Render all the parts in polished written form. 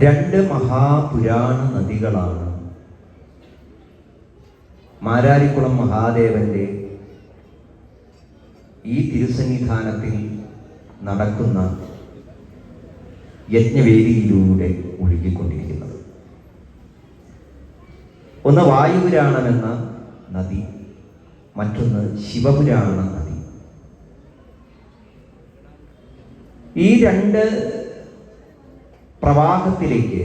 രണ്ട് മഹാപുരാണ നദികളാണ് മാരാരിക്കുളം മഹാദേവന്റെ ഈ തിരുസന്നിധാനത്തിൽ നടക്കുന്ന യജ്ഞവേദിയിലൂടെ ഒഴുകിക്കൊണ്ടിരിക്കുന്നത്. ഒന്ന് വായുപുരാണമെന്ന നദി, മറ്റൊന്ന് ശിവപുരാണ നദി. ഈ രണ്ട് പ്രവാഹത്തിലേക്ക്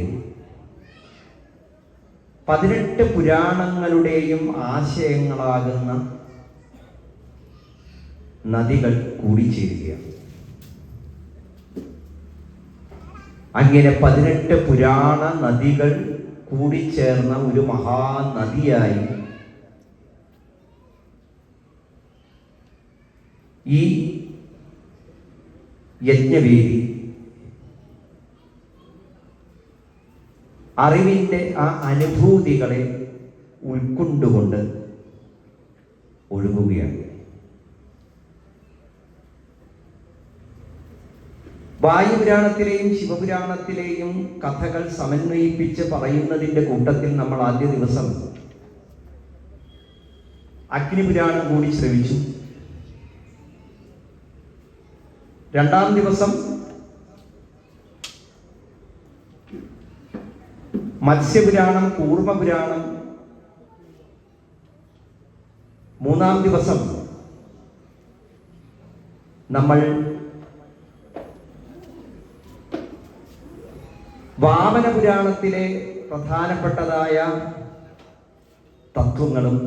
18 പുരാണങ്ങളുടെയും ആശയങ്ങളാകുന്ന നദികൾ കൂടിച്ചേരുകയാണ്. അങ്ങനെ 18 പുരാണ നദികൾ കൂടിച്ചേർന്ന ഒരു മഹാനദിയായി ഈ യജ്ഞവേദി അറിവിൻ്റെ ആ അനുഭൂതികളെ ഉൾക്കൊണ്ടുകൊണ്ട് ഒഴുകുകയാണ്. വായുപുരാണത്തിലെയും ശിവപുരാണത്തിലെയും കഥകൾ സമന്വയിപ്പിച്ച് പറയുന്നതിൻ്റെ കൂട്ടത്തിൽ നമ്മൾ ആദ്യ ദിവസം അഗ്നിപുരാണം കൂടി ശ്രവിച്ചു. രണ്ടാം ദിവസം മത്സ്യപുരാണം, കൂർമ്മപുരാണം. മൂന്നാം ദിവസം നമ്മൾ വാമനപുരാണത്തിലെ പ്രധാനപ്പെട്ടതായ തത്വങ്ങളും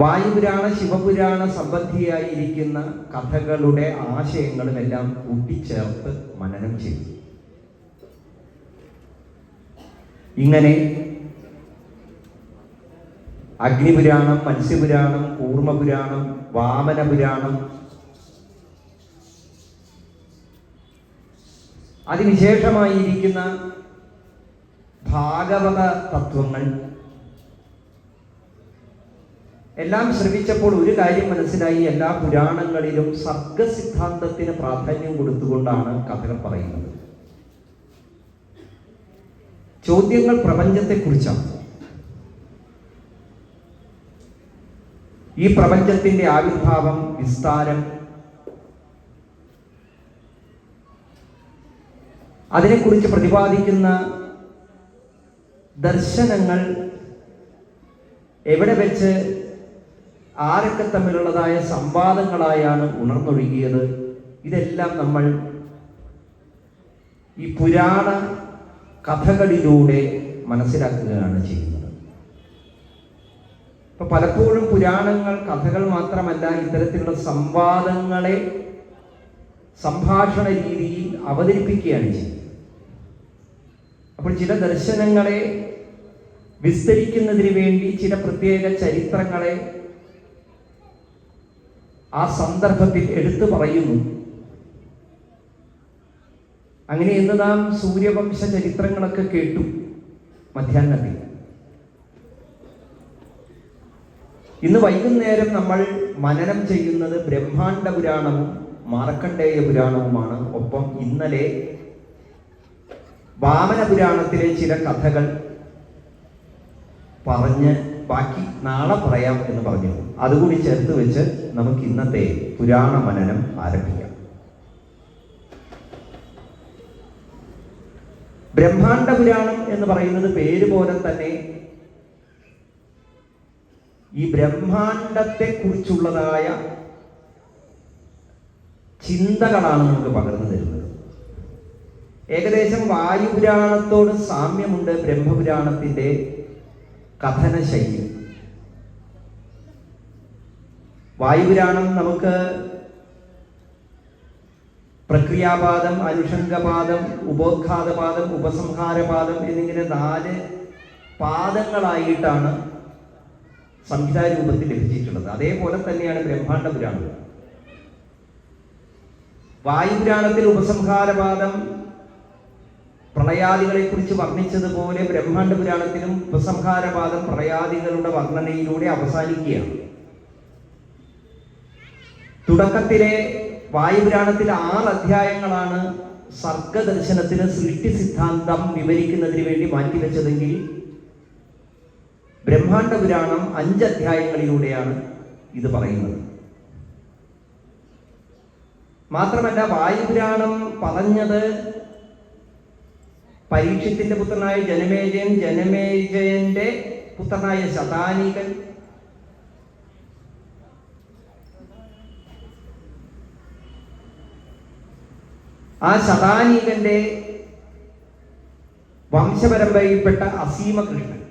വായുപുരാണ ശിവപുരാണ സംബന്ധിയായിരിക്കുന്ന കഥകളുടെ ആശയങ്ങളും എല്ലാം കൂട്ടിച്ചേർത്ത് മനനം ചെയ്തു. ഇങ്ങനെ അഗ്നിപുരാണം, മത്സ്യപുരാണം, കൂർമ്മപുരാണം, വാമനപുരാണം, അതിവിശേഷമായിരിക്കുന്ന ഭാഗവത തത്വങ്ങൾ എല്ലാം ശ്രമിച്ചപ്പോൾ ഒരു കാര്യം മനസ്സിലായി. എല്ലാ പുരാണങ്ങളിലും സർഗസിദ്ധാന്തത്തിന് പ്രാധാന്യം കൊടുത്തുകൊണ്ടാണ് കഥകൾ പറയുന്നത്. ചോദ്യങ്ങൾ പ്രപഞ്ചത്തെക്കുറിച്ചാണ്. ഈ പ്രപഞ്ചത്തിന്റെ ആവിർഭാവം, വിസ്താരം, അതിനെക്കുറിച്ച് പ്രതിപാദിക്കുന്ന ദർശനങ്ങൾ എവിടെ വെച്ച് ആരൊക്കെ തമ്മിലുള്ളതായ സംവാദങ്ങളായാണ് ഉണർന്നൊഴുകിയത്, ഇതെല്ലാം നമ്മൾ ഈ പുരാണ കഥകളിലൂടെ മനസ്സിലാക്കുകയാണ് ചെയ്യുന്നത്. ഇപ്പൊ പലപ്പോഴും പുരാണങ്ങൾ കഥകൾ മാത്രമല്ല, ഇത്തരത്തിലുള്ള സംവാദങ്ങളെ സംഭാഷണ രീതിയിൽ അവതരിപ്പിക്കുകയാണ് ചെയ്യുന്നത്. അപ്പോൾ ചില ദർശനങ്ങളെ വിസ്തരിക്കുന്നതിന് വേണ്ടി ചില പ്രത്യേക ചരിത്രങ്ങളെ ആ സന്ദർഭത്തിൽ എടുത്തു പറയുന്നു. അങ്ങനെ ഇന്ന് നാം സൂര്യവംശ ചരിത്രങ്ങളൊക്കെ കേട്ടു മധ്യാഹ്നത്തിൽ. ഇന്ന് വൈകുന്നേരം നമ്മൾ മനനം ചെയ്യുന്നത് ബ്രഹ്മാണ്ഡ പുരാണവും മാർക്കണ്ഡേയ പുരാണവുമാണ്. ഒപ്പം ഇന്നലെ വാമന പുരാണത്തിലെ ചില കഥകൾ പറഞ്ഞ് ബാക്കി നാളെ പറയാം എന്ന് പറഞ്ഞു. അതുകൂടി ചേർത്ത് വെച്ച് നമുക്ക് ഇന്നത്തെ പുരാണ മനനം ആരംഭിക്കാം. ബ്രഹ്മാണ്ഡ പുരാണം എന്ന് പറയുന്നത് പേര് പോലെ തന്നെ ഈ ബ്രഹ്മാണ്ഡത്തെ കുറിച്ചുള്ളതായ ചിന്തകളാണ് നമുക്ക് പകർന്നു തരുന്നത്. ഏകദേശം വായുപുരാണത്തോട് സാമ്യമുണ്ട് ബ്രഹ്മപുരാണത്തിന്റെ കഥന ശൈലി. വായുപുരാണം നമുക്ക് പ്രക്രിയാപാദം, അനുഷംഗപാദം, ഉപോദ്ഘാതപാദം, ഉപസംഹാരപാദം എന്നിങ്ങനെ 4 പാദങ്ങളായിട്ടാണ് സംഹിതാരൂപത്തിൽ ലഭിച്ചിട്ടുള്ളത്. അതേപോലെ തന്നെയാണ് ബ്രഹ്മാണ്ഡ പുരാണം. വായുപുരാണത്തിൽ ഉപസംഹാരപാദം പ്രളയാദികളെ കുറിച്ച് വർണ്ണിച്ചതുപോലെ ബ്രഹ്മാണ്ഡ പുരാണത്തിലും ഉപസംഹാരപാദം പ്രളയാദികളുടെ വർണ്ണനയിലൂടെ അവസാനിക്കുകയാണ്. തുടക്കത്തിലെ വായുപുരാണത്തിൽ 6 അധ്യായങ്ങളാണ് സർഗദർശനത്തിന് സൃഷ്ടി സിദ്ധാന്തം വിവരിക്കുന്നതിന് വേണ്ടി മാറ്റിവെച്ചതെങ്കിൽ ബ്രഹ്മാണ്ഡ പുരാണം 5 അധ്യായങ്ങളിലൂടെയാണ് ഇത് പറയുന്നത്. മാത്രമല്ല വായുപുരാണം പറഞ്ഞത് പരീക്ഷത്തിന്റെ പുത്രനായ ജനമേജയൻ, ജനമേജയന്റെ പുത്രനായ ശതാനീകൻ, ആ ശതാനീകന്റെ വംശപരമ്പരയിൽപ്പെട്ട അസീമകൃഷ്ണൻ,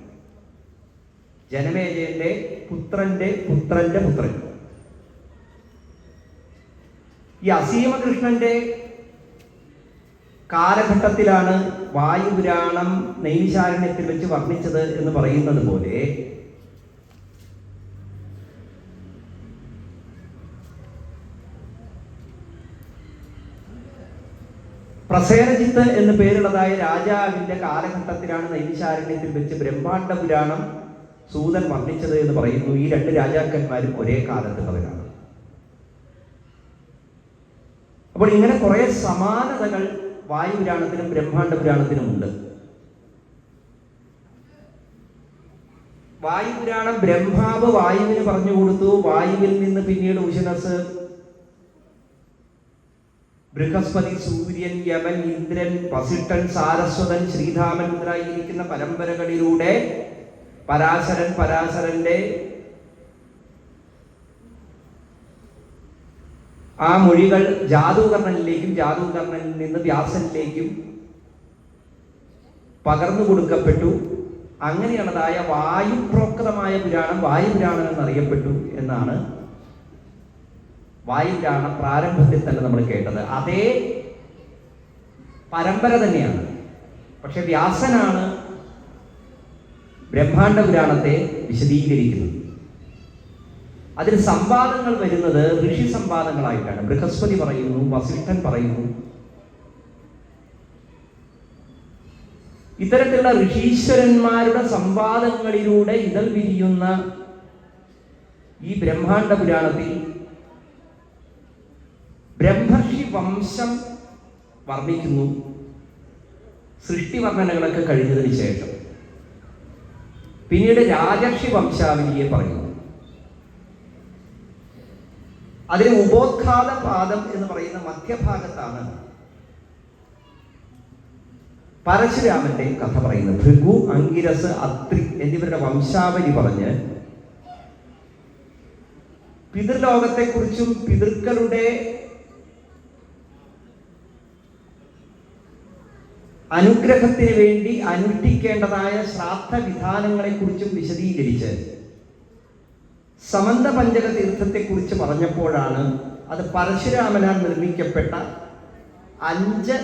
ജനമേജയന്റെ പുത്രന്റെ പുത്രന്റെ പുത്രൻ. ഈ അസീമകൃഷ്ണന്റെ കാലഘട്ടത്തിലാണ് വായുപുരാണം നൈമിശാരണ്യത്തിൽ വെച്ച് വർണ്ണിച്ചത് എന്ന് പറയുന്നത് പോലെ പ്രസേനജിത്ത് എന്ന് പേരുള്ളതായ രാജാവിന്റെ കാലഘട്ടത്തിലാണ് നൈമിശാരണ്യത്തിൽ വെച്ച് ബ്രഹ്മാണ്ഡ പുരാണം സൂതൻ വർണ്ണിച്ചത് എന്ന് പറയുന്നു. ഈ 2 രാജാക്കന്മാരും ഒരേ കാലത്തുള്ളവരാണ്. അപ്പോൾ ഇങ്ങനെ കുറെ സമാനതകൾ വായുപുരാണത്തിനും ബ്രഹ്മാണ്ഡ പുരാണത്തിനും ഉണ്ട്. വായുപുരാണം ബ്രഹ്മാവ് വായുവിന് പറഞ്ഞു കൊടുത്തു. വായുവിൽ നിന്ന് പിന്നീട് ഉശനസ്, ബൃഹസ്പതി, സൂര്യൻ, യമൻ, ഇന്ദ്രൻ, വസിഷ്ഠൻ, സാരസ്വതൻ, ശ്രീധാമൻ മുതലായിരിക്കുന്ന പരമ്പരകളിലൂടെ പരാശരന്റെ ആ മൊഴികൾ ജാതൂകർണനിലേക്കും ജാതൂകർണനിൽ നിന്ന് വ്യാസനിലേക്കും പകർന്നു കൊടുക്കപ്പെട്ടു. അങ്ങനെയുള്ളതായ വായുപ്രോക്തമായ പുരാണം വായുപുരാണം എന്നറിയപ്പെട്ടു എന്നാണ് വായുപുരാണം പ്രാരംഭത്തിൽ തന്നെ നമ്മൾ കേട്ടത്. അതേ പരമ്പര തന്നെയാണ്. പക്ഷെ വ്യാസനാണ് ബ്രഹ്മാണ്ഡ പുരാണത്തെ വിശദീകരിക്കുന്നത്. അതിൽ സംവാദങ്ങൾ വരുന്നത് ഋഷി സംവാദങ്ങളായിട്ടാണ്. ബൃഹസ്പതി പറയുന്നു, വസിഷ്ഠൻ പറയുന്നു. ഇത്തരത്തിലുള്ള ഋഷീശ്വരന്മാരുടെ സംവാദങ്ങളിലൂടെ ഇതൾ വിരിയുന്ന ഈ ബ്രഹ്മാണ്ഡ പുരാണത്തിൽ ബ്രഹ്മർഷി വംശം വർണ്ണിക്കുന്നു. സൃഷ്ടി വർണ്ണനകളൊക്കെ കഴിഞ്ഞതിന് ശേഷം പിന്നീട് രാജർഷി വംശാവലിയെ പറയുന്നു. അതിന് ഉപോദ്ഘാത പാദം എന്ന് പറയുന്ന മധ്യഭാഗത്താണ് പരശുരാമന്റെ കഥ പറയുന്നത്. ഭൃഗു, അങ്കിരസ്, അത്രി എന്നിവരുടെ വംശാവലി പറഞ്ഞ് പിതൃലോകത്തെക്കുറിച്ചും പിതൃക്കളുടെ അനുഗ്രഹത്തിന് വേണ്ടി അനുഷ്ഠിക്കേണ്ടതായ ശ്രാദ്ധ വിധാനങ്ങളെ കുറിച്ചും വിശദീകരിച്ച് സമന്ത പഞ്ചക തീർത്ഥത്തെക്കുറിച്ച് പറഞ്ഞപ്പോഴാണ് അത് പരശുരാമനാൽ നിർമ്മിക്കപ്പെട്ട 5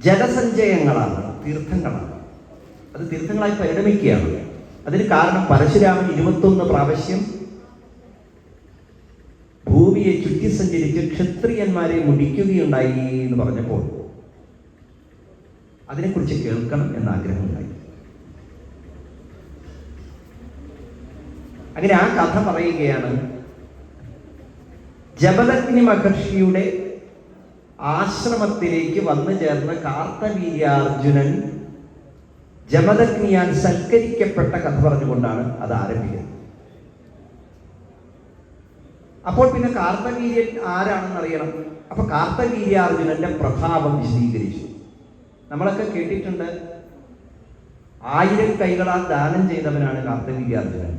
ജലസഞ്ചയങ്ങളാണ്, തീർത്ഥങ്ങളാണ്. അത് തീർത്ഥങ്ങളായി പരിണമിക്കുകയാണ്. അതിന് കാരണം പരശുരാമൻ 21 പ്രാവശ്യം ഭൂമിയെ ചുറ്റി സഞ്ചരിച്ച് ക്ഷത്രിയന്മാരെ മുടിക്കുകയുണ്ടായി എന്ന് പറഞ്ഞപ്പോൾ അതിനെക്കുറിച്ച് കേൾക്കണം എന്ന ആഗ്രഹമുണ്ടായി. അങ്ങനെ ആ കഥ പറയുകയാണ്. ജമദഗ്നി മഹർഷിയുടെ ആശ്രമത്തിലേക്ക് വന്നു ചേർന്ന കാർത്തവീര്യാർജുനൻ ജമദഗ്നിയാൽ സൽക്കരിക്കപ്പെട്ട കഥ പറഞ്ഞുകൊണ്ടാണ് അത് ആരംഭിക്കുന്നത്. അപ്പോൾ പിന്നെ കാർത്തവീര്യൻ ആരാണെന്ന് അറിയണം. അപ്പൊ കാർത്തവീര്യാർജുനന്റെ പ്രഭാവം വിശദീകരിച്ചു. നമ്മളൊക്കെ കേട്ടിട്ടുണ്ട്, 1000 കൈകളാൽ ദാനം ചെയ്തവനാണ് കാർത്തവീര്യാർജുനൻ.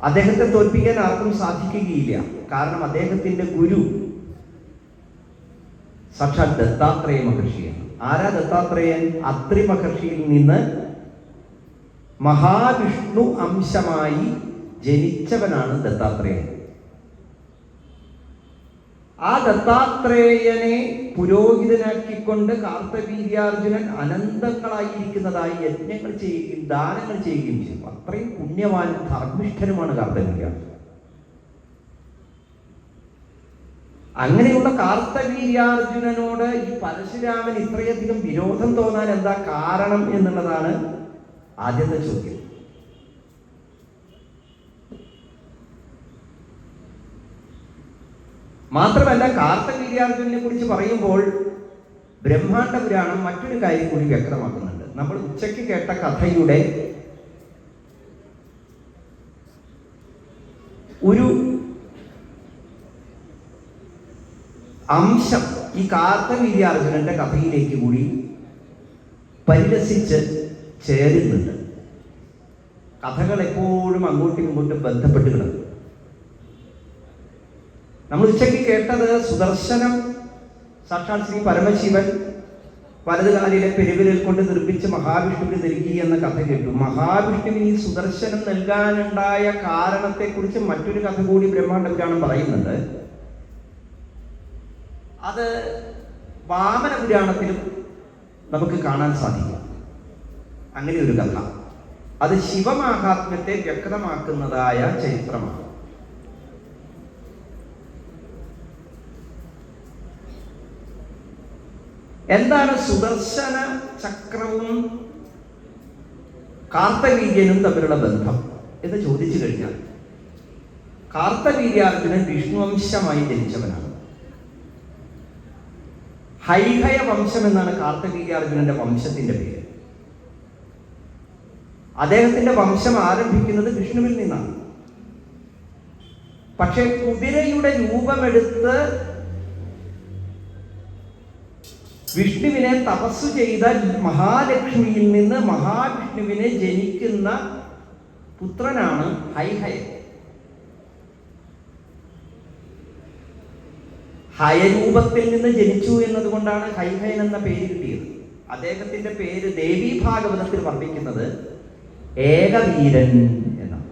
അദ്ദേഹത്തെ തോൽപ്പിക്കാൻ ആർക്കും സാധിക്കുകയില്ല. കാരണം അദ്ദേഹത്തിന്റെ ഗുരു സാക്ഷാൽ ദത്താത്രേയ മഹർഷിയാണ്. ആരാ ദത്താത്രേയൻ? അത്രി മഹർഷിയിൽ നിന്ന് മഹാവിഷ്ണു അംശമായി ജനിച്ചവനാണ് ദത്താത്രേയൻ. ആ ദത്താത്രേയനെ പുരോഹിതനാക്കിക്കൊണ്ട് കാർത്തവീര്യാർജുനൻ അനന്തങ്ങളായിരിക്കുന്നതായി യജ്ഞങ്ങൾ ചെയ്യുകയും ദാനങ്ങൾ ചെയ്യുകയും ചെയ്യും. അത്രയും പുണ്യവാനും ധർമ്മിഷ്ഠനുമാണ് കാർത്തവീര്യാർജുനൻ. അങ്ങനെയുള്ള കാർത്തവീര്യാർജുനനോട് ഈ പരശുരാമൻ ഇത്രയധികം വിരോധം തോന്നാൻ എന്താ കാരണം എന്നുള്ളതാണ് ആദ്യത്തെ ചോദ്യം. മാത്രമല്ല, കാർത്തവീര്യാർജുനനെ കുറിച്ച് പറയുമ്പോൾ ബ്രഹ്മാണ്ഡ പുരാണം മറ്റൊരു കാര്യം കൂടി വ്യക്തമാക്കുന്നുണ്ട്. നമ്മൾ ഉച്ചയ്ക്ക് കേട്ട കഥയുടെ ഒരു അംശം ഈ കാർത്തവീര്യാർജുനന്റെ കഥയിലേക്ക് കൂടി പരിരസിച്ച് ചേരുന്നുണ്ട്. കഥകൾ എപ്പോഴും അങ്ങോട്ടും ഇങ്ങോട്ടും ബന്ധപ്പെട്ട് കിടക്കും. നമ്മൾ ഉച്ചയ്ക്ക് കേട്ടത് സുദർശനം സാക്ഷാൽ ശ്രീ പരമശിവൻ വലതുകാലിലെ പെരുവിരൽ കൊണ്ട് നിർമ്മിച്ച് മഹാവിഷ്ണുവിന് നൽകി എന്ന കഥ കേട്ടു. മഹാവിഷ്ണുവിന് ഈ സുദർശനം നൽകാനുണ്ടായ കാരണത്തെക്കുറിച്ച് മറ്റൊരു കഥ കൂടി ബ്രഹ്മാണ്ഡ പുരാണം പറയുന്നുണ്ട്. അത് വാമന പുരാണത്തിലും നമുക്ക് കാണാൻ സാധിക്കും. അങ്ങനെ ഒരു കഥ, അത് ശിവമാഹാത്മ്യത്തെ വ്യക്തമാക്കുന്നതായ ചരിത്രമാണ്. എന്താണ് സുദർശന ചക്രവും കാർത്തവീര്യനും തമ്മിലുള്ള ബന്ധം എന്ന് ചോദിച്ചു കഴിഞ്ഞാൽ, കാർത്തവീര്യാർജുനൻ വിഷ്ണുവംശമായി ജനിച്ചവനാണ്. ഹൈഹയ വംശം എന്നാണ് കാർത്തവീര്യാർജുനന്റെ വംശത്തിന്റെ പേര്. അദ്ദേഹത്തിന്റെ വംശം ആരംഭിക്കുന്നത് വിഷ്ണുവിൽ നിന്നാണ്. പക്ഷെ കുതിരയുടെ രൂപമെടുത്ത് വിഷ്ണുവിനെ തപസ്സു ചെയ്ത മഹാലക്ഷ്മിയിൽ നിന്ന് മഹാവിഷ്ണുവിനെ ജനിക്കുന്ന പുത്രനാണ് ഹൈഹയൻ. ഹയരൂപത്തിൽ നിന്ന് ജനിച്ചു എന്നതുകൊണ്ടാണ് ഹൈഹയൻ എന്ന പേര് കിട്ടിയത്. അദ്ദേഹത്തിന്റെ പേര് ദേവീ ഭാഗവതത്തിൽ വർണ്ണിക്കുന്നത് ഏകവീരൻ എന്നാണ്.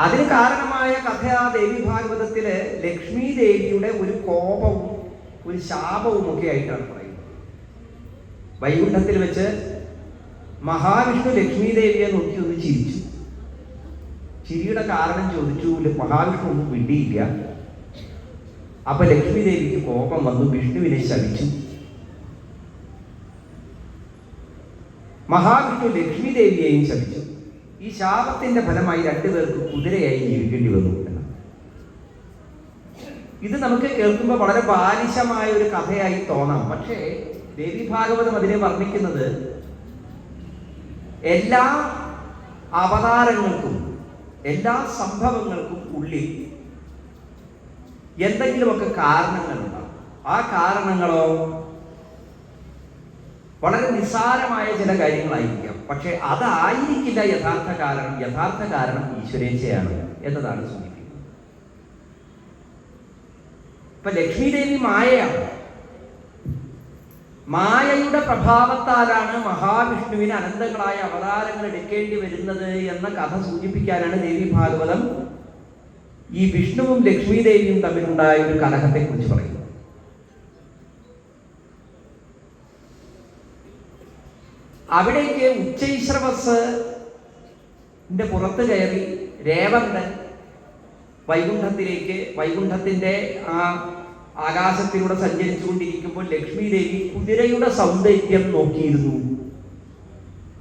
അതിന് കാരണമായ കഥ ദേവി ഭാഗവതത്തില് ലക്ഷ്മി ദേവിയുടെ ഒരു കോപവും ഒരു ശാപവും ഒക്കെ ആയിട്ടാണ് പറയുന്നത്. വൈകുണ്ഠത്തിൽ വെച്ച് മഹാവിഷ്ണു ലക്ഷ്മി ദേവിയെ നോക്കി ഒന്ന് ചിരിച്ചു. ചിരിയുടെ കാരണം ചോദിച്ചു. മഹാവിഷ്ണു ഒന്നും വിടിയില്ല. അപ്പൊ ലക്ഷ്മി ദേവിക്ക് കോപം വന്നു, വിഷ്ണുവിനെ ശപിച്ചു. മഹാവിഷ്ണു ലക്ഷ്മി ദേവിയെയും ശപിച്ചു. ഈ ശാപത്തിന്റെ ഫലമായി രണ്ടുപേർക്ക് കുതിരയായി ജീവിക്കേണ്ടി വന്നു എന്നാണ്. ഇത് നമുക്ക് കേൾക്കുമ്പോൾ വളരെ ബാലിശമായ ഒരു കഥയായി തോന്നാം. പക്ഷേ ദേവി ഭാഗവതം അതിനെ വർണ്ണിക്കുന്നത് എല്ലാ അവതാരങ്ങൾക്കും എല്ലാ സംഭവങ്ങൾക്കും ഉള്ളിൽ എന്തെങ്കിലുമൊക്കെ കാരണങ്ങളുണ്ടാവും. ആ കാരണങ്ങളോ വളരെ നിസ്സാരമായ ചില കാര്യങ്ങളായിരിക്കാം. പക്ഷെ അതായിരിക്കില്ല യഥാർത്ഥ കാരണം. യഥാർത്ഥ കാരണം ഈശ്വരേച്ഛയാണ് എന്നതാണ് സൂചിപ്പിക്കുന്നത്. ഇപ്പൊ ലക്ഷ്മി ദേവി മായയാണ്. മായയുടെ പ്രഭാവത്താലാണ് മഹാവിഷ്ണുവിന് അനന്തങ്ങളായ അവതാരങ്ങൾ എടുക്കേണ്ടി വരുന്നത് എന്ന കഥ സൂചിപ്പിക്കാനാണ് ദേവി ഭാഗവതം ഈ വിഷ്ണുവും ലക്ഷ്മി ദേവിയും തമ്മിലുണ്ടായ ഒരു കലഹത്തെ കുറിച്ച് പറയുന്നത്. അവിടേക്ക് ഉച്ചൈശ്രവസിന്റെ പുറത്ത് കയറി രേവന്തൻ വൈകുണ്ഠത്തിന്റെ ആ ആകാശത്തിലൂടെ സഞ്ചരിച്ചുകൊണ്ടിരിക്കുമ്പോൾ ലക്ഷ്മി ദേവി കുതിരയുടെ സൗന്ദര്യം നോക്കിയിരുന്നു.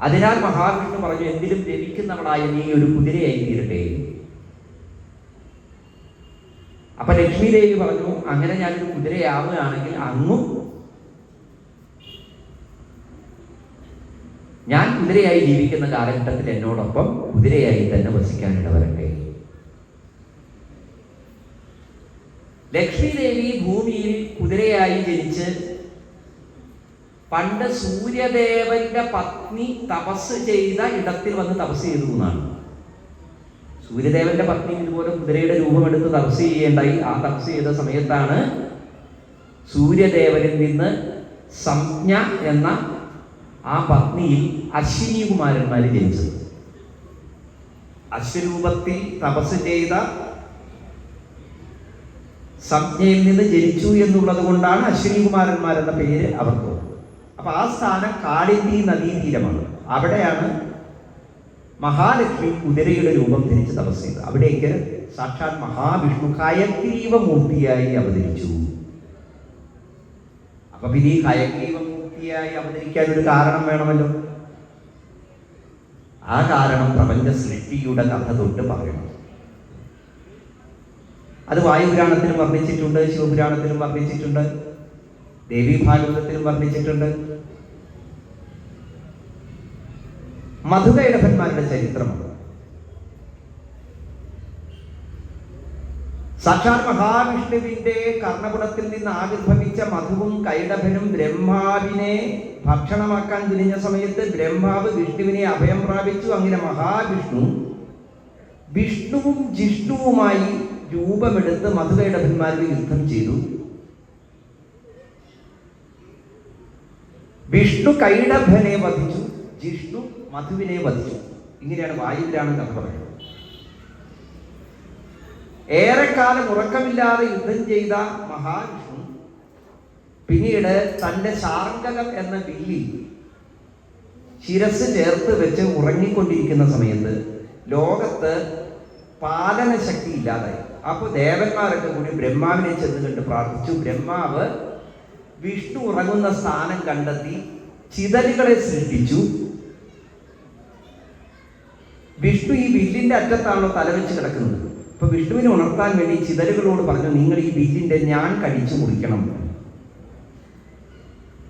അതിനാൽ മഹാവിഷ്ണു പറഞ്ഞു, എന്തിലും രമിക്കുന്നവളായ നീ ഒരു കുതിരയായി തീരട്ടെ. അപ്പൊ ലക്ഷ്മി ദേവി പറഞ്ഞു, അങ്ങനെ ഞാനൊരു കുതിരയാവുകയാണെങ്കിൽ അങ്ങും ഞാൻ കുതിരയായി ജീവിക്കുന്ന കാലഘട്ടത്തിൽ എന്നോടൊപ്പം കുതിരയായി തന്നെ വസിക്കാനിട വരട്ടെ. ലക്ഷ്മി ദേവി ഭൂമിയിൽ കുതിരയായി ജനിച്ച് പണ്ട് സൂര്യദേവന്റെ പത്നി തപസ് ചെയ്ത ഇടത്തിൽ വന്ന് തപസ് ചെയ്തു എന്നാണ്. സൂര്യദേവന്റെ പത്നി ഇതുപോലെ കുതിരയുടെ രൂപമെടുത്ത് തപസ് ചെയ്യേണ്ടായി. ആ തപസ് ചെയ്ത സമയത്താണ് സൂര്യദേവനിൽ നിന്ന് സംജ്ഞ എന്ന ആ പത്നിയിൽ അശ്വിനി കുമാരന്മാർ ജനിച്ചത്. അശ്വരൂപത്തിൽ തപസ് ചെയ്ത സംജ്ഞയിൽ നിന്ന് ജനിച്ചു എന്നുള്ളത് കൊണ്ടാണ് അശ്വിനി കുമാരന്മാർ എന്ന പേര് അവർക്ക്. അപ്പൊ ആ സ്ഥാനം കാളിന്തി നദീതീരമാണ്. അവിടെയാണ് മഹാലക്ഷ്മി കുതിരയുടെ രൂപം ധരിച്ച് തപസ് ചെയ്തത്. അവിടേക്ക് സാക്ഷാൽ മഹാവിഷ്ണു ഹയഗ്രീവമൂർത്തിയായി അവതരിച്ചു. അപ്പൊ പിന്നെ ഈ ഹയഗ്രീവമൂർത്തിയായി അവതരിക്കാൻ ഒരു കാരണം വേണമല്ലോ. ആ കാരണം പ്രപഞ്ച സൃഷ്ടിയുടെ കഥ തൊട്ട് പറയണം. അത് വായുപുരാണത്തിലും വർണ്ണിച്ചിട്ടുണ്ട്, ശിവപുരാണത്തിലും വർണ്ണിച്ചിട്ടുണ്ട്, ദേവീഭാഗവതത്തിലും വർണ്ണിച്ചിട്ടുണ്ട്. മധുകൈടഭന്മാരുടെ ചരിത്രമാണ്. സാക്ഷാൽ മഹാവിഷ്ണുവിന്റെ കർണകുടത്തിൽ നിന്ന് ആവിർഭവിച്ച മധുവും കൈടഭനും ബ്രഹ്മാവിനെ ഭക്ഷണമാക്കാൻ തിരിഞ്ഞ സമയത്ത് ബ്രഹ്മാവ് വിഷ്ണുവിനെ അഭയം പ്രാപിച്ചു. അങ്ങനെ മഹാവിഷ്ണു വിഷ്ണുവും ജിഷ്ണുവുമായി രൂപമെടുത്ത് മധുകൈടഭന്മാരുടെ യുദ്ധം ചെയ്തു. വിഷ്ണു കൈടഭനെ വധിച്ചു, ജിഷ്ണു മധുവിനെ വധിച്ചു. ഇങ്ങനെയാണ് വായുവിലാണ് കഥ പറയുന്നത്. ഏറെക്കാലം ഉറക്കമില്ലാതെ യുദ്ധം ചെയ്ത മഹാവിഷ്ണു പിന്നീട് തൻ്റെ ശാർങ്കകം എന്ന വില്ലിൽ ശിരസ് ചേർത്ത് വെച്ച് ഉറങ്ങിക്കൊണ്ടിരിക്കുന്ന സമയത്ത് ലോകത്ത് പാലന ശക്തി ഇല്ലാതായി. അപ്പോൾ ദേവന്മാരൊക്കെ കൂടി ബ്രഹ്മാവിനെ ചെന്ന് കണ്ട് പ്രാർത്ഥിച്ചു. ബ്രഹ്മാവ് വിഷ്ണു ഉറങ്ങുന്ന സ്ഥാനം കണ്ടെത്തി ചിതലുകളെ സൃഷ്ടിച്ചു. വിഷ്ണു ഈ വില്ലിന്റെ അറ്റത്താണല്ലോ തലവെച്ച് കിടക്കുന്നത്. അപ്പൊ വിഷ്ണുവിനെ ഉണർത്താൻ വേണ്ടി ചിതലുകളോട് പറഞ്ഞു, നിങ്ങൾ ഈ വില്ലിന്റെ ഞാൻ കടിച്ചു മുറിക്കണം,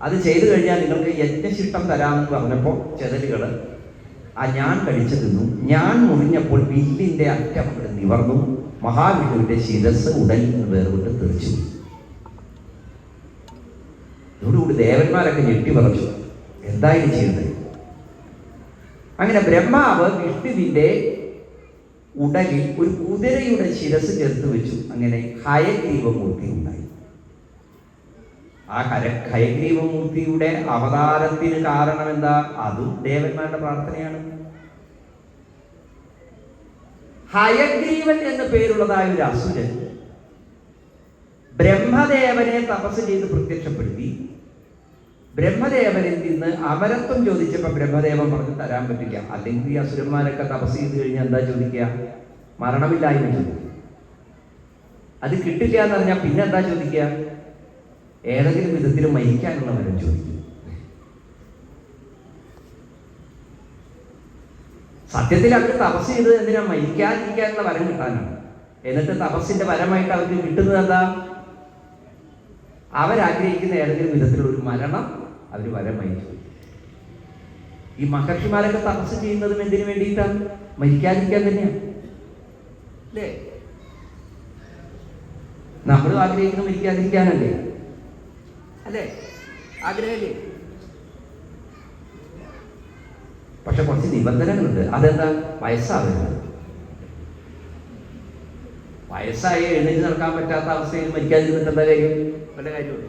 അത് ചെയ്തു കഴിഞ്ഞാൽ നിങ്ങൾക്ക് യജ്ഞശിഷ്ടം തരാമെന്ന് പറഞ്ഞപ്പോൾ ചിതലുകൾ ആ ഞാൻ കടിച്ചു തിന്നു. ഞാൻ മുറിഞ്ഞപ്പോൾ വില്ലിന്റെ അറ്റം അവിടെ നിവർന്നു. മഹാവിഷ്ണുവിന്റെ ശിരസ് ഉടലിൽ നിന്ന് വേർവിട്ട് തെറിച്ചു. ഇതോടുകൂടി ദേവന്മാരൊക്കെ ഞെട്ടി പറഞ്ഞു, എന്തായാലും ചെയ്യുന്നത്. അങ്ങനെ ബ്രഹ്മാവ് വിഷ്ണുവിന്റെ ഉടലിൽ ഒരു കുതിരയുടെ ശിരസ് ചേർത്ത് വെച്ചു. അങ്ങനെ ഹയഗ്രീവമൂർത്തി ഉണ്ടായി. ആ ഹയഗ്രീവമൂർത്തിയുടെ അവതാരത്തിന് കാരണം എന്താ? അതും ദേവന്മാരുടെ പ്രാർത്ഥനയാണ്. ഹയഗ്രീവൻ എന്ന് പേരുള്ളതായ ഒരു അസുരൻ ബ്രഹ്മദേവനെ തപസ് ചെയ്ത് പ്രത്യക്ഷപ്പെടുത്തി. ബ്രഹ്മദേവനിൽ നിന്ന് അമരത്വം ചോദിച്ചപ്പോൾ ബ്രഹ്മദേവൻ പറഞ്ഞു തരാൻ പറ്റില്ല. അല്ലെങ്കിൽ ഈ അസുരന്മാരൊക്കെ തപസ് ചെയ്ത് കഴിഞ്ഞാൽ എന്താ ചോദിക്കുക? മരണമില്ലായ്മ ചോദിക്കുക. അത് കിട്ടില്ല എന്ന് പറഞ്ഞാൽ പിന്നെ എന്താ ചോദിക്കുക? ഏതെങ്കിലും വിധത്തിൽ മരിക്കാനുള്ള വരം ചോദിക്കും. സത്യത്തിൽ അവർ തപസ് ചെയ്ത് എന്തിനാ? മരിക്കാതിരിക്കാനുള്ള വരം കിട്ടാനാണ്. എന്നിട്ട് തപസ്സിന്റെ വരമായിട്ട് അവർക്ക് കിട്ടുന്നത് എന്താ? അവരാഗ്രഹിക്കുന്ന ഏതെങ്കിലും വിധത്തിലുള്ള ഒരു മരണം അവർ വരമായി ചോദിക്കും. ഈ മഹർഷിമാരൊക്കെ തപസ് ചെയ്യുന്നതും എന്തിനു വേണ്ടിയിട്ടാണ്? മരിക്കാതിരിക്കാൻ തന്നെയാണ്, അല്ലേ? നമ്മളും ആഗ്രഹിക്കുന്ന മരിക്കാതിരിക്കാനല്ലേ? അല്ലേ? ആഗ്രഹമല്ലേ? പക്ഷെ കുറച്ച് നിബന്ധനകളുണ്ട്. അതെന്താ? വയസ്സാവുന്നത്. വയസ്സായി എഴുന്നേറ്റ് നടക്കാൻ പറ്റാത്ത അവസ്ഥയിൽ മരിക്കാതിരുന്നിട്ട് എന്താ കാര്യം? വല്ല കാര്യമുണ്ട്?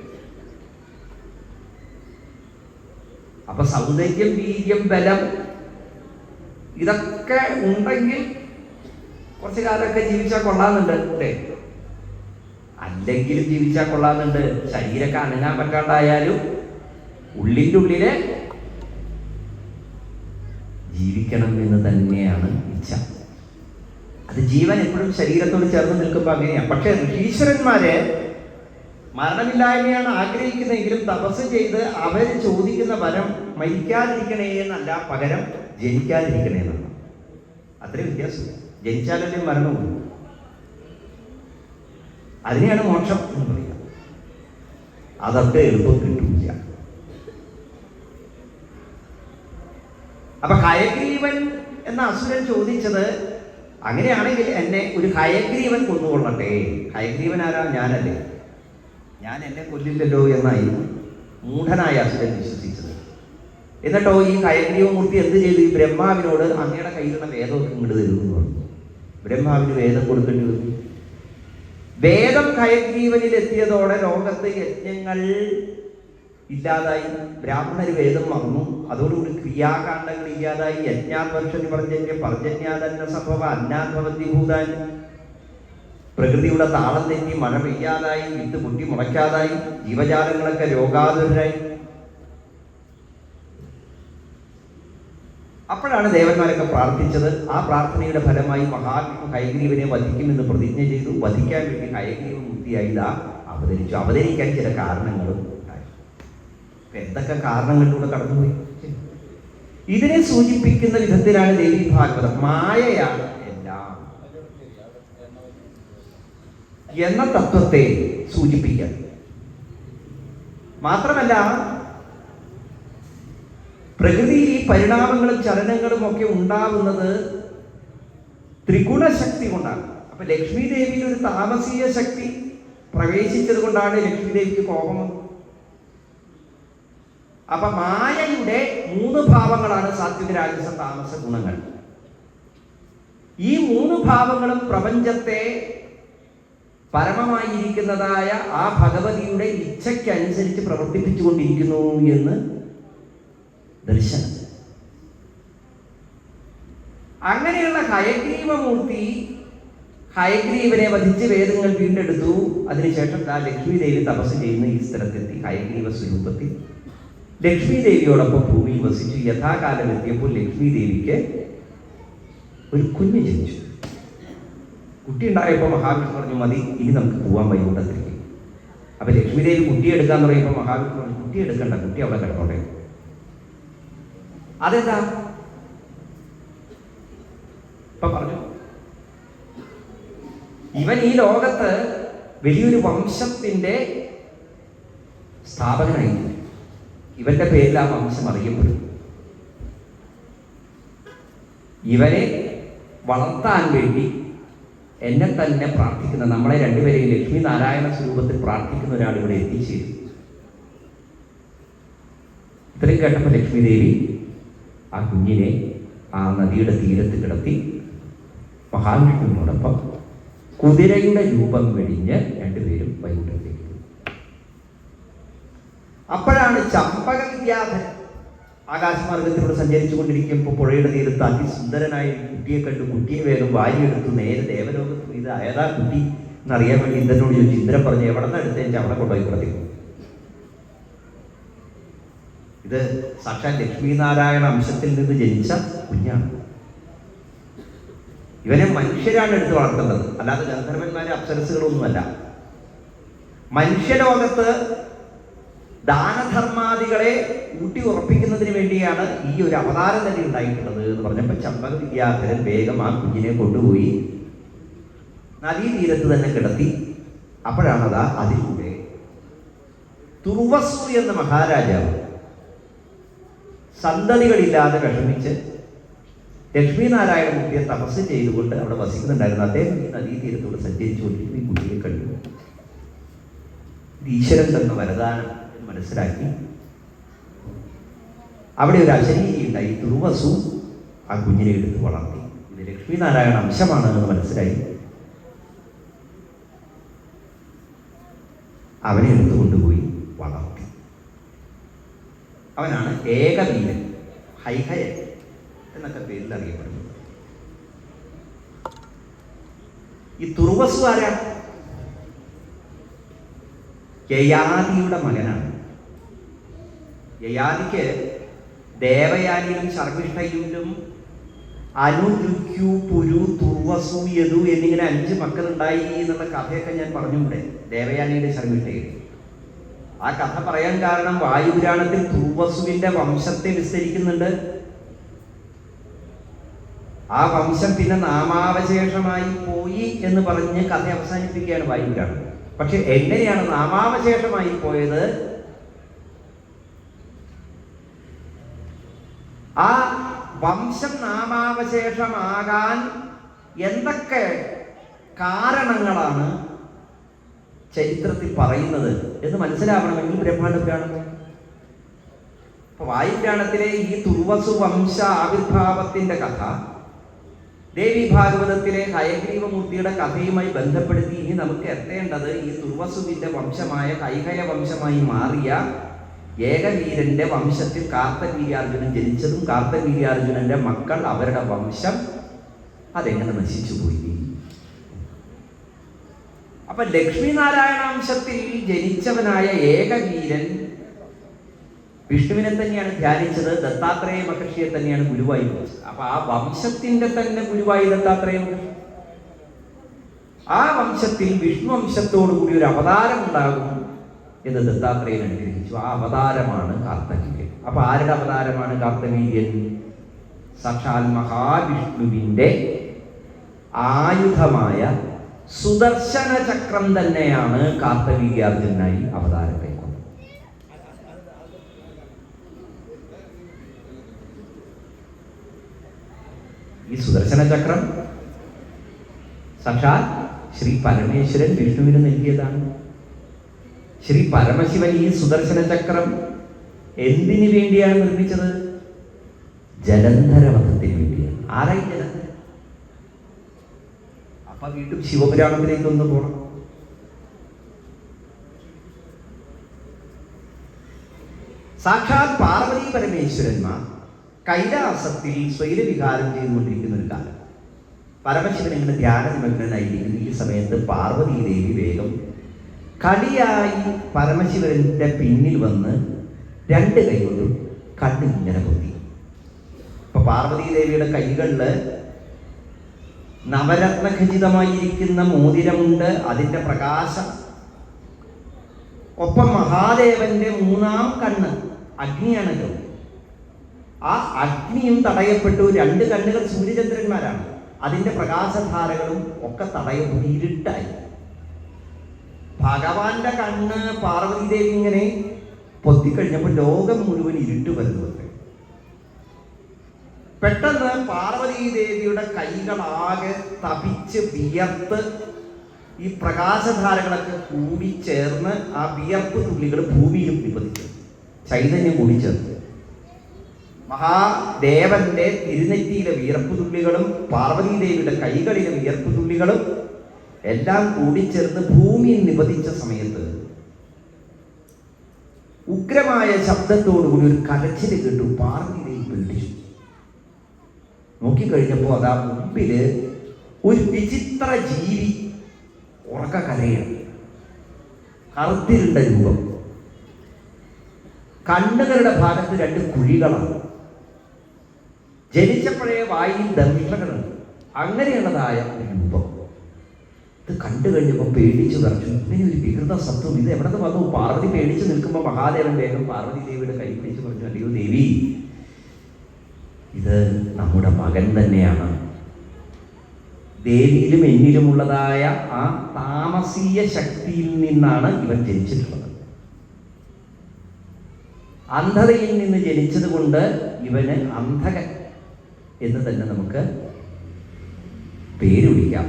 അപ്പൊ സൗന്ദര്യം, വീര്യം, ബലം ഇതൊക്കെ ഉണ്ടെങ്കിൽ കുറച്ചു കാലമൊക്കെ ജീവിച്ചാൽ കൊള്ളാന്നുണ്ട്, അല്ലേ? അല്ലെങ്കിലും ജീവിച്ചാൽ കൊള്ളാന്നുണ്ട്. ശരീരമൊക്കെ അനങ്ങാൻ പറ്റാണ്ടായാലും ഉള്ളിൻ്റെ ഉള്ളില് ജീവിക്കണം എന്ന് തന്നെയാണ് ഇച്ഛ. അത് ജീവൻ എപ്പോഴും ശരീരത്തോട് ചേർന്ന് നിൽക്കുമ്പോൾ അങ്ങനെയാണ്. പക്ഷെ ഋഷീശ്വരന്മാരെ മരണമില്ലായ്മയാണ് ആഗ്രഹിക്കുന്നതെങ്കിലും തപസ് ചെയ്ത് അവർ ചോദിക്കുന്ന വരം മരിക്കാതിരിക്കണേ എന്നല്ല, പകരം ജനിക്കാതിരിക്കണേ എന്നാണ്. അത്രയും വ്യത്യാസം. ജനിച്ചാലല്ലേ മരണമുള്ളൂ. അതിനെയാണ് മോക്ഷം എന്ന് പറയുക. അതൊക്കെ എളുപ്പം കിട്ടില്ല. അപ്പൊ ഹയഗ്രീവൻ എന്ന അസുരൻ ചോദിച്ചത്, അങ്ങനെയാണെങ്കിൽ എന്നെ ഒരു ഹയഗ്രീവൻ കൊന്നുകൊള്ളട്ടെ. ഹയഗ്രീവൻ ആരാ? ഞാനല്ലേ. ഞാൻ എന്നെ കൊല്ലില്ലല്ലോ എന്നായിരുന്നു മൂഢനായ അസുരൻ വിശ്വസിച്ചത്. എന്നിട്ടോ ഈ ഹയഗ്രീവമൂർത്തി എന്ത് ചെയ്തു? ഈ ബ്രഹ്മാവിനോട് അങ്ങയുടെ കയ്യിലുള്ള വേദമൊക്കെ ഇങ്ങോട്ട് തരുമെന്ന് പറഞ്ഞു. ബ്രഹ്മാവിന് വേദം കൊടുക്കേണ്ടി വന്നു. വേദം ഹയഗ്രീവനിൽ എത്തിയതോടെ ലോകത്ത് യജ്ഞങ്ങൾ ഇല്ലാതായി. ബ്രാഹ്മണര് വേദം മറന്നു. അതോടുകൂടി ക്രിയാകാണ്ഡങ്ങൾ ഇല്ലാതായി. യജ്ഞാത്വർഷന് പർജന്യ പർജന്യാതന്ന സംഭവ അന്നാഭവന്തി ഭൂതാൻ. പ്രകൃതിയുടെ താളം തെറ്റി മഴ പെയ്യാതായി, വിത്ത് പൊട്ടി മുളയ്ക്കാതായി, ജീവജാലങ്ങളൊക്കെ രോഗാതുരായി. അപ്പോഴാണ് ദേവന്മാരൊക്കെ പ്രാർത്ഥിച്ചത്. ആ പ്രാർത്ഥനയുടെ ഫലമായി മഹാവിഷ്ണു ഹയഗ്രീവനെ വധിക്കുമെന്ന് പ്രതിജ്ഞ ചെയ്തു. വധിക്കാൻ വേണ്ടി ഹയഗ്രീവ മുക്തിയായി ഇതാ അവതരിച്ചു. അവതരിക്കാൻ ചില കാരണങ്ങളും ഉണ്ടായി. എന്തൊക്കെ കാരണങ്ങളിലൂടെ കടന്നുപോയി. ഇതിനെ സൂചിപ്പിക്കുന്ന വിധത്തിലാണ് ദേവി ഭാഗവതം. മായയാണ് എല്ലാം എന്ന തത്വത്തെ സൂചിപ്പിക്കാൻ. മാത്രമല്ല, പ്രകൃതിയിൽ ഈ പരിണാമങ്ങളും ചലനങ്ങളും ഒക്കെ ഉണ്ടാവുന്നത് ത്രിഗുണശക്തി കൊണ്ടാണ്. അപ്പൊ ലക്ഷ്മി ദേവിയിൽ ഒരു താമസീയ ശക്തി പ്രവേശിച്ചത് കൊണ്ടാണ് ലക്ഷ്മി ദേവിക്ക് കോപം വന്നത്. അപ്പൊ മായയുടെ 3 ഭാവങ്ങളാണ് സാത്വിക, രാജസ, താമസ ഗുണങ്ങൾ. ഈ 3 ഭാവങ്ങളും പ്രപഞ്ചത്തെ പരമമായിരിക്കുന്നതായ ആ ഭഗവതിയുടെ ഇച്ഛയ്ക്കനുസരിച്ച് പ്രവർത്തിപ്പിച്ചുകൊണ്ടിരിക്കുന്നു എന്ന് ദർശനം. അങ്ങനെയുള്ള ഹയഗ്രീവമൂർത്തി ഹയഗ്രീവനെ വധിച്ച് വേദങ്ങൾ വീണ്ടെടുത്തു. അതിനുശേഷം ലക്ഷ്മി ദേവി തപസ് ചെയ്യുന്ന ഈ സ്ഥലത്തെത്തി. ഹയഗ്രീവ സ്വരൂപത്തിൽ ലക്ഷ്മി ദേവിയോടൊപ്പം ഭൂമിയിൽ വസിച്ചു. യഥാകാലം എത്തിയപ്പോൾ ലക്ഷ്മി ദേവിക്ക് ഒരു കുഞ്ഞ് ജനിച്ചു. കുട്ടി ഉണ്ടായപ്പോൾ മഹാവിഷ്ണു പറഞ്ഞു, മതി, ഇനി നമുക്ക് പോവാൻ വൈകുണ്ഠത്തിലേക്ക്. അപ്പൊ ലക്ഷ്മി ദേവി കുട്ടിയെ എടുക്കാന്ന് പറയുമ്പോൾ മഹാവിഷ്ണു പറഞ്ഞു, കുട്ടി എടുക്കണ്ട, കുട്ടി അവിടെ കിടന്നോട്ടെ. അതെന്താ ഇപ്പൊ പറഞ്ഞു? ഇവൻ ഈ ലോകത്ത് വലിയൊരു വംശത്തിന്റെ സ്ഥാപകനായിരുന്നു. ഇവന്റെ പേരിൽ ആ വംശം അറിയപ്പെടും. ഇവനെ വളർത്താൻ വേണ്ടി എന്നെ തന്നെ പ്രാർത്ഥിക്കുന്ന, നമ്മളെ രണ്ടുപേരെയും ലക്ഷ്മി നാരായണ സ്വരൂപത്തിൽ പ്രാർത്ഥിക്കുന്ന ഒരാൾ ഇവിടെ എത്തിച്ചേരും. ഇത്രയും കേട്ടപ്പോൾ ലക്ഷ്മി ദേവി ആ കുഞ്ഞിനെ ആ നദിയുടെ തീരത്ത് കിടത്തി മഹാവിഷ്ണുവിനോടൊപ്പം കുതിരയുടെ രൂപം വെടിഞ്ഞ് രണ്ടുപേരും വൈകുണ്ഠത്തിലേക്ക്. അപ്പോഴാണ് ചമ്പക വിദ്യാധരൻ ആകാശമാർഗത്തിലൂടെ സഞ്ചരിച്ചു കൊണ്ടിരിക്കുമ്പോൾ പുഴയുടെ തീരത്ത് അതിസുന്ദരനായ കുട്ടിയെ കണ്ടു. കുട്ടിയെ വേഗം വാരിയെടുത്തു നേരെ ദേവലോകത്ത്. ഇത് ഏതാ കുട്ടി എന്നറിയാൻ വേണ്ടി ഇന്ദ്രനോട് ചോദിച്ചു. ഇന്ദ്രൻ പറഞ്ഞു, എവിടെ നിന്ന് എടുത്തേച്ച് അവിടെ കൊണ്ടുപോയി കിടത്തിക്കും. ഇത് സാക്ഷാൽ ലക്ഷ്മീനാരായണ അംശത്തിൽ നിന്ന് ജനിച്ച കുഞ്ഞാണ്. ഇവനെ മനുഷ്യരാണ് എടുത്ത് വളർത്തേണ്ടത്, അല്ലാതെ ഗന്ധർവന്മാരെ അപ്സരസുകളൊന്നുമല്ല. മനുഷ്യലോകത്ത് ദാനധർമാദികളെ ഊട്ടി ഉറപ്പിക്കുന്നതിന് വേണ്ടിയാണ് ഈ ഒരു അവതാരം തന്നെ ഉണ്ടായിട്ടുള്ളത് എന്ന് പറഞ്ഞപ്പോൾ ചമ്പക വിദ്യാധരൻ വേഗം ആ കുഞ്ഞിനെ കൊണ്ടുപോയി നദീതീരത്ത് തന്നെ കിടത്തി. അപ്പോഴാണതാ അതിലൂടെ തുർവസു എന്ന മഹാരാജാവ് സന്തതികളില്ലാതെ വിഷമിച്ച് ലക്ഷ്മീനാരായണമൂർത്തിയെ തപസ് ചെയ്തുകൊണ്ട് അവിടെ വസിക്കുന്നുണ്ടായിരുന്നു. അദ്ദേഹം ഈ നദീതീരത്തോട് സഞ്ചരിച്ചുകൊണ്ടിരിക്കും. ഈ കുട്ടിയെ കണ്ടു. ഈശ്വരൻ തന്ന വരദാനം എന്ന് മനസ്സിലാക്കി അവിടെ ഒരു അശരീരി ഉണ്ടായി. തുർവസു ആ കുഞ്ഞിനെ എടുത്ത് വളർത്തി. ഇത് ലക്ഷ്മീനാരായണ അംശമാണ് എന്ന് മനസ്സിലായി. അവനെ എടുത്തുകൊണ്ടുപോയി വളർത്തി. അവനാണ് ഏകവീരൻ, ഹൈഹയൻ എന്നൊക്കെ പേരിൽ അറിയപ്പെടുന്നത്. ഈ തുർവസു ആരാ? യയാതിയുടെ മകനാണ്. യയാതിക്ക് ദേവയാനിയിലും ശർമ്മിഷ്ഠയിലും അനുരുക്യു പുരു തുർവസു യദു എന്നിങ്ങനെ 5 മക്കളുണ്ടായി എന്നുള്ള കഥയൊക്കെ ഞാൻ പറഞ്ഞുകൂടെ ദേവയാനിയുടെ ശർമ്മിഷ്ഠയിൽ. ആ കഥ പറയാൻ കാരണം വായുപുരാണത്തിൽ തുർവസുവിന്റെ വംശത്തെ വിസ്തരിക്കുന്നുണ്ട്. ആ വംശം പിന്നെ നാമാവശേഷമായി പോയി എന്ന് പറഞ്ഞ് കഥ അവസാനിപ്പിക്കുകയാണ് വായുപുരാണം. പക്ഷെ എങ്ങനെയാണ് നാമാവശേഷമായി പോയത്? ആ വംശം നാമാവശേഷമാകാൻ എന്തൊക്കെ കാരണങ്ങളാണ് ചരിത്രത്തിൽ പറയുന്നത് എന്ന് മനസ്സിലാവണമെങ്കിൽ ബ്രഹ്മാണ്ഡ പുരാണം. അപ്പൊ വായുപുരാണത്തിലെ ഈ തുർവസു വംശ ആവിർഭാവത്തിന്റെ കഥ ദേവി ഭാഗവതത്തിലെ ഹയഗ്രീവമൂർത്തിയുടെ കഥയുമായി ബന്ധപ്പെടുത്തി ഇനി നമുക്ക് എത്തേണ്ടത് ഈ തുർവസുവിന്റെ വംശമായ ഹൈഹയ വംശമായി മാറിയ ഏകവീരന്റെ വംശത്തിൽ കാർത്തവീര്യാർജുനൻ ജനിച്ചതും കാർത്തവീര്യാർജുനന്റെ മക്കൾ അവരുടെ വംശം അതെങ്ങനെ നശിച്ചുപോയി. അപ്പൊ ലക്ഷ്മീനാരായണാംശത്തിൽ ജനിച്ചവനായ ഏകവീരൻ വിഷ്ണുവിനെ തന്നെയാണ് ധ്യാനിച്ചത്. ദത്താത്രേയ മഹർഷിയെ തന്നെയാണ് ഗുരുവായി വെച്ചത്. അപ്പൊ ആ വംശത്തിന്റെ തന്നെ ഗുരുവായി ദത്താത്രേയ മഹർഷി. ആ വംശത്തിൽ വിഷ്ണു വംശത്തോടു കൂടി ഒരു അവതാരം ഉണ്ടാകും എന്ന് ദത്താത്രേയൻ അനുഗ്രഹിച്ചു. ആ അവതാരമാണ് കാർത്തവീര്യൻ. അപ്പൊ ആരുടെ അവതാരമാണ് കാർത്തവീര്യൻ? സാക്ഷാൽ മഹാവിഷ്ണുവിൻ്റെ ആയുധമായ സുദർശന ചക്രം തന്നെയാണ് കാർത്തവീര്യാർജുനായി അവതാരം കൈക്കൊണ്ടത്. ഈ സുദർശന ചക്രം സാക്ഷാൽ ശ്രീ പരമേശ്വരൻ വിഷ്ണുവിന് നൽകിയതാണ്. ശ്രീ പരമശിവൻ ഈ സുദർശന ചക്രം എന്തിനു വേണ്ടിയാണ് നിർമ്മിച്ചത്? ജലന്ധരവധത്തിന് വേണ്ടിയാണ്. ആരായി ജലന്ധര? അപ്പൊ വീണ്ടും ശിവപുരാണത്തിലേക്ക് ഒന്ന് പോകണം. സാക്ഷാൽ പാർവതി പരമേശ്വരന്മാർ കൈലാസത്തിൽ സ്വൈരവിഹാരം ചെയ്തുകൊണ്ടിരിക്കുന്ന ഒരു കാലം. പരമശിവൻ ഇങ്ങനെ ധ്യാനനിമഗ്നനായിരിക്കുന്ന ഈ സമയത്ത് പാർവതി ദേവി വേഗം കളിയായി പരമശിവന്റെ പിന്നിൽ വന്ന് രണ്ട് കൈകൊണ്ടും കണ്ണിങ്ങനെ പൊത്തി. ഇപ്പൊ പാർവതി ദേവിയുടെ കൈകളില് നവരത്നഖചിതമായിരിക്കുന്ന മോതിരമുണ്ട്, അതിന്റെ പ്രകാശം. ഒപ്പം മഹാദേവന്റെ മൂന്നാം കണ്ണ് അഗ്നിയാണല്ലോ. ആ അഗ്നിയും തടയപ്പെട്ടു. രണ്ട് കണ്ണുകൾ സൂര്യചന്ദ്രന്മാരാണ്. അതിന്റെ പ്രകാശധാരകളും ഒക്കെ തടയപ്പെട്ടു, ഇരുട്ടായി. ഭഗവാന്റെ കണ്ണ് പാർവതി ദേവി ഇങ്ങനെ പൊത്തിക്കഴിഞ്ഞപ്പോൾ ലോകം മുഴുവൻ ഇരുട്ട് വരുന്നു. പെട്ടെന്ന് പാർവതി ദേവിയുടെ കൈകളാകെ തപിച്ച് വിയർത്ത് ഈ പ്രകാശധാരകളൊക്കെ കൂടി ചേർന്ന് ആ വിയർപ്പ് തുള്ളികൾ ഭൂമിയിലും നിപതിച്ചു. ചൈതന്യം കൂടി ചേർത്ത് മഹാദേവന്റെ തിരുനെറ്റിയിലെ വിയർപ്പ് തുള്ളികളും പാർവതി ദേവിയുടെ കൈകളിലെ വിയർപ്പ് തുള്ളികളും എല്ലാം കൂടിച്ചേർന്ന് ഭൂമിയിൽ നിപതിച്ച സമയത്ത് ഉഗ്രമായ ശബ്ദത്തോടുകൂടി ഒരു കരച്ചിൽ കേട്ടു. പാർവതി ദേവി പേടിച്ചു. നോക്കിക്കഴിഞ്ഞപ്പോൾ അതാ മുമ്പില് ഒരു വിചിത്ര ജീവി ഉറക്ക കരയാണ്. കറുത്തിരുണ്ട രൂപം, കണ്ണുകളുടെ ഭാഗത്ത് രണ്ട് കുഴികളാണ്. ജനിച്ചപ്പോഴേ വായിൽ ദംഷ്ട്രകളുണ്ട്. അങ്ങനെയുള്ളതായ ഒരു രൂപം. ഇത് കണ്ടു കഴിഞ്ഞപ്പോൾ പേടിച്ചു വിറച്ചു. ഇങ്ങനെ ഒരു വികൃത സത്വം, ഇത് എവിടെ നിന്ന് വന്നു? പാർവതി പേടിച്ചു നിൽക്കുമ്പോൾ മഹാദേവൻ വേഗം പാർവതി ദേവിയുടെ കൈ പിടിച്ച് പറഞ്ഞു, അല്ലയോ ദേവി, ഇത് നമ്മുടെ മകൻ തന്നെയാണ്. ദേവിയിലും എന്നിലുമുള്ളതായ ആ താമസീയ ശക്തിയിൽ നിന്നാണ് ഇവൻ ജനിച്ചിട്ടുള്ളത്. അന്ധതയിൽ നിന്ന് ജനിച്ചത് കൊണ്ട് ഇവന് അന്ധകൻ എന്ന് തന്നെ നമുക്ക് പേര് വിളിക്കാം.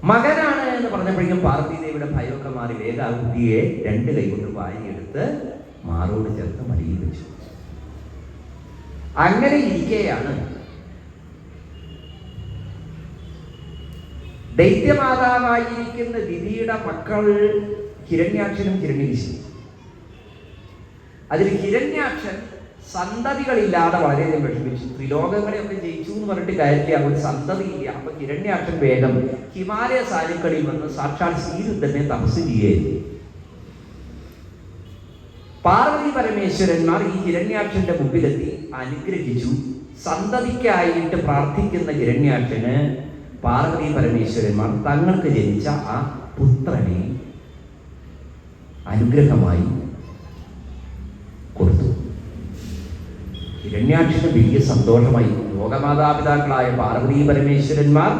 മകനാണ് എന്ന് പറഞ്ഞപ്പോഴേക്കും പാർവതി ദേവിയുടെ ഭയമൊക്കെ മാറി വേഗം ആ കുട്ടിയെ രണ്ട് കൈകൊണ്ട് വാരിയെടുത്ത് മാറോട് ചേർത്ത് മടിയിൽ വെച്ചു. അങ്ങനെ ഇരിക്കെയാണ് ദൈത്യമാതാവായിരിക്കുന്ന ദിതിയുടെ മക്കൾ ഹിരണ്യാക്ഷനും ഹിരണ്യകശിപുവും. അതിൽ ഹിരണ്യാക്ഷൻ സന്തതികളില്ലാതെ വളരെയധികം വിഷമിച്ചു. ത്രിലോകങ്ങളെയൊക്കെ ജയിച്ചു എന്ന് പറഞ്ഞിട്ട് കാര്യമില്ല, ഒരു സന്തതിയില്ല. അപ്പൊ ഹിരണ്യാക്ഷൻ വേഗം ഹിമാലയ സാനുക്കളിൽ വന്ന് സാക്ഷാൽ ശ്രീരുദ്ധനെ തപസ് ചെയ്യുകയായിരുന്നു. പാർവതി പരമേശ്വരന്മാർ ഈ ഹിരണ്യാക്ഷന്റെ മുമ്പിലെത്തി അനുഗ്രഹിച്ചു. സന്തതിക്കായിട്ട് പ്രാർത്ഥിക്കുന്ന ഹിരണ്യാക്ഷന് പാർവതി പരമേശ്വരന്മാർ തങ്ങൾക്ക് ജനിച്ച ആ പുത്രനെ അനുഗ്രഹമായി കൊടുത്തു. ഹിരണ്യാക്ഷന് വലിയ സന്തോഷമായി. ലോകമാതാപിതാക്കളായ പാർവതി പരമേശ്വരന്മാർ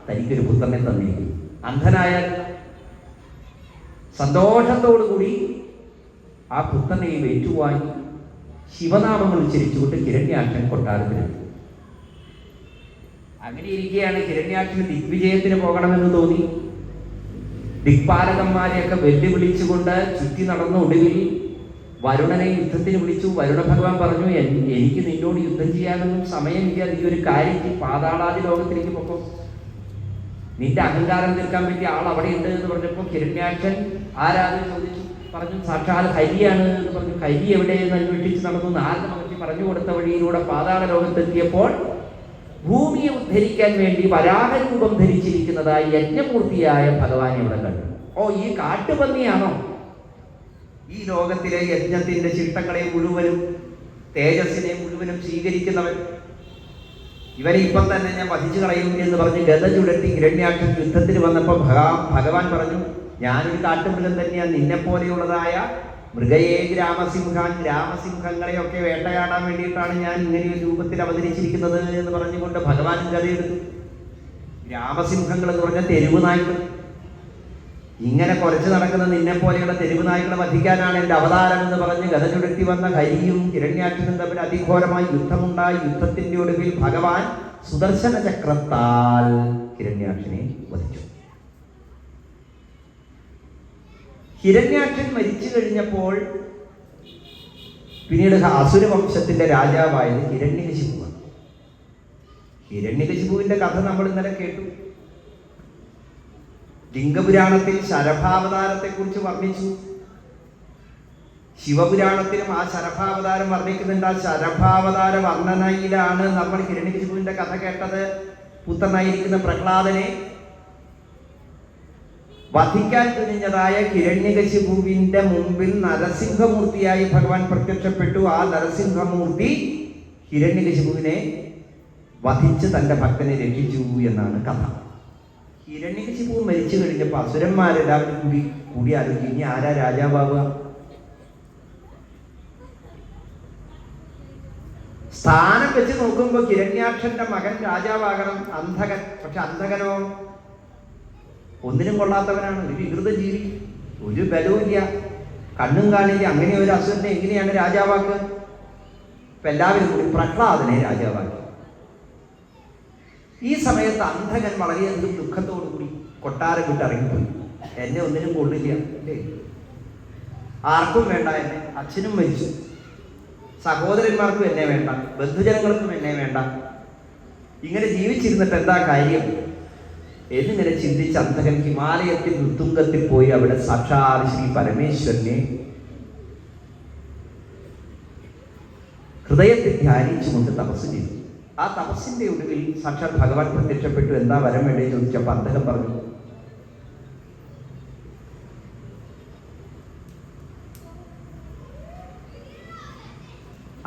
തനിക്കൊരു പുത്രനെ തന്നിരിക്കുന്നു. അന്ധനായ സന്തോഷത്തോടുകൂടി ആ പുത്രനെയും ഏറ്റുവാങ്ങി ശിവനാമങ്ങൾ ഉച്ചരിച്ചുകൊണ്ട് ഹിരണ്യാക്ഷൻ കൊട്ടാരത്തിലെത്തി. അങ്ങനെ ഇരിക്കുകയാണ് ഹിരണ്യാക്ഷന് ദിഗ്വിജയത്തിന് പോകണമെന്ന് തോന്നി. ദിക്പാലകന്മാരെയൊക്കെ വെല്ലുവിളിച്ചുകൊണ്ട് ചുറ്റി നടന്ന ഒടുവിൽ വരുണനെ യുദ്ധത്തിന് വിളിച്ചു. വരുണ ഭഗവാൻ പറഞ്ഞു, എനിക്ക് നിന്നോട് യുദ്ധം ചെയ്യാനൊന്നും സമയമില്ല, നീ ഒരു കാര്യം പാതാളാദി ലോകത്തിലേക്ക് പൊക്കോ, നിന്റെ അഹങ്കാരം തീർക്കാൻ പറ്റിയ ആൾ അവിടെ ഉണ്ട് എന്ന് പറഞ്ഞപ്പോൾ ഹിരണ്യാക്ഷൻ ആരാധന ചോദിച്ചു. പറഞ്ഞു, സാക്ഷാൽ ഹരിയാണ് എന്ന് പറഞ്ഞു. ഹരി എവിടെയെന്ന് അന്വേഷിച്ച് നടന്നു. നാരദ മഹർഷി പറഞ്ഞു കൊടുത്ത വഴിയിലൂടെ പാതാള ലോകത്തെത്തിയപ്പോൾ ഭൂമിയെ ഉദ്ധരിക്കാൻ വേണ്ടി വരാഹരൂപം ധരിച്ചിരിക്കുന്നതായി യജ്ഞമൂർത്തിയായ ഭഗവാനെ ഇവിടെ കണ്ടു. ഓ, ഈ കാട്ടുപന്നിയാണോ ഈ ലോകത്തിലെ യജ്ഞത്തിന്റെ ചിട്ടങ്ങളെ മുഴുവനും തേജസ്സിനെ മുഴുവനും സ്വീകരിക്കുന്നവൻ? ഇവനെ ഇപ്പം തന്നെ ഞാൻ വധിച്ചു കളയും എന്ന് പറഞ്ഞ് ഗദ ചുടത്തി ഹിരണ്യാക്ഷൻ യുദ്ധത്തിന് വന്നപ്പോൾ ഭഗവാൻ പറഞ്ഞു, ഞാനൊരു കാട്ടുമൃഗം തന്നെയാണ്, നിന്നെ പോലെയുള്ളതായ മൃഗയെ ഗ്രാമസിംഹാൻ, ഗ്രാമസിംഹങ്ങളെയൊക്കെ വേട്ടയാടാൻ വേണ്ടിയിട്ടാണ് ഞാൻ ഇങ്ങനെയൊരു രൂപത്തിൽ അവതരിച്ചിരിക്കുന്നത് എന്ന് പറഞ്ഞുകൊണ്ട് ഭഗവാൻ കഥയെടുത്തു. ഗ്രാമസിംഹങ്ങൾ എന്ന് പറഞ്ഞ തെരുവ് നായ്ക്കൾ, ഇങ്ങനെ കുറച്ച് നടക്കുന്ന നിന്നെ പോലെയുള്ള തെരുവ് നായ്ക്കളെ വധിക്കാനാണ് എൻ്റെ അവതാരം എന്ന് പറഞ്ഞ് ഗദ ചുഴറ്റി വന്ന ഹരിയും ഹിരണ്യാക്ഷനും തമ്മിൽ അതിഘോരമായി യുദ്ധമുണ്ടായി. യുദ്ധത്തിന്റെ ഒടുവിൽ ഭഗവാൻ സുദർശന ചക്രത്താൽ ഹിരണ്യാക്ഷനെ വധിച്ചു. ഹിരണ്യാക്ഷൻ മരിച്ചു കഴിഞ്ഞപ്പോൾ പിന്നീട് അസുരവംശത്തിന്റെ രാജാവായത് ഹിരണ്യകശിപുവാണ്. ഹിരണ്യകശിപുവിന്റെ കഥ നമ്മൾ ഇന്നലെ കേട്ടു. ലിംഗപുരാണത്തിൽ ശരഭാവതാരത്തെ കുറിച്ച് വർണ്ണിച്ചു. ശിവപുരാണത്തിലും ആ ശരഭാവതാരം വർണ്ണിക്കുന്നുണ്ട്. ആ ശരഭാവതാര വർണ്ണനയിലാണ് നമ്മൾ ഹിരണ്യകശിപുവിന്റെ കഥ കേട്ടത്. പുത്രനായിരിക്കുന്ന പ്രഹ്ലാദനെ വധിക്കാൻ തുനിഞ്ഞതായ ഹിരണ്യകശിപുവിന്റെ മുമ്പിൽ നരസിംഹമൂർത്തിയായി ഭഗവാൻ പ്രത്യക്ഷപ്പെട്ടു. ആ നരസിംഹമൂർത്തി ഹിരണ്യകശിപുവിനെ വധിച്ച് തന്റെ ഭക്തനെ രക്ഷിച്ചു എന്നാണ് കഥ. ഹിരണ്യകശിപു മരിച്ചു കഴിഞ്ഞപ്പോൾ അസുരന്മാരെല്ലാവരും കൂടി ആലോചിച്ചു, ഇനി ആരാ രാജാവാവുക? സ്ഥാനം വെച്ച് നോക്കുമ്പോൾ ഹിരണ്യാക്ഷന്റെ മകൻ രാജാവാകണം, അന്ധകൻ. പക്ഷെ അന്ധകനോ ഒന്നിനും കൊള്ളാത്തവനാണ്, ഒരു വികൃത ജീവി, ഒരു ബലവും ഇല്ല, കണ്ണും കാണില്ല. അങ്ങനെ ഒരു അസുരനെ എങ്ങനെയാണ് രാജാവാക്കുക? ഇപ്പൊ എല്ലാവരും കൂടി പ്രഹ്ലാദനെ രാജാവാക്കി. ഈ സമയത്ത് അന്ധകൻ വളരെയധികം ദുഃഖത്തോടുകൂടി കൊട്ടാരം വിട്ട് ഇറങ്ങിപ്പോയി. എന്നെ ഒന്നിനും കൊള്ളില്ല, അല്ലേ, ആർക്കും വേണ്ട എന്നെ, അച്ഛനും മരിച്ചു, സഹോദരന്മാർക്കും എന്നെ വേണ്ട, ബന്ധുജനങ്ങൾക്കും എന്നെ വേണ്ട, ഇങ്ങനെ ജീവിച്ചിരുന്നിട്ട് എന്താ കാര്യം എന്നിങ്ങനെ ചിന്തിച്ച് അന്ധകൻ ഹിമാലയത്തിൽ ഉത്തുംഗത്തിൽ പോയി അവിടെ സാക്ഷാൽ ശ്രീ പരമേശ്വരനെ ഹൃദയത്തിൽ ധ്യാനിച്ചുകൊണ്ട് തപസ് ചെയ്തു. ആ തപസ്സിന്റെ ഒടുവിൽ സാക്ഷാൽ ഭഗവാൻ പ്രത്യക്ഷപ്പെട്ടു. എന്താ വരം വേണ്ടേ ചോദിച്ചപ്പോൾ അദ്ദേഹം പറഞ്ഞു,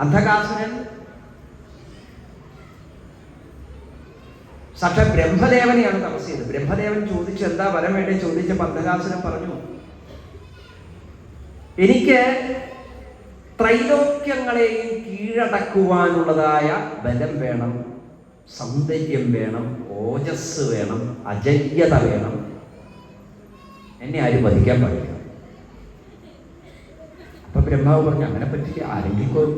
അന്ധകാസുരൻ സാക്ഷാൽ ബ്രഹ്മദേവനെയാണ് തപസ് ചെയ്തത്. ബ്രഹ്മദേവൻ ചോദിച്ചു എന്താ വരം വേണ്ടേ ചോദിച്ചപ്പോൾ അന്ധകാസുരൻ പറഞ്ഞു, എനിക്ക് ത്രൈലോക്യങ്ങളെയും കീഴടക്കുവാനുള്ളതായ ബലം വേണം, സൗന്ദര്യം വേണം, ഓജസ് വേണം, അജയ്യത വേണം, എന്നെ ആരും വധിക്കാൻ പാടില്ല. അപ്പൊ ബ്രഹ്മാവ് പറഞ്ഞു, അങ്ങനെ പറ്റില്ല, ആരെങ്കിലും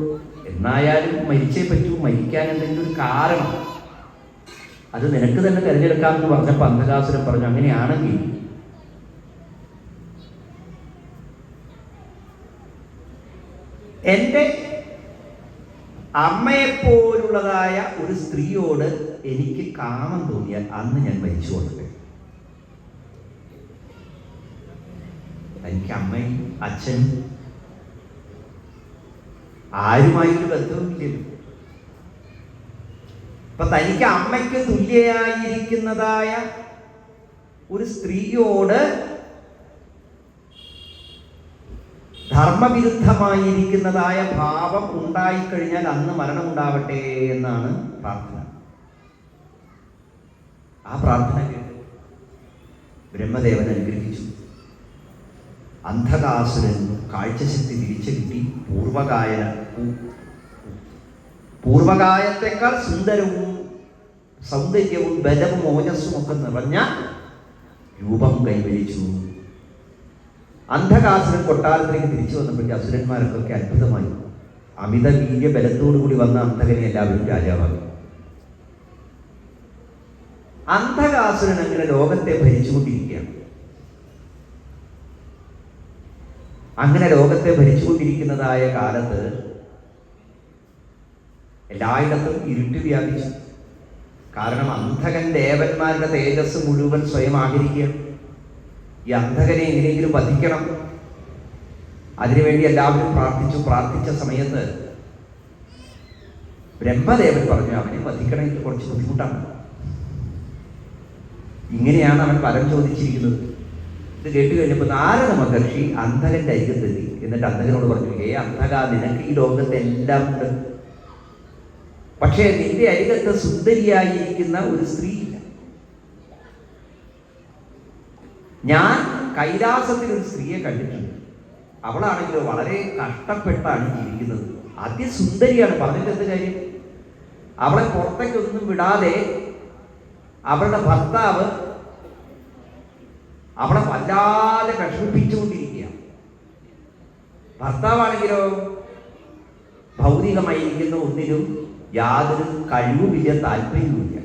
എന്നായാലും മരിച്ചേ പറ്റൂ, മരിക്കാൻ എന്തെങ്കിലും ഒരു കാരണം അത് നിനക്ക് തന്നെ തിരഞ്ഞെടുക്കാമെന്ന് പറഞ്ഞപ്പോൾ അന്ധകാസുരൻ പറഞ്ഞു, അങ്ങനെയാണെങ്കിൽ എൻ്റെ അമ്മയെപ്പോലുള്ളതായ ഒരു സ്ത്രീയോട് എനിക്ക് കാമം തോന്നിയാൽ അന്ന് ഞാൻ മരിച്ചു കൊണ്ടേ. എനിക്ക് അമ്മയും അച്ഛനും ആരുമായൊരു ബന്ധവുമില്ലല്ലോ. അപ്പൊ തനിക്ക് അമ്മയ്ക്ക് തുല്യയായിരിക്കുന്നതായ ഒരു സ്ത്രീയോട് ധർമ്മവിരുദ്ധമായിരിക്കുന്നതായ ഭാവം ഉണ്ടായിക്കഴിഞ്ഞാൽ അന്ന് മരണമുണ്ടാവട്ടെ എന്നാണ് പ്രാർത്ഥന. ആ പ്രാർത്ഥന കേട്ട് ബ്രഹ്മദേവൻ അനുഗ്രഹിച്ചു. അന്ധകാസുരൻ കാഴ്ചശക്തി തിരിച്ചു കിട്ടി. പൂർവകായത്തെക്കാൾ സുന്ദരവും സൗന്ദര്യവും ബലവും ഓജസ്സും ഒക്കെ നിറഞ്ഞ രൂപം കൈവരിച്ചു. അന്ധകാസുരൻ കൊട്ടാരത്തിലേക്ക് തിരിച്ചു വന്നപ്പോഴേക്ക് അസുരന്മാർക്കൊക്കെ അത്ഭുതമായി. അമിത വീര്യ ബലത്തോടുകൂടി വന്ന അന്ധകനെ എല്ലാവരും രാജാവാക്കി. അന്ധകാസുരൻ അങ്ങനെ ലോകത്തെ ഭരിച്ചുകൊണ്ടിരിക്കുകയാണ്. അങ്ങനെ ലോകത്തെ ഭരിച്ചുകൊണ്ടിരിക്കുന്നതായ കാലത്ത് എല്ലായിടത്തും ഇരുട്ട് വ്യാപിച്ചു. കാരണം അന്ധകൻ ദേവന്മാരുടെ തേജസ് മുഴുവൻ സ്വയം ആഹരിക്കുകയാണ്. ഈ അന്ധകനെ എങ്ങനെയെങ്കിലും വധിക്കണം. അതിനുവേണ്ടി എല്ലാവരും പ്രാർത്ഥിച്ച സമയത്ത് ബ്രഹ്മദേവൻ പറഞ്ഞു, അവനെ വധിക്കണമെങ്കിൽ കുറച്ച് ബുദ്ധിമുട്ടാണ്. ഇങ്ങനെയാണ് അവൻ വരം ചോദിച്ചിരിക്കുന്നത്. ഇത് കേട്ട് കഴിഞ്ഞപ്പോൾ നാരദ മഹർഷി അന്ധകന്റെ അരികത്തെത്തി. എന്നിട്ട് അന്ധകനോട് പറഞ്ഞു, അന്ധക, നിനക്ക് ഈ ലോകത്ത് എല്ലാം ഉണ്ട്, പക്ഷേ നിന്റെ അരികത്ത് സുന്ദരിയായിരിക്കുന്ന ഒരു സ്ത്രീയില്ല. ഞാൻ കൈലാസത്തിൽ ഒരു സ്ത്രീയെ കണ്ടിട്ടുണ്ട്. അവളാണെങ്കിലോ വളരെ കഷ്ടപ്പെട്ടാണ് ജീവിക്കുന്നത്. അതിസുന്ദരിയാണ്, പറഞ്ഞിട്ട് എന്ത് കാര്യം? അവളെ പുറത്തേക്കൊന്നും വിടാതെ അവളുടെ ഭർത്താവ് അവളെ വല്ലാതെ വിഷമിപ്പിച്ചുകൊണ്ടിരിക്കുക. ഭർത്താവാണെങ്കിലോ ഭൗതികമായിരിക്കുന്ന ഒന്നിനും യാതൊരു കഴിവുമില്ല, താല്പര്യവുമില്ല,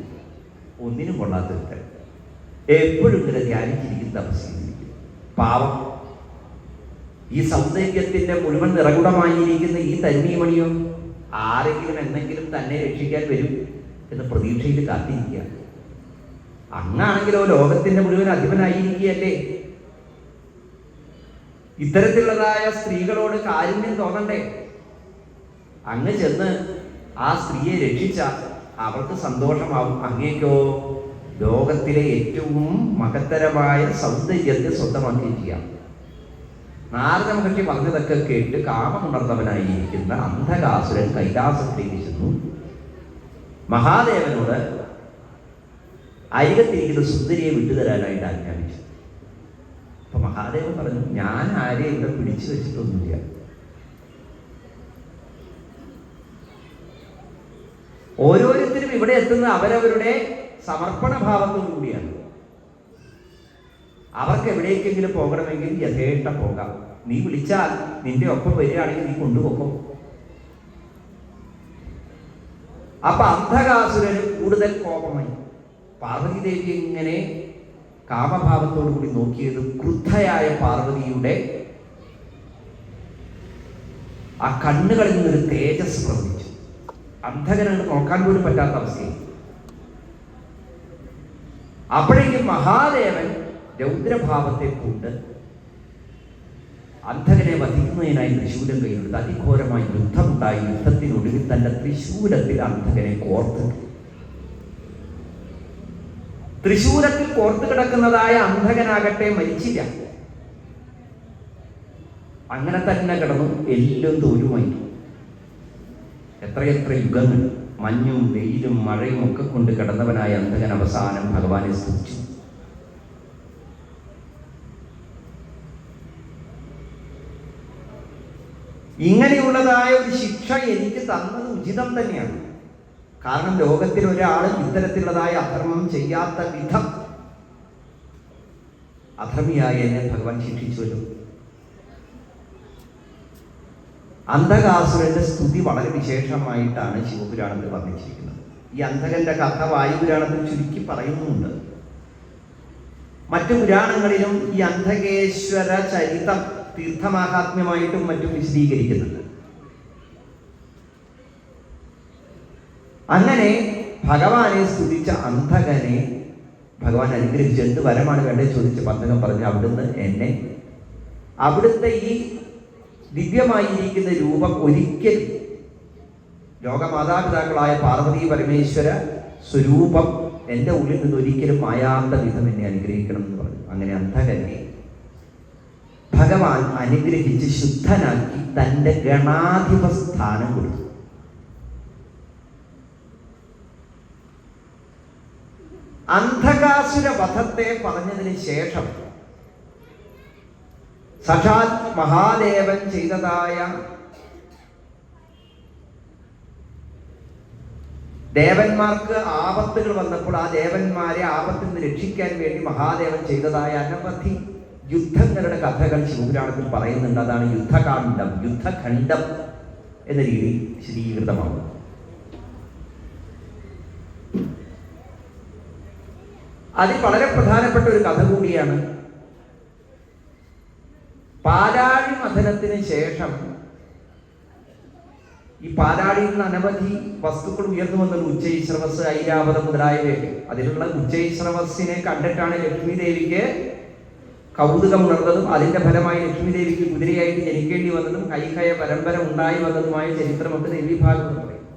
ഒന്നിനും കൊള്ളാത്ത എപ്പോഴും ഇങ്ങനെ ധ്യാനിച്ചിരിക്കുന്ന അവസ്ഥയിലിരിക്കും. പാവം, ഈ സൗന്ദര്യത്തിന്റെ മുഴുവൻ നിറകുടമായിരിക്കുന്ന ഈ തന്മീമണിയോ ആരെങ്കിലും എന്തെങ്കിലും തന്നെ രക്ഷിക്കാൻ വരും എന്ന പ്രതീക്ഷയിൽ കാത്തിരിക്കുക. അങ്ങാണെങ്കിലോ ലോകത്തിന്റെ മുഴുവൻ അധിപനായിരിക്കുകയല്ലേ. ഇത്തരത്തിലുള്ളതായ സ്ത്രീകളോട് കാരുണ്യം തോന്നണ്ടേ? അങ്ങ് ചെന്ന് ആ സ്ത്രീയെ രക്ഷിച്ച അവൾക്ക് സന്തോഷമാവും. അങ്ങേക്കോ ലോകത്തിലെ ഏറ്റവും മഹത്തരമായ സൗന്ദര്യത്തെ സ്വന്തമാക്കിയിരിക്കുക. നാരദ മഹർഷി പറഞ്ഞതൊക്കെ കേട്ട് കാമമുണർന്നവനായിരിക്കുന്ന അന്ധകാസുരൻ കൈലാസത്തിലേക്ക് ചെന്നു മഹാദേവനോട് അരികത്തിരിക്കുന്ന സുന്ദരിയെ വിട്ടുതരാനായിട്ട് ആജ്ഞാപിച്ചു. അപ്പൊ മഹാദേവൻ പറഞ്ഞു, ഞാൻ ആരെയും ഇവിടെ പിടിച്ചു വെച്ചിട്ടൊന്നുമില്ല. ഓരോരുത്തരും ഇവിടെ എത്തുന്ന അവരവരുടെ സമർപ്പണ ഭാവത്തോടു കൂടിയാണ്. അവർക്ക് എവിടേക്കെങ്കിലും പോകണമെങ്കിൽ യഥേഷ്ടം പോകാം. നീ വിളിച്ചാൽ നിന്റെ ഒപ്പം വരികയാണെങ്കിൽ നീ കൊണ്ടുപോകും. അപ്പൊ അന്ധകാസുരന് കൂടുതൽ കോപമായി. പാർവതീദേവി ഇങ്ങനെ കാമഭാവത്തോടു കൂടി നോക്കിയത് ക്രുദ്ധയായ പാർവതിയുടെ ആ കണ്ണുകളിൽ നിന്നൊരു തേജസ് പ്രവഹിച്ചു. അന്ധകനാണ് നോക്കാൻ പോലും പറ്റാത്ത അവസ്ഥയിൽ. അപ്പോഴേക്കും മഹാദേവൻ രൗദ്രഭാവത്തെ കൊണ്ട് അന്ധകനെ വധിക്കുന്നതിനായി തൃശൂലം കയ്യിലെടുത്ത് അതിഘോരമായി യുദ്ധമുണ്ടായി. യുദ്ധത്തിനൊടുവിൽ തന്റെ തൃശൂലത്തിൽ അന്ധകനെ കോർത്ത്, തൃശൂലത്തിൽ കോർത്തു കിടക്കുന്നതായ അന്ധകനാകട്ടെ മരിച്ചില്ല. അങ്ങനെ തന്നെ കിടന്നു, എല്ലാം തോരുമായി. എത്രയെത്ര യുഗങ്ങൾ മഞ്ഞും വെയിലും മഴയും ഒക്കെ കൊണ്ട് കിടന്നവനായ അന്ധകൻ അവസാനം ഭഗവാനെ സ്തുതിച്ചു. ഇങ്ങനെയുള്ളതായ ഒരു ശിക്ഷ എനിക്ക് തന്നത് ഉചിതം തന്നെയാണ്. കാരണം ലോകത്തിൽ ഒരാൾ ഇത്തരത്തിലുള്ളതായ അധർമ്മം ചെയ്യാത്ത വിധം അധർമ്മിയായ എന്നെ ഭഗവാൻ ശിക്ഷിച്ചുവല്ലോ. അന്ധകാസുരന്റെ സ്തുതി വളരെ വിശേഷമായിട്ടാണ് ശിവപുരാണത്തിൽ വർണ്ണിച്ചിരിക്കുന്നത്. ഈ അന്ധകന്റെ കഥ വായുപുരാണത്തിൽ ചുരുക്കി പറയുന്നുമുണ്ട്. മറ്റു പുരാണങ്ങളിലും ഈ അന്ധകേശ്വര ചരിതം തീർത്ഥമാഹാത്മ്യമായിട്ടും മറ്റും വിശദീകരിക്കുന്നുണ്ട്. അങ്ങനെ ഭഗവാനെ സ്തുതിച്ച അന്ധകനെ ഭഗവാൻ അനുഗ്രഹിച്ചു. എന്ത് വരമാണ് വേണ്ടത് ചോദിച്ച അന്ധകൻ പറഞ്ഞു, അവിടുന്ന് എന്നെ, അവിടുത്തെ ഈ ദിവ്യമായിരിക്കുന്ന രൂപം ഒരിക്കലും ലോകമാതാപിതാക്കളായ പാർവതി പരമേശ്വര സ്വരൂപം എൻ്റെ ഉള്ളിൽ നിന്ന് ഒരിക്കലും മായാത്ത വിധം എന്നെ അനുഗ്രഹിക്കണം എന്ന് പറഞ്ഞു. അങ്ങനെ അന്ധകനെ ഭഗവാൻ അനുഗ്രഹിച്ച് ശുദ്ധനാക്കി തൻ്റെ ഗണാധിപ സ്ഥാനം കൊടുത്തു. അന്ധകാസുര വധത്തെ പറഞ്ഞതിന് ശേഷം സാക്ഷാൽ മഹാദേവൻ ചെയ്തതായ ദേവന്മാർക്ക് ആപത്തുകൾ വന്നപ്പോൾ ആ ദേവന്മാരെ ആപത്തിൽ നിന്ന് രക്ഷിക്കാൻ വേണ്ടി മഹാദേവൻ ചെയ്തതായ അനവധി യുദ്ധങ്ങളുടെ കഥകൾ ശിവപുരാണത്തിൽ പറയുന്നുണ്ട്. അതാണ് യുദ്ധകാണ്ഡം, യുദ്ധഖണ്ഡം എന്ന രീതിയിൽ വിശദീകൃതമാകും. അതിൽ വളരെ പ്രധാനപ്പെട്ട ഒരു കഥ കൂടിയാണ്. പാലാഴി മഥനത്തിന് ശേഷം ഈ പാലാഴിയിൽ നിന്ന് അനവധി വസ്തുക്കൾ ഉയർന്നു വന്നത്, ഉച്ചൈശ്രവസ്, ഐരാവതം മുതലായവയൊക്കെ. അതിലുള്ള ഉച്ചൈശ്രവസിനെ കണ്ടിട്ടാണ് ലക്ഷ്മി ദേവിക്ക് കൗതുകം ഉണർന്നതും അതിന്റെ ഫലമായി ലക്ഷ്മി ദേവിക്ക് കുതിരയായിട്ട് ജനിക്കേണ്ടി വന്നതും കൈകയ പരമ്പര ഉണ്ടായി വന്നതുമായ ചരിത്രമൊക്കെ ദേവീഭാഗം പറയും.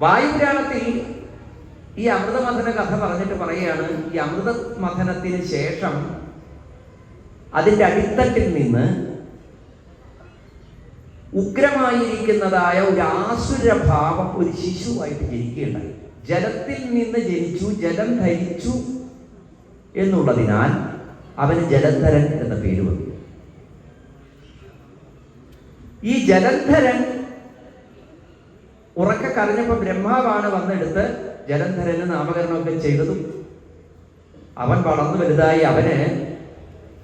വായുപുരാണത്തിൽ ഈ അമൃതമഥന കഥ പറഞ്ഞിട്ട് പറയുകയാണ്, ഈ അമൃത മഥനത്തിന് ശേഷം അതിൻ്റെ അടിത്തട്ടിൽ നിന്ന് ഉഗ്രമായിരിക്കുന്നതായ ഒരു ആസുരഭാവം ഒരു ശിശുവായിട്ട് ജനിക്കുകയുണ്ടായി. ജലത്തിൽ നിന്ന് ജനിച്ചു, ജലം ധരിച്ചു എന്നുള്ളതിനാൽ അവന് ജലന്ധരൻ എന്ന പേര് വന്നു. ഈ ജലന്ധരൻ ഉറക്കെ കരഞ്ഞപ്പോൾ ബ്രഹ്മാവാണ് വന്നെടുത്ത് ജലന്ധരന് നാമകരണമൊക്കെ ചെയ്തതും അവൻ വളർന്നു വലുതായി അവന്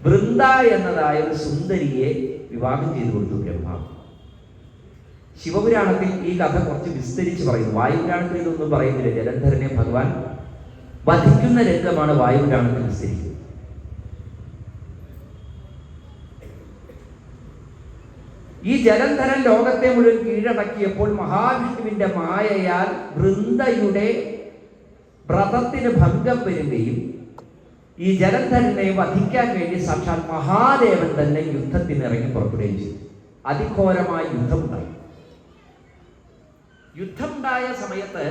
വൃന്ദ എന്നതായ ഒരു സുന്ദരിയെ വിവാഹം ചെയ്തു കൊടുത്തു ബ്രഹ്മാവ്. ശിവപുരാണത്തിൽ ഈ കഥ കുറച്ച് വിസ്തരിച്ച് പറയുന്നു. വായുപുരാണത്തിൽ ഇതൊന്നും പറയുന്നില്ല. ജലന്ധരനെ ഭഗവാൻ വധിക്കുന്ന രംഗമാണ് വായുപുരാണത്തിൽ വിസ്തരിക്കുന്നത്. ഈ ജലന്ധരൻ ലോകത്തെ മുഴുവൻ കീഴടക്കിയപ്പോൾ മഹാവിഷ്ണുവിന്റെ മായയാൽ വൃന്ദയുടെ വ്രതത്തിന് ഭംഗം വരികയും ഈ ജലന്ധരനെ വധിക്കാൻ വേണ്ടി സാക്ഷാൽ മഹാദേവൻ തന്നെ യുദ്ധത്തിന് ഇറങ്ങി പുറപ്പെടുകയും ചെയ്തു. അതിഘോരമായ യുദ്ധമുണ്ടായി. യുദ്ധമുണ്ടായ സമയത്ത്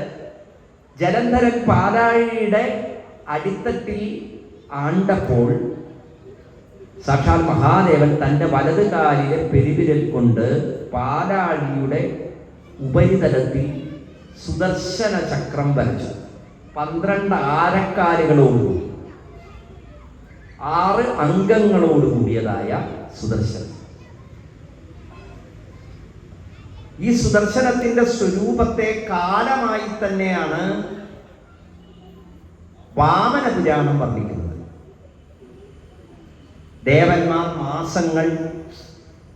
ജലന്ധരൻ പാലാഴിയുടെ അടിത്തട്ടിൽ ആണ്ടപ്പോൾ സാക്ഷാൽ മഹാദേവൻ തൻ്റെ വലത് കാലിലെ പെരുവിരൽ കൊണ്ട് പാലാഴിയുടെ ഉപരിതലത്തിൽ സുദർശന ചക്രം വരച്ചു. 12 ആരക്കാലുകളോടുകൂടി 6 അംഗങ്ങളോടുകൂടിയതായ സുദർശനം. ഈ സുദർശനത്തിന്റെ സ്വരൂപത്തെ കാലമായി തന്നെയാണ് വാമന പുരാണം വർണ്ണിക്കുന്നത്. ദേവന്മാർ, മാസങ്ങൾ,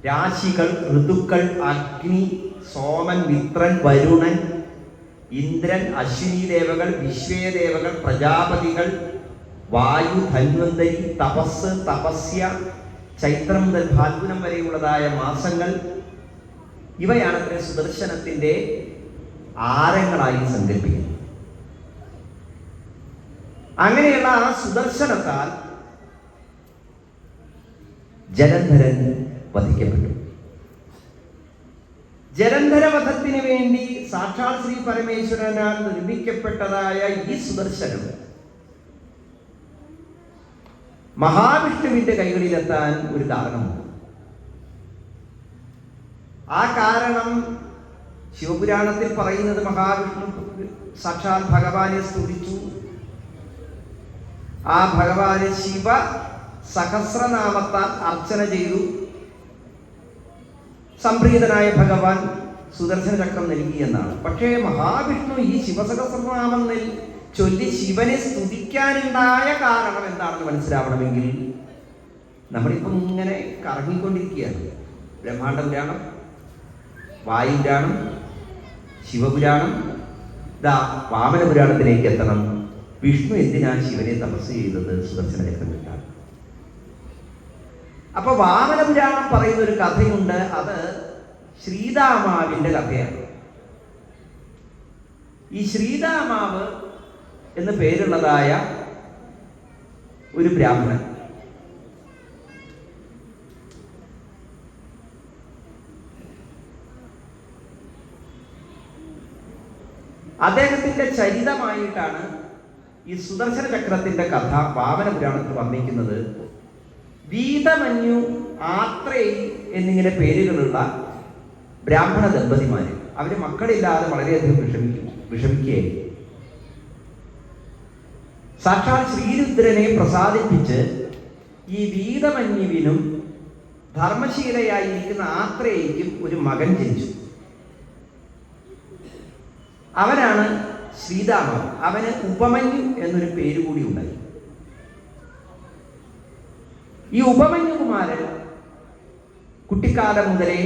രാശികൾ, ഋതുക്കൾ, അഗ്നി, സോമൻ, മിത്രൻ, വരുണൻ, ഇന്ദ്രൻ, അശ്വിനി ദേവകൾ, വിശ്വേദേവകൾ, പ്രജാപതികൾ, വായു, ധന്വന്തരി, തപസ്, തപസ്യ, ചൈത്രം മുതൽ ഫാൽഗുനം വരെയുള്ളതായ മാസങ്ങൾ, ഇവയാണ് സുദർശനത്തിന്റെ ആരങ്ങളായി സങ്കല്പിക്കുന്നത്. അങ്ങനെയുള്ള ആ സുദർശനത്താൽ ജലന്ധരൻ വധിക്കപ്പെട്ടു. ജലന്ധരവധത്തിന് വേണ്ടി സാക്ഷാൽ ശ്രീ പരമേശ്വരനാൽ നിർമ്മിക്കപ്പെട്ടതായ ഈ സുദർശനം മഹാവിഷ്ണുവിന്റെ കൈകളിലെത്താൻ ഒരു കാരണമുണ്ട്. ആ കാരണം ശിവപുരാണത്തിൽ പറയുന്നത് മഹാവിഷ്ണു സാക്ഷാൽ ഭഗവാനെ സ്തുതിച്ചു. ആ ഭഗവാന് ശിവ സഹസ്രനാമത്താൽ അർച്ചന ചെയ്തു. സംപ്രീതനായ ഭഗവാൻ സുദർശന ചക്രം നൽകി എന്നാണ്. പക്ഷേ മഹാവിഷ്ണു ഈ ശിവസഹസ്രനാമം ചൊല്ലി ശിവനെ സ്തുതിക്കാനുണ്ടായ കാരണം എന്താണെന്ന് മനസ്സിലാവണമെങ്കിൽ നമ്മളിപ്പം ഇങ്ങനെ കറങ്ങിക്കൊണ്ടിരിക്കുകയാണ്. ബ്രഹ്മാണ്ഡ പുരാണം, വായുപുരാണം, ശിവപുരാണം, വാമന പുരാണത്തിലേക്ക് എത്തണം. വിഷ്ണു എന്തിനാണ് ശിവനെ തപസ് ചെയ്തത്? സുദർശന ചക്രം കിട്ടാൻ. അപ്പൊ വാമന പുരാണം പറയുന്ന ഒരു കഥയുണ്ട്. അത് ശ്രീതാമാവിന്റെ കഥയാണ്. ഈ ശ്രീതാമാവ് എന്ന് പേരുള്ളതായ ഒരു ബ്രാഹ്മണൻ അദ്ദേഹത്തിന്റെ ചരിതമായിട്ടാണ് ഈ സുദർശന ചക്രത്തിന്റെ കഥ വാമന പുരാണത്തിൽ വർണ്ണിക്കുന്നത്. വീതമന്യു, ആത്രേയി എന്നിങ്ങനെ പേരുകളുള്ള ബ്രാഹ്മണ ദമ്പതിമാര് അവര് മക്കളില്ലാതെ വളരെയധികം വിഷമിക്കുകയായിരുന്നു. സാക്ഷാൽ ശ്രീരുദ്രനെ പ്രസാദിപ്പിച്ച് ഈ വീതമന്യുവിനും ധർമ്മശീലയായിരിക്കുന്ന ആത്രേയിക്കും ഒരു മകൻ ജനിച്ചു. അവനാണ് ശ്രീതാമാവ്. അവന് ഉപമന്യു എന്നൊരു പേര് കൂടി ഉണ്ടായി. ഈ ഉപമന്യുകുമാരൻ കുട്ടിക്കാലം മുതലേ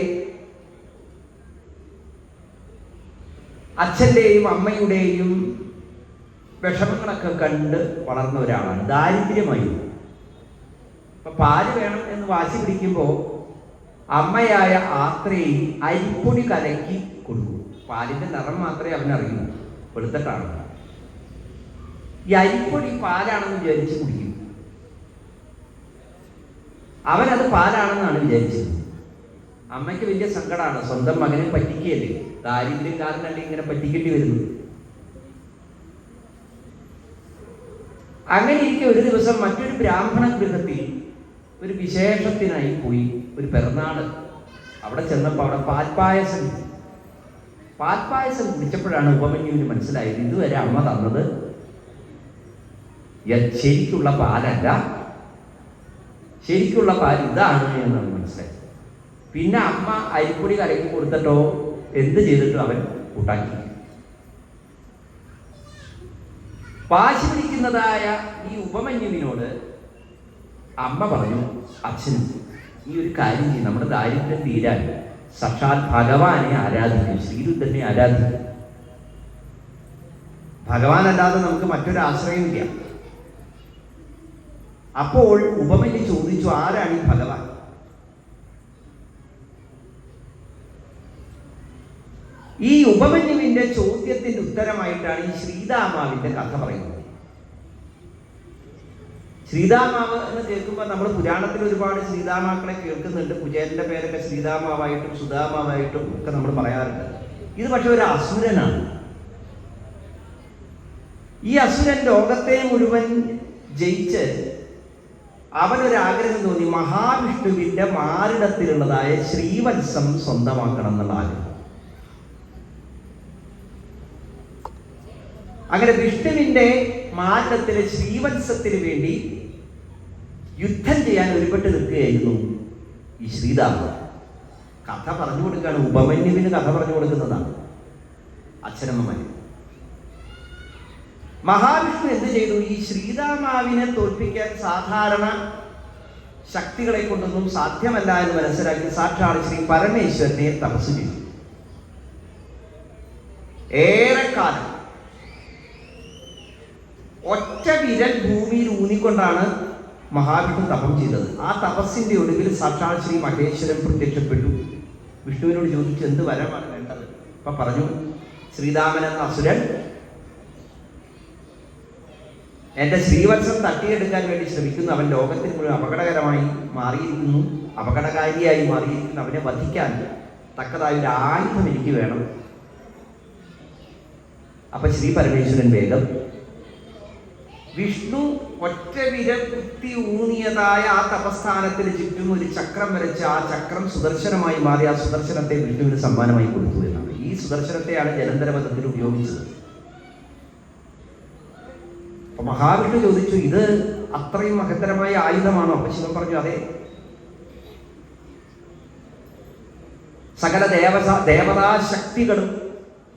അച്ഛൻ്റെയും അമ്മയുടെയും വിഷമങ്ങളൊക്കെ കണ്ട് വളർന്ന ഒരാളാണ്. ദാരിദ്ര്യമായിരുന്നു. അപ്പൊ പാല് വേണം എന്ന് വാശി പിടിക്കുമ്പോൾ അമ്മയായ ആത്രേയി അരിപ്പൊടി കലക്കി കൊടുക്കും. പാലിന്റെ നിറം മാത്രമേ അവനറിയൂ, വെളുത്തിട്ടാണ്. ഈ അരിപ്പൊടി പാലാണെന്ന് വിചാരിച്ച് കുടിക്കും. അവനത് പാലാണെന്നാണ് വിചാരിച്ചത്. അമ്മയ്ക്ക് വലിയ സങ്കടമാണ്. സ്വന്തം മകനെ പറ്റിക്കുകയല്ലേ, ദാരിദ്ര്യക്കാരനല്ലേ ഇങ്ങനെ പറ്റിക്കേണ്ടി വരുന്നത്. അങ്ങനെ ഇരിക്കെ ഒരു ദിവസം മറ്റൊരു ബ്രാഹ്മണ ഗൃഹത്തിൽ ഒരു വിശേഷത്തിനായി പോയി. ഒരു പിറന്നാള്. അവിടെ ചെന്നപ്പോൾ അവിടെ പാൽപ്പായസം കുടിച്ചപ്പോഴാണ് ഉപമന്യുവിന് മനസ്സിലായത് ഇതുവരെ അമ്മ തന്നത് ശരിക്കുള്ള പാലല്ല, ശരിക്കുള്ള പാൽ ഇതാണ് എന്നാണ് മനസ്സിലായത്. പിന്നെ അമ്മ അരിപ്പൊടി കലക്കി കൊടുത്തിട്ടോ എന്ത് ചെയ്തിട്ടും അവൻ കൂട്ടാക്കി. വാശി പിടിക്കുന്നതായ ഈ ഉപമന്യുവിനോട് അമ്മ പറഞ്ഞു, അച്ഛനും ഈ ഒരു കാര്യം ചെയ്യും, നമ്മുടെ ദാരിദ്ര്യം തീരാൻ സാക്ഷാൽ ഭഗവാനെ ആരാധിക്കും, ശ്രീരുദ്രനെ ആരാധിക്കും. ഭഗവാനല്ലാതെ നമുക്ക് മറ്റൊരു ആശ്രയമില്ല. അപ്പോൾ ഉപമന്യു ചോദിച്ചു, ആരാണ് ഈ ഭഗവാൻ? ഈ ഉപമന്യുവിന്റെ ചോദ്യത്തിന്റെ ഉത്തരമായിട്ടാണ് ഈ ശ്രീതാമാവിന്റെ കഥ പറയുന്നത്. ശ്രീതാമാവ് എന്ന് കേൾക്കുമ്പോൾ നമ്മൾ പുരാണത്തിൽ ഒരുപാട് ശ്രീതാമാക്കളെ കേൾക്കുന്നുണ്ട്. കുചേരന്റെ പേരൊക്കെ ശ്രീതാമാവായിട്ടും സുധാമാവായിട്ടും ഒക്കെ നമ്മൾ പറയാറുണ്ട്. ഇത് പക്ഷെ ഒരു അസുരനാണ്. ഈ അസുരൻ ലോകത്തെ മുഴുവൻ ജയിച്ച് അവനൊരാഗ്രഹം തോന്നി, മഹാവിഷ്ണുവിന്റെ മാറിടത്തിലുള്ളതായ ശ്രീവത്സം സ്വന്തമാക്കണം എന്നുള്ള ആഗ്രഹം. അങ്ങനെ വിഷ്ണുവിന്റെ മാറിടത്തിലെ ശ്രീവത്സത്തിന് വേണ്ടി യുദ്ധം ചെയ്യാൻ ഒരുപെട്ട് നിൽക്കുകയായിരുന്നു ഈ ശ്രീതാമ. കഥ പറഞ്ഞു കൊടുക്കുകയാണ്, ഉപമന്യുവിന് കഥ പറഞ്ഞു കൊടുക്കുന്നതാണ് അച്ഛനമ്മമാര്. മഹാവിഷ്ണു എന്ത് ചെയ്തു? ഈ ശ്രീതാമാവിനെ തോൽപ്പിക്കാൻ സാധാരണ ശക്തികളെ കൊണ്ടൊന്നും സാധ്യമല്ല എന്ന് മനസ്സിലാക്കി സാക്ഷാൽ ശ്രീ പരമേശ്വരനെ തപസ് ചെയ്തു. ഏറെക്കാലം ഒറ്റ വിരൽ ഭൂമിയിൽ ഊന്നിക്കൊണ്ടാണ് മഹാവിഷ്ണു തപം ചെയ്തത്. ആ തപസ്സിന്റെ ഒടുവിൽ സാക്ഷാൽ ശ്രീ മഹേശ്വരൻ പ്രത്യക്ഷപ്പെട്ടു. വിഷ്ണുവിനോട് ചോദിച്ചു, എന്ത് വരമാണ് വേണ്ടത്? അപ്പൊ പറഞ്ഞു, ശ്രീരാമൻ എന്ന അസുരൻ എന്റെ ശ്രീവത്സം തട്ടിയെടുക്കാൻ വേണ്ടി ശ്രമിക്കുന്നു. അവൻ ലോകത്തിന് മുഴുവൻ അപകടകരമായി മാറിയിരിക്കുന്നു, അപകടകാരിയായി മാറിയിരിക്കുന്നു. അവനെ വധിക്കാൻ തക്കതായ ഒരു ആയുധം എനിക്ക് വേണം. അപ്പൊ ശ്രീ പരമേശ്വരൻ വേഗം വിഷ്ണു ഒറ്റ വിരൽ കുത്തി ഊന്നിയതായ ആ തപസ്ഥാനത്തിന് ചുറ്റും ഒരു ചക്രം വരച്ച് ആ ചക്രം സുദർശനമായി മാറി ആ സുദർശനത്തെ വിഷ്ണുവിന് സമ്മാനമായി കൊടുത്തു എന്നാണ്. ഈ സുദർശനത്തെയാണ് ജലന്ധരവധത്തിൽ ഉപയോഗിച്ചത്. അപ്പൊ മഹാവിഷ്ണു ചോദിച്ചു, ഇത് അത്രയും മഹത്തരമായ ആയുധമാണോ? അപ്പൊ ശിവൻ പറഞ്ഞു, അതെ. സകല ദേവതാ ശക്തികളും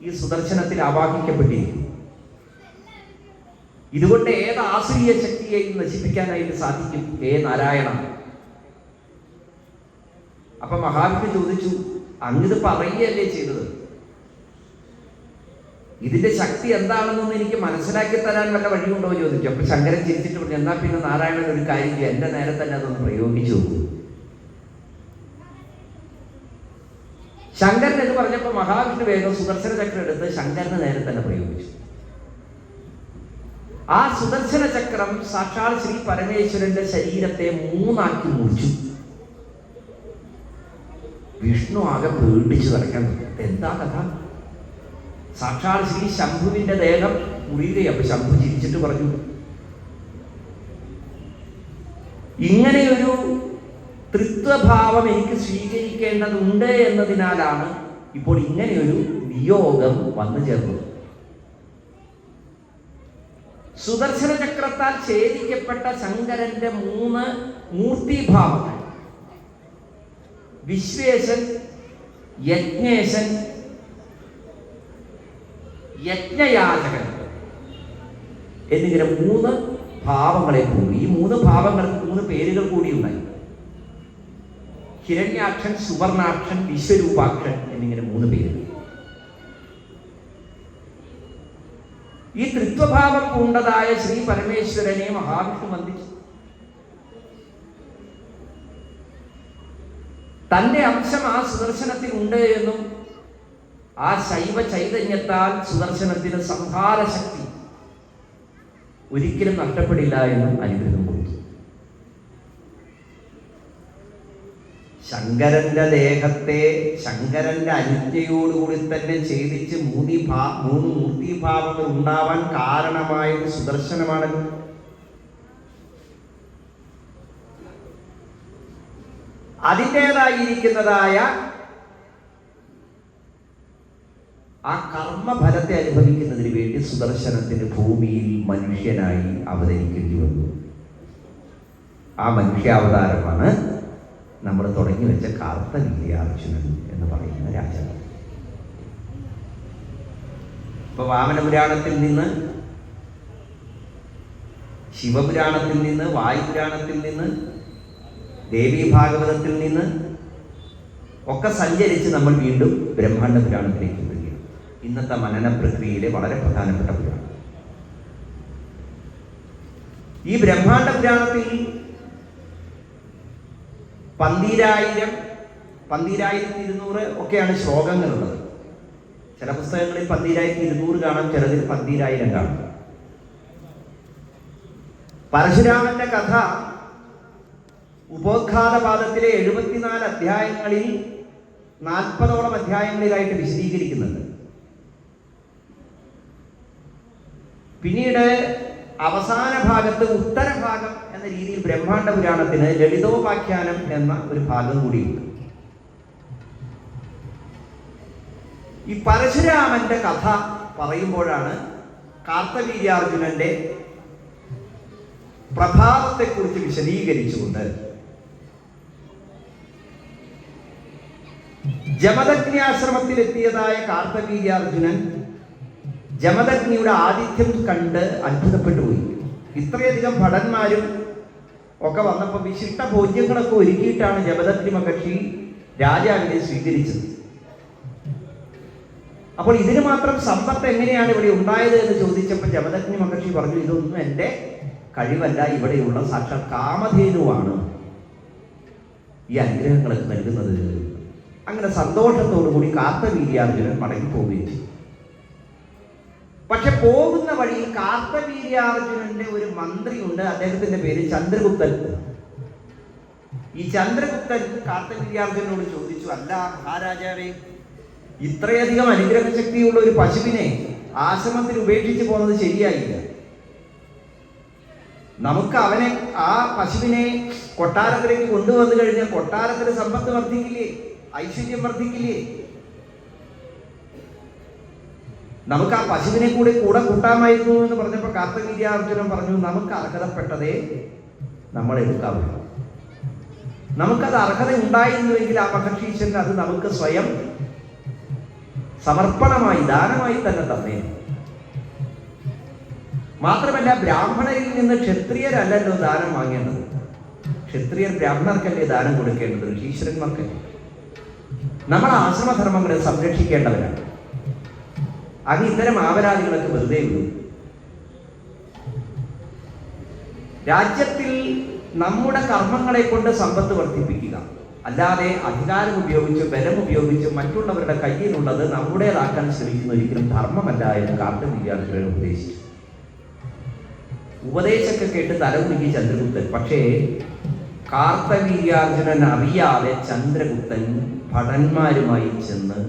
ഈ സുദർശനത്തിൽ ആവാഹിക്കപ്പെട്ടിരിക്കുന്നു. ഇതുകൊണ്ട് ഏത് ആസുരീയ ശക്തിയെയും നശിപ്പിക്കാനായിട്ട് സാധിക്കും, ഹേ നാരായണ. അപ്പൊ മഹാവിഷ്ണു ചോദിച്ചു, അങ്ങിത് പറയുകയല്ലേ ചെയ്തത്? ഇതിന്റെ ശക്തി എന്താണെന്നൊന്ന് എനിക്ക് മനസ്സിലാക്കി തരാൻ വല്ല വഴിയുണ്ടോ എന്ന് ചോദിച്ചു. അപ്പൊ ശങ്കരൻ ചിരിച്ചിട്ട് പറഞ്ഞു, എന്നാ പിന്നെ നാരായണൻ ഒരു കാര്യം ചെയ്യും, എന്റെ നേരെ തന്നെ അതൊന്ന് പ്രയോഗിച്ചു നോക്കൂ. ശങ്കരൻ എന്ന് പറഞ്ഞപ്പോ മഹാവിഷ്ണു വേഗം സുദർശന ചക്രം എടുത്ത് ശങ്കരന് നേരെ തന്നെ പ്രയോഗിച്ചു. ആ സുദർശന ചക്രം സാക്ഷാൽ ശ്രീ പരമേശ്വരന്റെ ശരീരത്തെ മൂന്നാക്കി മുറിച്ചു. വിഷ്ണു ആകെ പേടിച്ചു കിടക്കാൻ. എന്താ കഥ? സാക്ഷാൽ ശ്രീ ശംഭുവിന്റെ ദേഹം മുറിയുകയും. അപ്പൊ ശംഭു ചിരിച്ചിട്ട് പറഞ്ഞു, ഇങ്ങനെയൊരു തൃത്വഭാവം എനിക്ക് സ്വീകരിക്കേണ്ടതുണ്ട് എന്നതിനാലാണ് ഇപ്പോൾ ഇങ്ങനെയൊരു നിയോഗം വന്നു ചേർന്നത്. സുദർശന ചക്രത്താൽ ഛേദിക്കപ്പെട്ട ശങ്കരന്റെ 3 മൂർത്തിഭാവങ്ങൾ, വിശ്വേശൻ, യജ്ഞേശൻ, യജ്ഞയാചകൻ എന്നിങ്ങനെ 3 ഭാവങ്ങളെ കൂടി. ഈ 3 ഭാവങ്ങൾക്ക് 3 പേരുകൾ കൂടി ഉണ്ടായി. ഹിരണ്യാക്ഷൻ, സുവർണാക്ഷൻ, വിശ്വരൂപാക്ഷൻ എന്നിങ്ങനെ 3 പേരുകൾ. ഈ തൃത്വഭാവം പൂണ്ടതായ ശ്രീ പരമേശ്വരനെ മഹാവിഷ്ണു വന്ദിച്ചു. തന്റെ അംശം ആ സുദർശനത്തിൽ ഉണ്ട് എന്നും ആ ശൈവ ചൈതന്യത്താൽ സുദർശനത്തിന് സംഹാരശക്തി ഒരിക്കലും നഷ്ടപ്പെടില്ല എന്നും അനുഗ്രഹം കൊടുത്തു. ശങ്കരന്റെ ദേഹത്തെ ശങ്കരന്റെ അനുജ്ഞയോടുകൂടി തന്നെ ഛേദിച്ച് 3 മൂർത്തിഭാവങ്ങൾ ഉണ്ടാവാൻ കാരണമായത് സുദർശനമാണ്. അതിൻ്റെതായിരിക്കുന്നതായ ആ കർമ്മഫലത്തെ അനുഭവിക്കുന്നതിന് വേണ്ടി സുദർശനത്തിന് ഭൂമിയിൽ മനുഷ്യനായി അവതരിക്കേണ്ടി വന്നു. ആ മനുഷ്യാവതാരമാണ് നമ്മൾ തുടങ്ങി വെച്ച കാർത്തവീര്യാർജുനൻ എന്ന് പറയുന്ന രാജാവ്. ഇപ്പൊ വാമനപുരാണത്തിൽ നിന്ന്, ശിവപുരാണത്തിൽ നിന്ന്, വായുപുരാണത്തിൽ നിന്ന്, ദേവീഭാഗവതത്തിൽ നിന്ന് ഒക്കെ സഞ്ചരിച്ച് നമ്മൾ വീണ്ടും ബ്രഹ്മാണ്ഡ പുരാണത്തിലേക്ക് വരികയാണ്. ഇന്നത്തെ മനന പ്രക്രിയയിലെ വളരെ പ്രധാനപ്പെട്ട പുരാണം. ഈ ബ്രഹ്മാണ്ഡ പുരാണത്തിൽ 12,200 ഒക്കെയാണ് ശ്ലോകങ്ങളുള്ളത്. ചില പുസ്തകങ്ങളിൽ 12,200 കാണാം, ചിലതിൽ 12,000 കാണാം. പരശുരാമന്റെ കഥ ഉപോദ്ഘാതപാദത്തിലെ 74 അധ്യായങ്ങളിൽ 40ഓളം അധ്യായങ്ങളിലായിട്ട് വിശദീകരിക്കുന്നുണ്ട്. പിന്നീട് അവസാന ഭാഗത്ത് ഉത്തരഭാഗം എന്ന രീതിയിൽ ബ്രഹ്മാണ്ഡ പുരാണത്തിന് ലളിതോപാഖ്യാനം എന്ന ഒരു ഭാഗം കൂടിയുണ്ട്. ഈ പരശുരാമന്റെ കഥ പറയുമ്പോഴാണ് കാർത്തവീര്യാർജുനന്റെ പ്രഭാവത്തെക്കുറിച്ച് വിശദീകരിച്ചുകൊണ്ട് ജമദഗ്നിയാശ്രമത്തിലെത്തിയതായ കാർത്തവീര്യാർജുനൻ ജമദഗ്നിയുടെ ആതിഥ്യം കണ്ട് അത്ഭുതപ്പെട്ടുപോയി. ഇത്രയധികം ഭടന്മാരും ഒക്കെ വന്നപ്പോൾ വിശിഷ്ട ഭോജ്യങ്ങളൊക്കെ ഒരുക്കിയിട്ടാണ് ജമദഗ്നി മഹർഷി രാജാവിനെ സ്വീകരിച്ചത്. അപ്പോൾ ഇതിന് മാത്രം സമ്പത്ത് എങ്ങനെയാണ് ഇവിടെ ഉണ്ടായത് എന്ന് ചോദിച്ചപ്പോൾ ജമദഗ്നി മഹർഷി പറഞ്ഞു, ഇതൊന്നും എൻ്റെ കഴിവല്ല, ഇവിടെയുള്ള സാക്ഷാൽ കാമധേനുവാണ് ഈ അനുഗ്രഹങ്ങളൊക്കെ നൽകുന്നത്. അങ്ങനെ സന്തോഷത്തോടു കൂടി കാർത്തവീര്യാർജുനൻ മടങ്ങി പോവുകയും ചെയ്തു. പക്ഷെ പോകുന്ന വഴിയിൽ കാർത്തവീര്യാർജുനന്റെ ഒരു മന്ത്രിയുണ്ട്, അദ്ദേഹത്തിന്റെ പേര് ചന്ദ്രഗുപ്തൻ. ഈ ചന്ദ്രഗുപ്തൻ കാർത്തവീര്യാർജുനോട് ചോദിച്ചു, അല്ല മഹാരാജാവേ, ഇത്രയധികം അനുഗ്രഹ ശക്തിയുള്ള ഒരു പശുവിനെ ആശ്രമത്തിൽ ഉപേക്ഷിച്ച് പോകുന്നത് ശരിയായില്ല. നമുക്ക് അവനെ, ആ പശുവിനെ കൊട്ടാരത്തിലേക്ക് കൊണ്ടുവന്നു കഴിഞ്ഞാൽ കൊട്ടാരത്തിന് സമ്പത്ത് വർദ്ധിക്കില്ലേ, ഐശ്വര്യം വർദ്ധിക്കില്ലേ? നമുക്ക് ആ പശുവിനെ കൂടെ കൂട്ടാമായിരുന്നു എന്ന് പറഞ്ഞപ്പോൾ കാർത്തവീര്യാർജുനൻ പറഞ്ഞു, നമുക്ക് അർഹതപ്പെട്ടതേ നമ്മൾ എടുക്കാവുള്ളൂ. നമുക്കത് അർഹത ഉണ്ടായിരുന്നുവെങ്കിൽ ആ മഹർഷീശ്വരൻ അത് നമുക്ക് സ്വയം സമർപ്പണമായി, ദാനമായി തന്നെ തന്നെ. മാത്രമല്ല, ബ്രാഹ്മണരിൽ നിന്ന് ക്ഷത്രിയരല്ലല്ലോ ദാനം വാങ്ങേണ്ടത്. ക്ഷത്രിയർ ബ്രാഹ്മണർക്കല്ലേ ദാനം കൊടുക്കേണ്ടത്, ഋഷീശ്വരന്മാർക്കല്ലേ. നമ്മൾ ആശ്രമധർമ്മങ്ങളെ സംരക്ഷിക്കേണ്ടവരാണ്. അത് ഇത്തരം ആപരാധികളൊക്കെ വെറുതെ ഉള്ളൂ. രാജ്യത്തിൽ നമ്മുടെ കർമ്മങ്ങളെ കൊണ്ട് സമ്പത്ത് വർദ്ധിപ്പിക്കുക, അല്ലാതെ അധികാരം ഉപയോഗിച്ച്, ബലം ഉപയോഗിച്ച് മറ്റുള്ളവരുടെ കയ്യിലുള്ളത് നമ്മുടേതാക്കാൻ ശ്രമിക്കുന്ന ഒരിക്കലും ധർമ്മമല്ല എന്ന് കാർത്തവീര്യാർജുനൻ ഉപദേശിച്ചു. ഉപദേശമൊക്കെ കേട്ട് തലകുലുക്കി ചന്ദ്രഗുപ്തൻ. പക്ഷേ കാർത്തവീര്യാർജുനൻ അറിയാതെ ചന്ദ്രഗുപ്തൻ ഭടന്മാരുമായി ചെന്ന്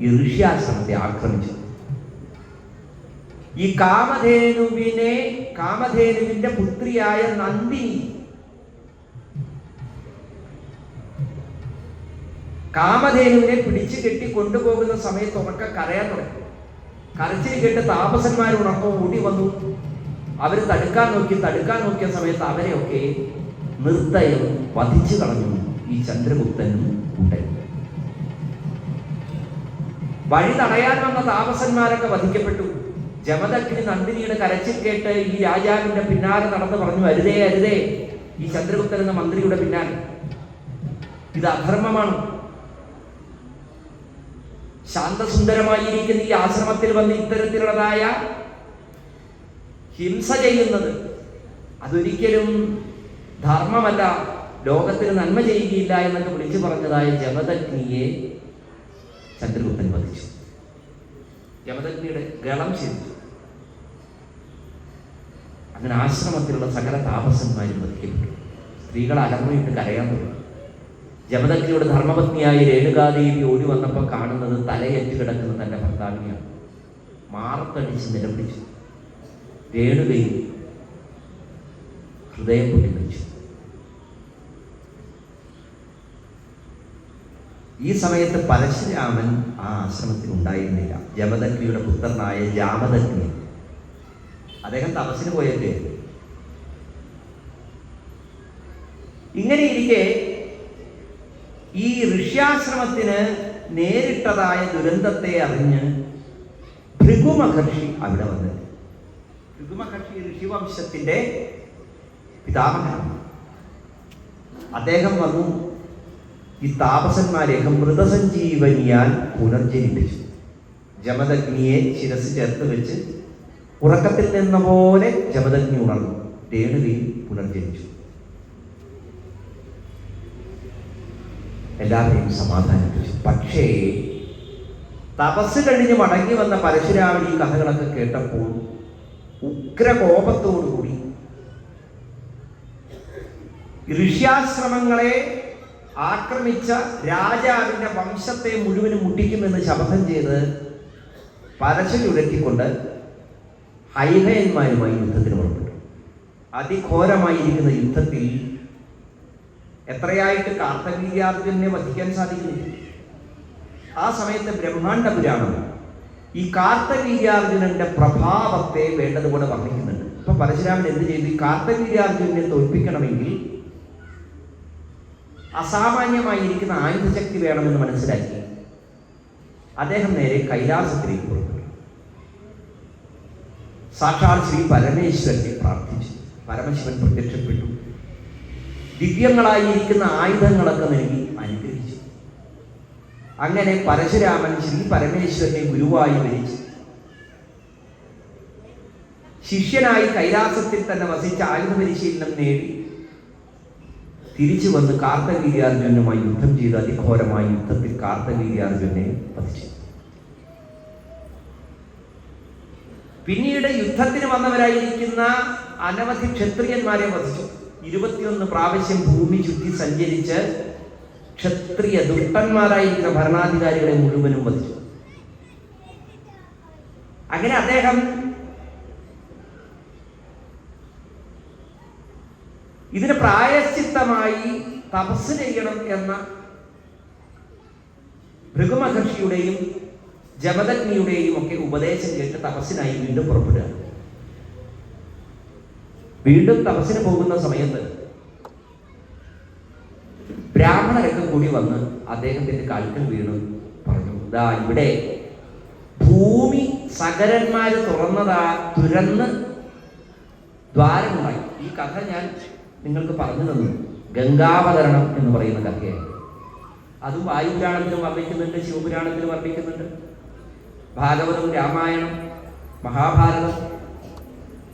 ഈ ഋഷ്യാശ്രമത്തെ ആക്രമിച്ചു. ഈ കാമധേനുവിന്റെ പുത്രിയായ നന്ദിനി, കാമധേനുവിനെ പിടിച്ചു കെട്ടി കൊണ്ടുപോകുന്ന സമയത്ത് ഉറക്കെ കരയാൻ തുടങ്ങി. കരച്ചിൽ കേട്ട് താപസന്മാർ ഉണർന്നോ ഓടി വന്നു. അവർ തടുക്കാൻ നോക്കിയ സമയത്ത് അവരെയൊക്കെ നിർദ്ദയം വധിച്ചു കളഞ്ഞു ഈ ചന്ദ്രഗുപ്തനും കൂട്ടരും. വഴി തടയാൻ വന്ന താപസന്മാരൊക്കെ വധിക്കപ്പെട്ടു. ജമദഗ്നി നന്ദിനിയുടെ കരച്ചിൽ കേട്ട് ഈ രാജാവിന്റെ പിന്നാലെ നടന്ന് പറഞ്ഞു, അരുതേ അരുതേ, ഈ ചന്ദ്രഗുപ്തൻ എന്ന മന്ത്രിയുടെ പിന്നാലെ, ഇത് അധർമ്മമാണ്. ശാന്തസുന്ദരമായിരിക്കുന്ന ഈ ആശ്രമത്തിൽ വന്ന് ഇത്തരത്തിലുള്ളതായ ഹിംസ ചെയ്യുന്നത് അതൊരിക്കലും ധർമ്മമല്ല, ലോകത്തിന് നന്മ ചെയ്യുകയില്ല എന്നൊക്കെ വിളിച്ചു പറഞ്ഞതായ ജമദഗ്നിയെ ചന്ദ്രഗുപ്തൻ വധിച്ചു. ജമദഗ്നിയുടെ ഗളം ഛേദിച്ചു. അങ്ങനെ ആശ്രമത്തിലുള്ള സകല താപസന്മാരും വധിക്കപ്പെട്ടു. സ്ത്രീകൾ അലർമയിട്ട് കരയാൻ തുടങ്ങി. ജമദഗ്നിയുടെ ധർമ്മപത്നിയായ രേണുകാദേവി ഓടി വന്നപ്പോൾ കാണുന്നത് തലയേറ്റ് കിടക്കുന്ന തന്റെ ഭർത്താവിനെയാണ്. മാറത്തടിച്ച് നിലവിളിച്ചു. രേണുകയും ഹൃദയം പൊട്ടിമരിച്ചു. ഈ സമയത്ത് പരശുരാമൻ ആ ആശ്രമത്തിൽ ഉണ്ടായിരുന്നില്ല. ജമദഗ്നിയുടെ പുത്രനായ ജാമദഗ്നി, അദ്ദേഹം തപസ്സിന് പോയല്ലേ. ഇങ്ങനെയിരിക്കെ ഈ ഋഷ്യാശ്രമത്തിന് നേരിട്ടതായ ദുരന്തത്തെ അറിഞ്ഞ് ഭൃഗു മഹർഷി അവിടെ വന്നത്. ഭൃഗു മഹർഷി ഋഷിവംശത്തിന്റെ പിതാമഹനാണ്. അദ്ദേഹം വന്നു ഈ താപസന്മാരെയൊക്കെ മൃതസഞ്ജീവനിയാൽ പുനർജനിപ്പിച്ചു. ജമദഗ്നിയെ ശിരസ് ചേർത്ത് വെച്ച് ഉറക്കത്തിൽ നിന്ന പോലെ ജമദഗ്നി ഉണർന്നു, രേണുകയിൽ പുനർജനിച്ചു. എല്ലാവരെയും സമാധാനിപ്പിച്ചു. പക്ഷേ തപസ് കഴിഞ്ഞ് മടങ്ങി വന്ന പരശുരാമൻ ഈ കഥകളൊക്കെ കേട്ടപ്പോൾ ഉഗ്രകോപത്തോടുകൂടി ഋഷ്യാശ്രമങ്ങളെ ആക്രമിച്ച രാജാവിന്റെ വംശത്തെ മുഴുവനും മുട്ടിക്കുമെന്ന് ശപഥം ചെയ്ത് പരശുരുടറ്റിക്കൊണ്ട് ഹൈഹയന്മാരുമായി യുദ്ധത്തിന് പുറപ്പെട്ടു. അതിഘോരമായിരിക്കുന്ന യുദ്ധത്തിൽ എത്രയായിട്ട് കാർത്തവീര്യാർജുനെ വധിക്കാൻ സാധിക്കുന്നു. ആ സമയത്ത് ബ്രഹ്മാണ്ഡ പുരാണം ഈ കാർത്തവീര്യാർജുനന്റെ പ്രഭാവത്തെ വേണ്ടതുപോലെ വർണ്ണിക്കുന്നുണ്ട്. ഇപ്പൊ പരശുരാമൻ എന്ത് ചെയ്തു? ഈ കാർത്തവീര്യാർജുനെ തോൽപ്പിക്കണമെങ്കിൽ അസാമാന്യമായിരിക്കുന്ന ആയുധശക്തി വേണമെന്ന് മനസ്സിലാക്കി അദ്ദേഹം നേരെ കൈലാസത്തിലേക്ക് പുറപ്പെട്ടു. സാക്ഷാൽ ശ്രീ പരമേശ്വരനെ പ്രാർത്ഥിച്ചു. പരമശിവൻ പ്രത്യക്ഷപ്പെട്ടു. ദിവ്യങ്ങളായിരിക്കുന്ന ആയുധങ്ങളൊക്കെ നൽകി അനുഗ്രഹിച്ചു. അങ്ങനെ പരശുരാമൻ ശ്രീ പരമേശ്വരനെ ഗുരുവായി വരിച്ചു. ശിഷ്യനായി കൈലാസത്തിൽ തന്നെ വസിച്ച ആയുധ പരിശീലനം നേടി തിരിച്ചു വന്ന് കാർത്തവീര്യാർജുനുമായി യുദ്ധം ചെയ്ത് അതിഘോരമായ യുദ്ധത്തിൽ കാർത്തവീര്യാർജുനെ വധിച്ചു. പിന്നീട് യുദ്ധത്തിന് വന്നവരായിരിക്കുന്ന അനവധി ക്ഷത്രിയന്മാരെ വധിച്ചു. 21 പ്രാവശ്യം ഭൂമി ചുറ്റി സഞ്ചരിച്ച് ക്ഷത്രിയ ദുഷ്ടന്മാരായിരിക്കുന്ന ഭരണാധികാരികളെ മുഴുവനും വധിച്ചു. അങ്ങനെ അദ്ദേഹം ഇതിന് പ്രായശ്ചിത്തമായി തപസ് ചെയ്യണം എന്ന ഭൃഗുമഹർഷിയുടെയും ജമദഗ്നിയുടെയും ഒക്കെ ഉപദേശം കേട്ട് തപസ്സിനായി വീണ്ടും പുറപ്പെടുക. വീണ്ടും തപസ്സിന് പോകുന്ന സമയത്ത് ബ്രാഹ്മണരൊക്കെ കൂടി വന്ന് അദ്ദേഹത്തിന്റെ കാൽക്കൽ വീണു പറഞ്ഞു, ദാ ഇവിടെ ഭൂമി സകരന്മാര് തുറന്ന് ദ്വാരമുണ്ടായി. ഈ കഥ ഞാൻ നിങ്ങൾക്ക് പറഞ്ഞു തന്നു. ഗംഗാവതരണം എന്ന് പറയുന്ന കഥയാണ്. അതും വായുപുരാണത്തിലും വർണ്ണിക്കുന്നുണ്ട്, ശിവപുരാണത്തിലും വർണ്ണിക്കുന്നുണ്ട്. ഭാഗവതം, രാമായണം, മഹാഭാരതം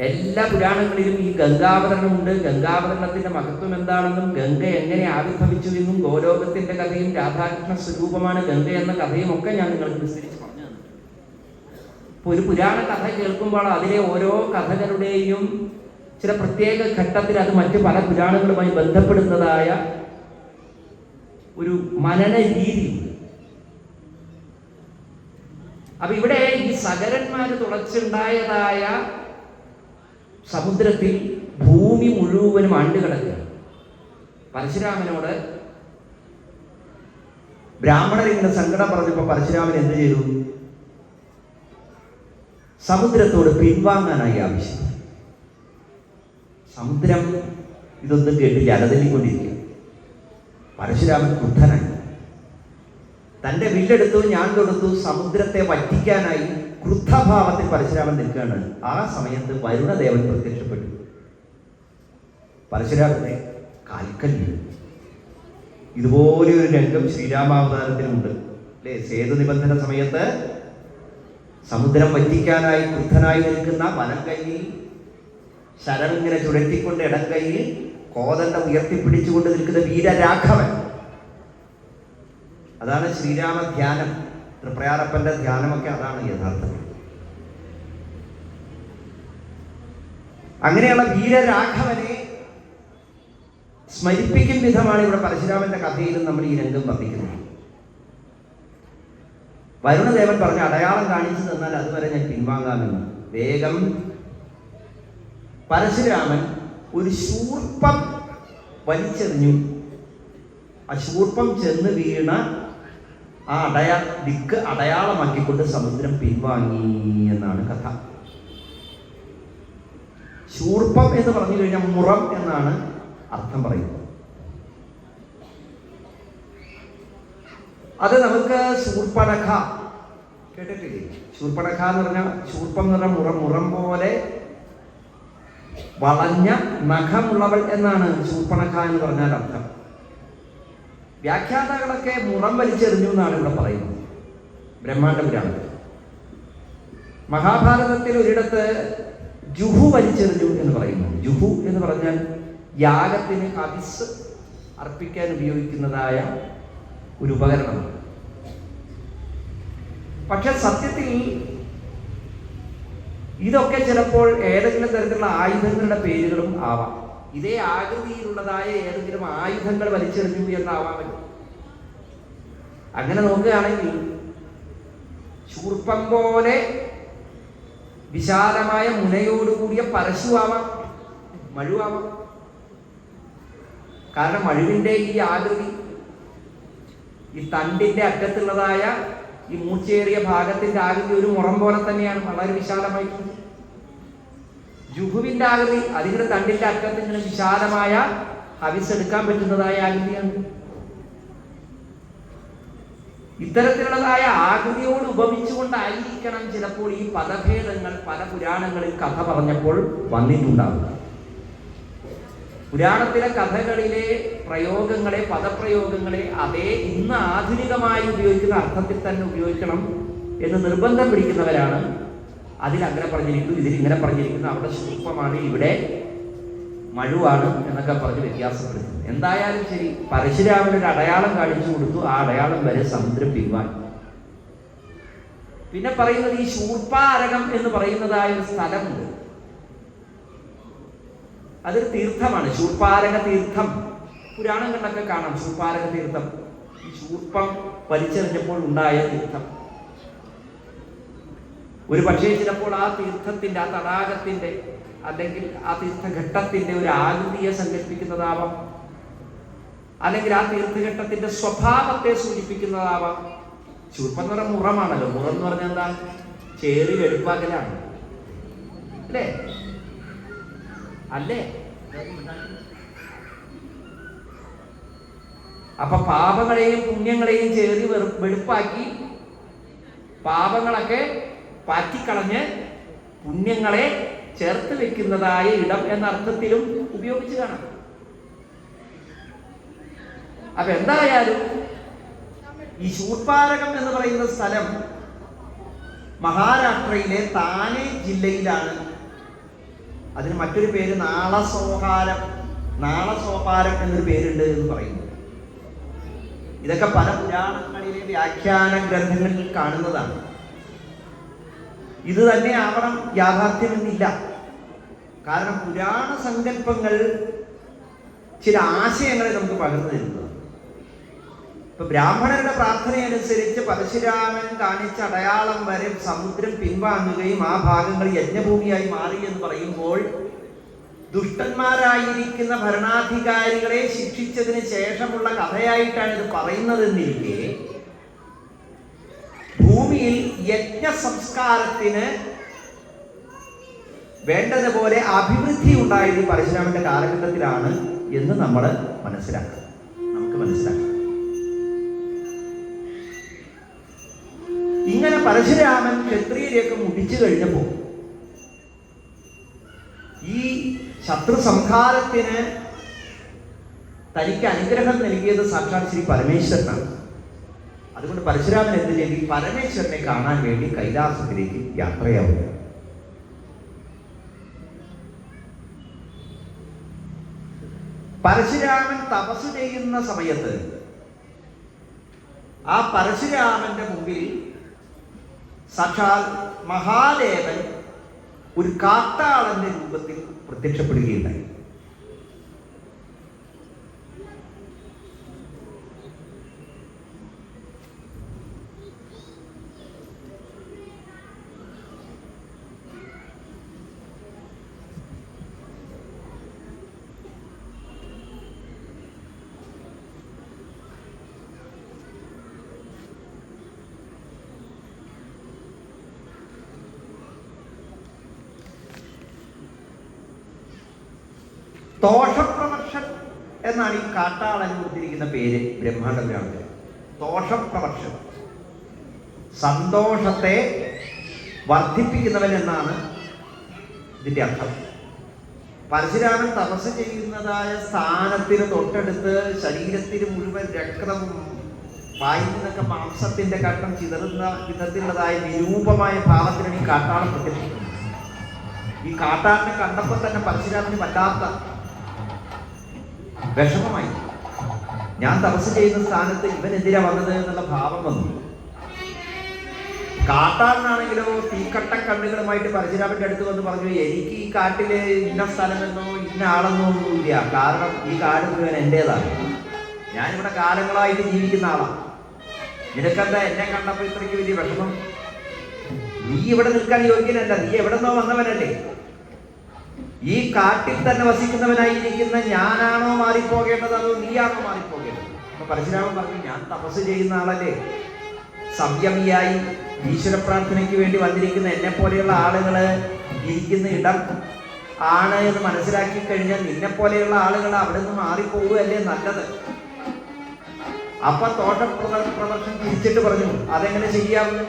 എല്ലാ പുരാണങ്ങളിലും ഈ ഗംഗാവതരണമുണ്ട്. ഗംഗാവതരണത്തിന്റെ മഹത്വം എന്താണെന്നും ഗംഗ എങ്ങനെ ആവിർഭവിച്ചു എന്നും ഗോലോകത്തിന്റെ കഥയും രാധാകൃഷ്ണ സ്വരൂപമാണ് ഗംഗ എന്ന കഥയും ഒക്കെ ഞാൻ നിങ്ങൾക്ക് വിസ്തരിച്ച് പറഞ്ഞു തന്നിട്ടുണ്ട്. ഇപ്പൊ ഒരു പുരാണ കഥ കേൾക്കുമ്പോൾ അതിലെ ഓരോ കഥകളുടെയും ചില പ്രത്യേക ഘട്ടത്തിൽ അത് മറ്റു പല പുരാണങ്ങളുമായി ബന്ധപ്പെടുന്നതായ ഒരു മനന രീതിയുണ്ട്. അപ്പൊ ഇവിടെ ഈ സകരന്മാര് തുളച്ചുണ്ടായതായ സമുദ്രത്തിൽ ഭൂമി മുഴുവനും ആണ്ടുകിടക്കുക. പരശുരാമനോട് ബ്രാഹ്മണർ ഇങ്ങനെ സങ്കടം പറഞ്ഞപ്പോ പരശുരാമൻ എന്ത് ചെയ്തു? സമുദ്രത്തോട് പിൻവാങ്ങാനായി ആവശ്യം. സമുദ്രം ഇതൊന്നും കേട്ട് ജലതല്ലിക്കൊണ്ടിരിക്കുക. പരശുരാമൻ ക്രുദ്ധനായി. തന്റെ വില്ലെടുത്തു, ഞാൻ തൊടുത്തു. സമുദ്രത്തെ വറ്റിക്കാനായി ക്രുദ്ധഭാവത്തിൽ പരശുരാമൻ നിൽക്കുകയാണ്. ആ സമയത്ത് വരുണദേവൻ പ്രത്യക്ഷപ്പെട്ടു. പരശുരാമന്റെ കാൽക്കൽ വീണു. ഇതുപോലെ ഒരു രംഗം ശ്രീരാമാവതാരത്തിലുണ്ട് അല്ലേ? സേതു നിബന്ധന സമയത്ത് സമുദ്രം വറ്റിക്കാനായി ക്രുദ്ധനായി നിൽക്കുന്ന വലം കൈയിൽ ശരം ഇങ്ങനെ ചുഴറ്റിക്കൊണ്ട് ഇടം കൈയിൽ കോദണ്ഡം ഉയർത്തിപ്പിടിച്ചുകൊണ്ട് നിൽക്കുന്ന വീരരാഘവൻ. അതാണ് ശ്രീരാമ ധ്യാനം. തൃപ്രയാറപ്പന്റെ ധ്യാനമൊക്കെ അതാണ് യഥാർത്ഥത്തിൽ. അങ്ങനെയുള്ള വീരരാഘവനെ സ്മരിപ്പിക്കും വിധമാണ് ഇവിടെ പരശുരാമന്റെ കഥയിലും നമ്മൾ ഈ രംഗം വർണ്ണിക്കുന്നത്. വരുണദേവൻ പറഞ്ഞ അടയാളം കാണിച്ചു തന്നാൽ അതുവരെ ഞാൻ പിൻവാങ്ങാമെന്ന്. വേഗം പരശുരാമൻ ഒരു ശൂർപ്പം വലിച്ചെറിഞ്ഞു. ആ ശൂർപ്പം ചെന്ന് വീണ ആ ദിക്ക് അടയാളമാക്കിക്കൊണ്ട് സമുദ്രം പിൻവാങ്ങി എന്നാണ് കഥ. ശൂർപ്പം എന്ന് പറഞ്ഞു കഴിഞ്ഞാൽ മുറം എന്നാണ് അർത്ഥം പറയുന്നത്. അത് നമുക്ക് ശൂർപ്പണഖ കേട്ടിട്ടില്ലേ? ശൂർപ്പണഖ എന്ന് പറഞ്ഞാൽ, ശൂർപ്പം എന്ന് പറഞ്ഞാൽ മുറം പോലെ വളഞ്ഞ നഖമുള്ളവൾ എന്നാണ് ശൂർപ്പണഖ എന്ന് പറഞ്ഞാൽ അർത്ഥം. വ്യാഖ്യാതാക്കളൊക്കെ മുറം വലിച്ചെറിഞ്ഞു എന്നാണ് ഇവിടെ പറയുന്നത് ബ്രഹ്മാണ്ഡ പുരാണത്തിൽ. മഹാഭാരതത്തിൽ ഒരിടത്ത് ജുഹു വലിച്ചെറിഞ്ഞു എന്ന് പറയുന്നു. ജുഹു എന്ന് പറഞ്ഞാൽ യാഗത്തിന് ഹവിസ് അർപ്പിക്കാൻ ഉപയോഗിക്കുന്നതായ ഒരു ഉപകരണമാണ്. പക്ഷെ സത്യത്തിൽ ഇതൊക്കെ ചിലപ്പോൾ ഏതെങ്കിലും തരത്തിലുള്ള ആയുധങ്ങളുടെ പേരുകളും ആവാം. ഇതേ ആകൃതിയിലുള്ളതായ ഏതെങ്കിലും ആയുധങ്ങൾ വലിച്ചെറിഞ്ഞു എന്നാവാമല്ലോ. അങ്ങനെ നോക്കുകയാണെങ്കിൽ ശൂർപ്പം പോലെ വിശാലമായ മുനയോടുകൂടിയ പരശുവാവാം, മഴുവാവാം. കാരണം മഴുവിൻ്റെ ഈ ആകൃതി, ഈ തണ്ടിന്റെ അറ്റത്തുള്ളതായ ഈ മൂർച്ചയേറിയ ഭാഗത്തിന്റെ ആകൃതി ഒരു മുറം പോലെ തന്നെയാണ്, വളരെ വിശാലമായിട്ടുണ്ട്. ജുഹുവിന്റെ ആകൃതി അതിന്റെ തണ്ടിന്റെ അറ്റത്ത് ഇങ്ങനെ വിശാലമായ ഹവിസ് എടുക്കാൻ പറ്റുന്നതായ ആകൃതിയാണ്. ഇത്തരത്തിലുള്ളതായ ആകൃതിയോട് ഉപമിച്ചുകൊണ്ടായിരിക്കണം ചിലപ്പോൾ ഈ പദഭേദങ്ങൾ പല പുരാണങ്ങളിൽ കഥ പറഞ്ഞപ്പോൾ വന്നിട്ടുണ്ടാവുക. പുരാണത്തിലെ കഥകളിലെ പ്രയോഗങ്ങളെ, പദപ്രയോഗങ്ങളെ അതേ ഇന്ന് ആധുനികമായി ഉപയോഗിക്കുന്ന അർത്ഥത്തിൽ തന്നെ ഉപയോഗിക്കണം എന്ന് നിർബന്ധം പിടിക്കുന്നവരാണ്. അതിൽ അങ്ങനെ പറഞ്ഞിരിക്കുന്നു, ഇതിൽ ഇങ്ങനെ പറഞ്ഞിരിക്കുന്നു, അവിടെ ശൂർപ്പമാണ്, ഇവിടെ മഴുവാണ് എന്നൊക്കെ പറഞ്ഞ് വ്യത്യാസപ്പെടുത്തുന്നു. എന്തായാലും ശരി, പരശുരാമനൊരു അടയാളം കാണിച്ചു കൊടുത്തു. ആ അടയാളം വരെ സമുദ്രം പിൻവാങ്ങി. പിന്നെ പറയുന്നത് ഈ ശൂർപ്പാരകം എന്ന് പറയുന്നതായ ഒരു സ്ഥലമുണ്ട്. അതൊരു തീർത്ഥമാണ്, ശൂർപ്പാരക തീർത്ഥം. പുരാണങ്ങളിലൊക്കെ കാണാം ശൂർപ്പാരക തീർത്ഥം. ഈ ശൂർപ്പം വലിച്ചെറിഞ്ഞപ്പോൾ ഉണ്ടായ തീർത്ഥം. ഒരു പക്ഷേ ചിലപ്പോൾ ആ തീർത്ഥത്തിന്റെ, ആ തടാകത്തിന്റെ അല്ലെങ്കിൽ ആ തീർത്ഥഘട്ടത്തിന്റെ ഒരു ആകൃതിയെ സങ്കല്പിക്കുന്നതാവാം, അല്ലെങ്കിൽ ആ തീർത്ഥഘട്ടത്തിന്റെ സ്വഭാവത്തെ സൂചിപ്പിക്കുന്നതാവാം. ശൂർപ്പം എന്ന് പറഞ്ഞാൽ മുറമാണല്ലോ. മുറം എന്ന് പറഞ്ഞാൽ എന്താ? ചേറി വെളുപ്പാക്കലാണ് അല്ലേ? അല്ലേ? അപ്പൊ പാപങ്ങളെയും പുണ്യങ്ങളെയും ചേറി വെളുപ്പാക്കി പാപങ്ങളൊക്കെ പാറ്റിക്കളഞ്ഞ് പുണ്യങ്ങളെ ചേർത്ത് വെക്കുന്നതായ ഇടം എന്ന അർത്ഥത്തിലും ഉപയോഗിച്ച് കാണാം. അപ്പൊ എന്തായാലും ഈ ശൂർപ്പാരകം എന്ന് പറയുന്ന സ്ഥലം മഹാരാഷ്ട്രയിലെ താനെ ജില്ലയിലാണ്. അതിന് മറ്റൊരു പേര് നാളസോപാരം എന്നൊരു പേരുണ്ട് എന്ന് പറയുന്നു. ഇതൊക്കെ പല പുരാണങ്ങളിലെ വ്യാഖ്യാന ഗ്രന്ഥങ്ങളിൽ കാണുന്നതാണ്. ഇത് തന്നെ ആവണം യാഥാർത്ഥ്യമെന്നില്ല. കാരണം പുരാണ സങ്കല്പങ്ങൾ ചില ആശയങ്ങളെ നമുക്ക് പകർന്നു തരുന്നത്. ഇപ്പൊ ബ്രാഹ്മണരുടെ പ്രാർത്ഥനയനുസരിച്ച് പരശുരാമൻ കാണിച്ച അടയാളം വരെ സമുദ്രം പിൻവാങ്ങുകയും ആ ഭാഗങ്ങൾ യജ്ഞഭൂമിയായി മാറി എന്ന് പറയുമ്പോൾ, ദുഷ്ടന്മാരായിരിക്കുന്ന ഭരണാധികാരികളെ ശിക്ഷിച്ചതിന് ശേഷമുള്ള കഥയായിട്ടാണ് ഇത് പറയുന്നതെന്നിരിക്കെ, ഭൂമിയിൽ യജ്ഞ സംസ്കാരത്തിന് വേണ്ടതുപോലെ അഭിവൃദ്ധി ഉണ്ടായത് പരശുരാമന്റെ കാലഘട്ടത്തിലാണ് എന്ന് നമുക്ക് മനസ്സിലാക്കാം. ഇങ്ങനെ പരശുരാമൻ ക്ഷത്രിയരെയൊക്കെ മുടിച്ചു കഴിഞ്ഞപ്പോൾ ഈ ശത്രു സംഹാരത്തിന് തനിക്ക് അനുഗ്രഹം നൽകിയത് സാക്ഷാത് ശ്രീ പരമേശ്വരനാണ്. അതുകൊണ്ട് പരശുരാമൻ എന്ത് ചെയ്തു? പരമേശ്വരനെ കാണാൻ വേണ്ടി കൈലാസത്തിലേക്ക് യാത്രയാവുക. പരശുരാമൻ തപസ് ചെയ്യുന്ന സമയത്ത് ആ പരശുരാമന്റെ മുമ്പിൽ സാക്ഷാൽ മഹാദേവൻ ഒരു കാട്ടാളന്റെ രൂപത്തിൽ പ്രത്യക്ഷപ്പെടുകയുണ്ടായി. ദോഷപ്രവർഷൻ എന്നാണ് ഈ കാട്ടാളന് കൊടുത്തിരിക്കുന്ന പേര് ബ്രഹ്മാണ്ഡ പുരാണത്തിൽ. ദോഷപ്രവർഷൻ, സന്തോഷത്തെ വർദ്ധിപ്പിക്കുന്നവൻ എന്നാണ് ഇതിന്റെ അർത്ഥം. പരശുരാമൻ തപസ് ചെയ്യുന്നതായ സ്ഥാനത്തിന് തൊട്ടടുത്ത് ശരീരത്തിന് മുഴുവൻ രക്തം, വായിൽ നിന്നൊക്കെ മാംസത്തിന്റെ കട്ടം ചിതറുന്ന വിധത്തിലുള്ളതായ നിരൂപമായ ഭാവത്തിലാണ് ഈ കാട്ടാളൻ പ്രത്യക്ഷപ്പെടുന്നത്. ഈ കാട്ടാളിനെ കണ്ടപ്പോൾ തന്നെ പരശുരാമന് വല്ലാത്ത വിഷമമായി. ഞാൻ തപസ് ചെയ്യുന്ന സ്ഥാനത്ത് ഇവൻ എന്തിനാ വന്നത് എന്നുള്ള ഭാവം വന്നു. കാട്ടാളനാണെങ്കിലോ തീക്കട്ട കണ്ണുകളുമായിട്ട് പരശുരാമന്റെ അടുത്ത് വന്ന് പറഞ്ഞു, എനിക്ക് ഈ കാട്ടില് ഇന്ന സ്ഥലമെന്നോ ഇന്ന ആളെന്നോ ഒന്നുമില്ല, കാരണം ഈ കാട് മുഴുവൻ എന്റേതാണ്, ഞാനിവിടെ കാലങ്ങളായിട്ട് ജീവിക്കുന്ന ആളാണ്. നിനക്കെന്താ എന്നെ കണ്ടപ്പോ ഇത്രയ്ക്ക് വലിയ വിഷമം? നീ ഇവിടെ നിൽക്കാൻ യോഗ്യനല്ല, നീ എവിടെ നിന്നോ വന്നവനല്ലേ. ഈ കാട്ടിൽ തന്നെ വസിക്കുന്നവനായിരിക്കുന്ന ഞാനാണോ മാറിപ്പോകേണ്ടത്, അതോ നീയാണോ മാറിപ്പോകേണ്ടത്? അപ്പൊ പരശുരാമൻ പറഞ്ഞു, ഞാൻ തപസ് ചെയ്യുന്ന ആളല്ലേ, സംയമിയായി ഈശ്വര പ്രാർത്ഥനയ്ക്ക് വേണ്ടി വന്നിരിക്കുന്ന എന്നെ പോലെയുള്ള ആളുകള് ഇരിക്കുന്ന ഇടം ആണ് എന്ന് മനസ്സിലാക്കി കഴിഞ്ഞാൽ നിന്നെ പോലെയുള്ള ആളുകൾ അവിടെ നിന്ന് മാറിപ്പോവുകയല്ലേ നല്ലത്. അപ്പൊ തോട്ടപ്രദർശനം തിരിച്ചിട്ട് പറഞ്ഞു, അതെങ്ങനെ ശരിയാവും?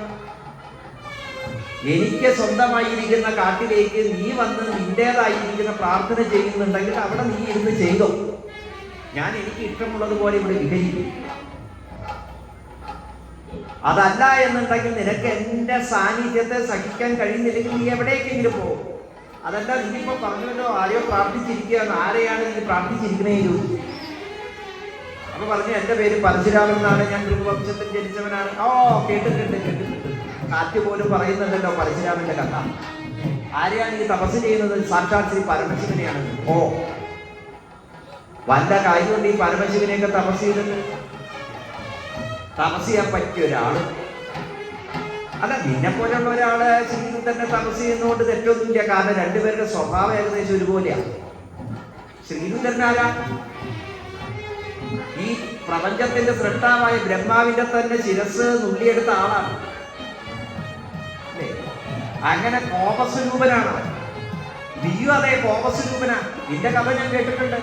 എനിക്ക് സ്വന്തമായിരിക്കുന്ന കാട്ടിലേക്ക് നീ വന്ന് നിന്റേതായിരിക്കുന്ന പ്രാർത്ഥന ചെയ്യുന്നുണ്ടെങ്കിൽ അവിടെ നീ ഇരുന്ന് ചെയ്തോ, ഞാൻ എനിക്ക് ഇഷ്ടമുള്ളതുപോലെ ഇവിടെ വിഹരിക്കും. അതല്ല എന്നുണ്ടെങ്കിൽ നിനക്ക് എന്റെ സാന്നിധ്യത്തെ സഹിക്കാൻ കഴിയുന്നില്ലെങ്കിൽ നീ എവിടേക്കെങ്കിലും പോകും. അതല്ല, നീയിപ്പോ പറഞ്ഞല്ലോ ആരെയോ പ്രാർത്ഥിച്ചിരിക്കുകയാണ്, ആരെയാണ് നീ പ്രാർത്ഥിച്ചിരിക്കണേ ചോദിച്ചു. അപ്പൊ പറഞ്ഞു, എന്റെ പേര് പരശുരാമൻ എന്നാണ്, ഞാൻ ഗൃഹവംശത്തിൽ ജനിച്ചവനാണ്. ഓ, കേട്ടിട്ടുണ്ട്. കാറ്റ് പോലും പറയുന്നുണ്ടല്ലോ പരശുരാമന്റെ കഥ. ആരെയാണ് ഈ തപസ് ചെയ്യുന്നത്? സാക്ഷാത് ശ്രീ പരമശിവനെയാണ്. ഓ, വല്ല കാര്യമുണ്ട് ഈ പരമശിവനെയൊക്കെ തപസ് ചെയ്തിട്ട്? തപസ് ചെയ്യാൻ പറ്റിയ ഒരാള് അല്ല, നിന്നെ പോലെയുള്ള ഒരാള് ശ്രീധു തന്നെ തപസ് ചെയ്യുന്നതുകൊണ്ട് തെറ്റൊന്നുമില്ല. കാരണം രണ്ടുപേരുടെ സ്വഭാവം ഏകദേശം ഒരുപോലെയാണ്. ശ്രീധുതൻ ആരാ? ഈ പ്രപഞ്ചത്തിന്റെ സൃഷ്ടാവായ ബ്രഹ്മാവിന്റെ തന്നെ ശിരസ് നുള്ളിയെടുത്ത ആളാണ്. അങ്ങനെ കോപസ്വരൂപനാണ്. നീയും അതേ കോപസ്വരൂപനാണ്. നിന്റെ കഥ ഞാൻ കേട്ടിട്ടുണ്ട്.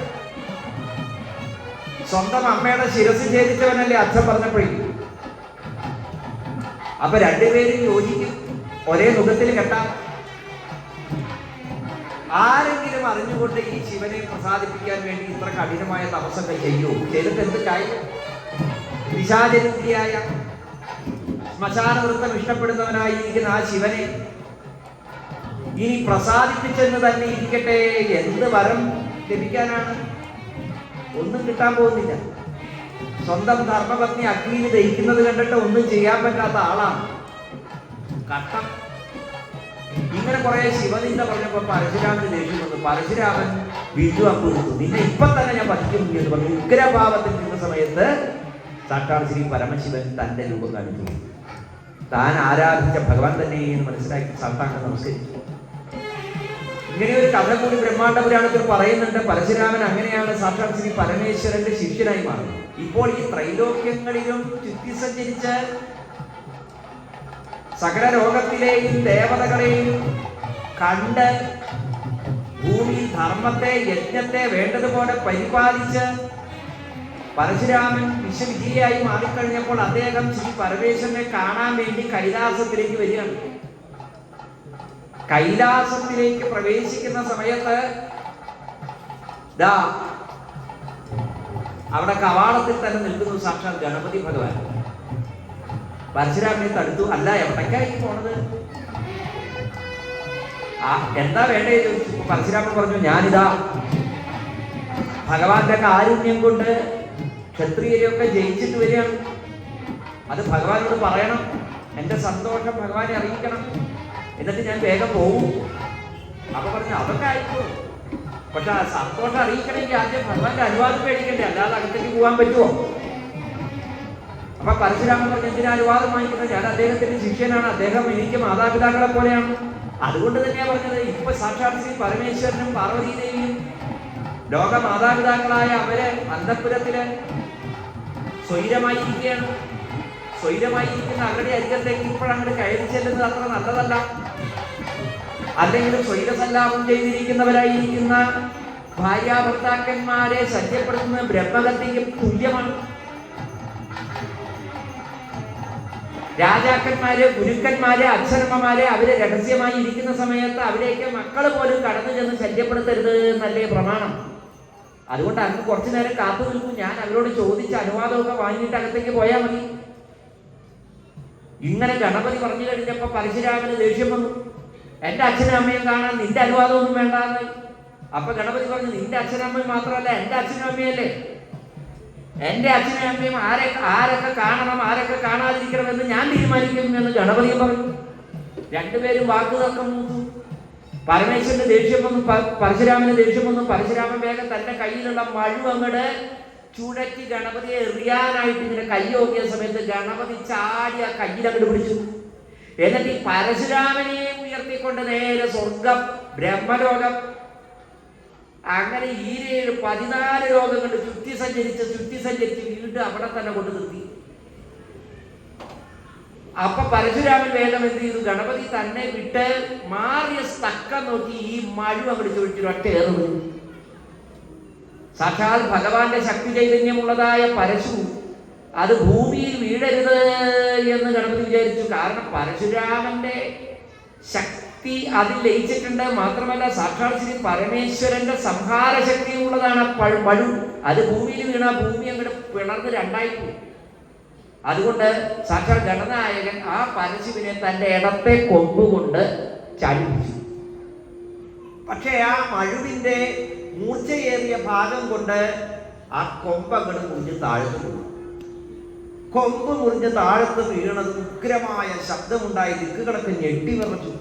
സ്വന്തം അമ്മയുടെ ശിരസ് ഛേദിച്ചവനല്ലേ അച്ഛൻ പറഞ്ഞപ്പോഴേക്കും. അപ്പൊ രണ്ടുപേരും യോജിക്കും, ഒരേ മുഖത്തിൽ കെട്ടാം. ആരെങ്കിലും അറിഞ്ഞുകൊണ്ട് ഈ ശിവനെ പ്രസാദിപ്പിക്കാൻ വേണ്ടി ഇത്ര കഠിനമായ തപസ്സൊക്കെ ചെയ്യൂ? ചെയ്തിട്ട് എന്ത് കാര്യം? പിശാചരൂപിയായ ശ്മശാന വൃത്തം ഇഷ്ടപ്പെടുന്നവനായിരിക്കുന്ന ആ ശിവനെ ഇനി പ്രസാദിപ്പിച്ചെന്ന് തന്നെ ഇരിക്കട്ടെ, എന്ത് വരം ലഭിക്കാനാണ്? ഒന്നും കിട്ടാൻ പോകുന്നില്ല. സ്വന്തം ധർമ്മപത്നി അഗ്നിയിൽ ദഹിക്കുന്നത് കണ്ടിട്ട് ഒന്നും ചെയ്യാൻ പറ്റാത്ത ആളാണ്. കട്ടം. ഇങ്ങനെ കുറെ ശിവനിന്ദ പറഞ്ഞപ്പോ പരശുരാമന് ദേഷ്യം വന്നു. പരശുരാമൻ വീണ്ടും അപ്പുറത്തു, നിന്നെ ഇപ്പൊ തന്നെ ഞാൻ പറ്റിക്കുന്നു എന്ന് പറഞ്ഞു. ഉഗ്രഭാവത്തിൽ നിന്ന സമയത്ത് സാക്ഷാൽ ശ്രീ പരമശിവൻ തന്റെ രൂപം കാണിച്ചു. താൻ ആരാധിച്ച ഭഗവാൻ തന്നെ എന്ന് മനസ്സിലാക്കി സാഷ്ടാംഗം നമസ്കരിച്ചു. ഇങ്ങനെ ഒരു കഥ കൂടി ബ്രഹ്മാണ്ഡ പുരാണത്തിൽ പറയുന്നുണ്ട്. പരശുരാമൻ അങ്ങനെയാണ് സാക്ഷാൽ ശ്രീ പരമേശ്വരന്റെ ശിഷ്യനായി മാറുന്നത്. ഇപ്പോൾ ഈ ത്രൈലോക്യങ്ങളിലും ചുറ്റി സഞ്ചരിച്ച് സകല ലോകത്തിലെയും ദേവതകളെയും കണ്ട് ഭൂമിയിൽ ധർമ്മത്തെ യജ്ഞത്തെ വേണ്ടതുപോലെ പരിപാലിച്ച് പരശുരാമൻ വിശ്വവിജയിയായി മാറിക്കഴിഞ്ഞപ്പോൾ അദ്ദേഹം ശ്രീ പരമേശ്വരനെ കാണാൻ വേണ്ടി കൈലാസത്തിലേക്ക് വരികയാണ്. കൈലാസത്തിലേക്ക് പ്രവേശിക്കുന്ന സമയത്ത് അവിടെ കവാടത്തിൽ തന്നെ നിൽക്കുന്നു സാക്ഷാൽ ഗണപതി ഭഗവാൻ. പരശുരാമനെ തടുത്തു. അല്ല, എവിടേക്കായി പോണത്? എന്താ വേണ്ടേ ചോദിച്ചു. പരശുരാമൻ പറഞ്ഞു, ഞാനിതാ ഭഗവാന്റെ കാരുണ്യം കൊണ്ട് ക്ഷത്രിയരെയൊക്കെ ജയിച്ചിട്ട് വരികയാണ്. അത് ഭഗവാനോട് പറയണം, എന്റെ സന്തോഷം ഭഗവാനെ അറിയിക്കണം, എന്നിട്ട് ഞാൻ വേഗം പോകും. അപ്പൊ പറഞ്ഞു, അതൊക്കെ ആയിക്കോളും, പക്ഷെ ആ സന്തോഷം അറിയിക്കണമെങ്കിൽ ആദ്യം ഭഗവാന്റെ അനുവാദം മേടിക്കണ്ടേ, അല്ലാതെ അകത്തേക്ക് പോകാൻ പറ്റുമോ? അപ്പൊ പരശുരാമൻ പറഞ്ഞു, എന്തിനാ അനുവാദം വാങ്ങിക്കുന്നത്? ഞാൻ അദ്ദേഹത്തിന്റെ ശിഷ്യനാണ്, അദ്ദേഹം എനിക്ക് മാതാപിതാക്കളെ പോലെയാണ്. അതുകൊണ്ട് തന്നെയാ പറഞ്ഞത്, ഇപ്പൊ സാക്ഷാത് ശ്രീ പരമേശ്വരനും പാർവതീദേവിയും ലോക മാതാപിതാക്കളായ അവര് അന്തഃപുരത്തില് സ്വൈരമായിരിക്കുകയാണ്. സ്വൈരമായിരിക്കുന്ന അവരുടെ അരികത്തേക്ക് ഇപ്പോഴങ്ങോട്ട് കയറി ചെല്ലുന്നത് അത്ര നല്ലതല്ല. അല്ലെങ്കിൽ സ്വൈരസല്ലാപം ചെയ്തിരിക്കുന്നവരായിരിക്കുന്ന ഭാര്യാഭർത്താക്കന്മാരെ ശല്യപ്പെടുത്തുന്ന ബ്രഹ്മഹത്യയ്ക്ക് തുല്യമാണ്. രാജാക്കന്മാര്, ഗുരുക്കന്മാര്, അച്ഛനമ്മമാര് അവര് രഹസ്യമായി ഇരിക്കുന്ന സമയത്ത് അവിടേക്ക് മക്കള് പോലും കടന്നു ചെന്ന് ശല്യപ്പെടുത്തരുത് എന്നല്ലേ പ്രമാണം. അതുകൊണ്ട് അങ്ങ് കുറച്ചു നേരം കാത്തു നിൽക്കും. ഞാൻ അവരോട് ചോദിച്ച അനുവാദമൊക്കെ വാങ്ങിയിട്ട് അകത്തേക്ക് പോയാൽ മതി. ഇങ്ങനെ ഗണപതി പറഞ്ഞു കഴിഞ്ഞപ്പോ പരശുരാമന് ദേഷ്യം വന്നു. എന്റെ അച്ഛനും അമ്മയും കാണാൻ നിന്റെ അനുവാദമൊന്നും വേണ്ടാന്ന്. അപ്പൊ ഗണപതി പറഞ്ഞു, നിന്റെ അച്ഛനും അമ്മയും മാത്രമല്ല എന്റെ അച്ഛനും അമ്മയല്ലേ. എന്റെ അച്ഛനും അമ്മയും ആരൊക്കെ കാണണം ആരൊക്കെ കാണാതിരിക്കണമെന്ന് ഞാൻ തീരുമാനിക്കും എന്ന് ഗണപതി പറഞ്ഞു. രണ്ടുപേരും വാക്ക് തർക്കം മൂത്തു. പരമേശ്വരന് ദേഷ്യം വന്നു, പരശുരാമന് ദേഷ്യം വന്നു. പരശുരാമൻ വേഗം തന്റെ കയ്യിലുള്ള മഴു അങ്ങട് ചുഴറ്റി ഗണപതിയെ എറിയാനായിട്ട് ഇങ്ങനെ കൈ നോക്കിയ സമയത്ത് ഗണപതി ചാടി ആ കയ്യിലങ്ങട് പിടിച്ചു. എന്നിട്ട് ഈ പരശുരാമനെ ഉയർത്തിക്കൊണ്ട് നേരെ സ്വർഗം, ബ്രഹ്മലോകം, അങ്ങനെ ഈ 14 ലോകം കൊണ്ട് ചുറ്റി സഞ്ചരിച്ച് വീണ്ടും അവിടെ തന്നെ കൊണ്ട് നിർത്തി. അപ്പൊ പരശുരാമൻ വേഗം എന്ത് ചെയ്തു? ഗണപതി തന്നെ വിട്ട് മാറിയ തക്കം നോക്കി ഈ മഴു അങ്ങോട്ട് ചുഴിച്ചു ഒറ്റ ഏറുന്നു. സാക്ഷാൽ ഭഗവാന്റെ ശക്തി ചൈതന്യമുള്ളതായ പരശു അത് ഭൂമിയിൽ വീഴരുത് എന്ന് ഗണപതി വിചാരിച്ചു. കാരണം പരശുരാമന്റെ ശക്തി അതിൽ ലയിച്ചിട്ടുണ്ട്. മാത്രമല്ല സാക്ഷാൽ ശ്രീ പരമേശ്വരന്റെ സംഹാര ശക്തിയുള്ളതാണ് മഴു. അത് ഭൂമിയിൽ വീണ ഭൂമി അങ്ങോട്ട് പിളർന്ന് രണ്ടായി പോകും. അതുകൊണ്ട് സാക്ഷാൽ ഗണനായകൻ ആ പരശുവിനെ തന്റെ ഇടത്തെ കൊമ്പുകൊണ്ട് ചാടിപ്പിച്ചു. പക്ഷേ ആ മഴുവിന്റെ മൂർച്ചയേറിയ ഭാഗം കൊണ്ട് ആ കൊമ്പ് അങ്ങോട്ട് മുറിഞ്ഞ് താഴ്ത്തു വീണു. കൊമ്പ് മുറിഞ്ഞ് താഴത്ത് വീണത് ഉഗ്രമായ ശബ്ദമുണ്ടായി. ദിക്കുകളൊക്കെ ഞെട്ടി വിറച്ചു.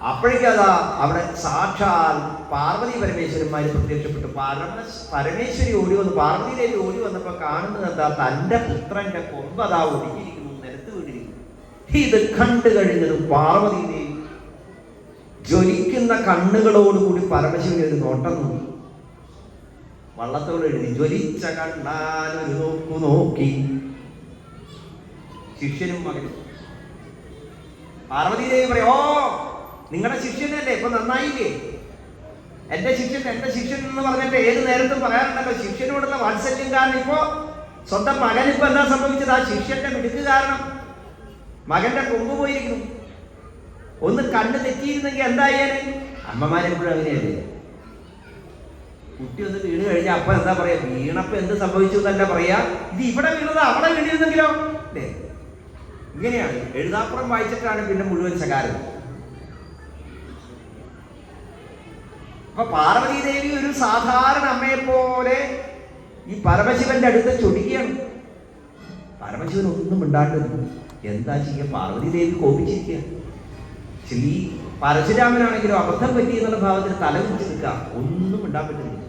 അപ്പോഴേക്കതാ അവിടെ സാക്ഷാൽ പാർവതി പരമേശ്വരന്മാര് പ്രത്യക്ഷപ്പെട്ടു. പരമേശ്വരി ഓടി വന്നു. പാർവതി ദേവി ഓടി വന്നപ്പോ കാണുന്നത് എന്താ? തന്റെ പുത്രന്റെ കൊമ്പ് അതാ ഒടിഞ്ഞിരിക്കുന്നു, നിലത്ത് വീണിരിക്കുന്നു. ഇത് കണ്ടു കഴിഞ്ഞതും പാർവതി ദേവി ജ്വലിക്കുന്ന കണ്ണുകളോടുകൂടി പരമശിവന് ഒരു നോട്ടം നോക്കി. വള്ളത്തോട് എഴുതി, ജ്വലിച്ച കണ്ണാലൊരു നോക്കു നോക്കി. ശിഷ്യനും മകനും. പാർവതി ദേവി പറയും, ഓ നിങ്ങളുടെ ശിഷ്യനല്ലേ, ഇപ്പൊ നന്നായില്ലേ? എന്റെ ശിഷ്യൻ എന്ന് പറഞ്ഞിട്ട് ഏത് നേരത്തും പറയാറുണ്ടല്ലോ ശിഷ്യനോടുള്ള വാത്സല്യം കാരണം. ഇപ്പോ സ്വന്തം മകനിപ്പോ എന്താ സംഭവിച്ചത്? ആ ശിഷ്യന്റെ മിടുക്ക് കാരണം മകന്റെ കൊമ്പ് പോയിരിക്കുന്നു. ഒന്ന് കണ്ണ് തെറ്റിയിരുന്നെങ്കിൽ എന്തായാലും അമ്മമാരെപ്പോഴും അങ്ങനെയല്ലേ. കുട്ടി ഒന്ന് വീണ് കഴിഞ്ഞാൽ അപ്പൊ എന്താ പറയാ? വീണപ്പോ എന്ത് സംഭവിച്ചു എന്നല്ല പറയാ, ഇത് ഇവിടെ വീണത് അവിടെ വീണിരുന്നെങ്കിലോ അല്ലേ? ഇങ്ങനെയാണ് എഴുതാപ്പുറം വായിച്ചിട്ടാണ് പിന്നെ മുഴുവൻ ശകാരം. അപ്പൊ പാർവതി ദേവി ഒരു സാധാരണ അമ്മയെ പോലെ ഈ പരമശിവന്റെ അടുത്ത് ചൊടിക്കുകയാണ്. പരമശിവൻ ഒന്നും മിണ്ടാണ്ടിരുന്നു. എന്താ ചെയ്യുക? പാർവതി ദേവി കോപിച്ചിരിക്കുക. ശ്രീ പരശുരാമനാണെങ്കിലും അബദ്ധം പറ്റി എന്നുള്ള ഭാവത്തിൽ തല കുറിച്ച് നിൽക്കുക, ഒന്നും മിണ്ടാൻ പറ്റുന്നില്ല.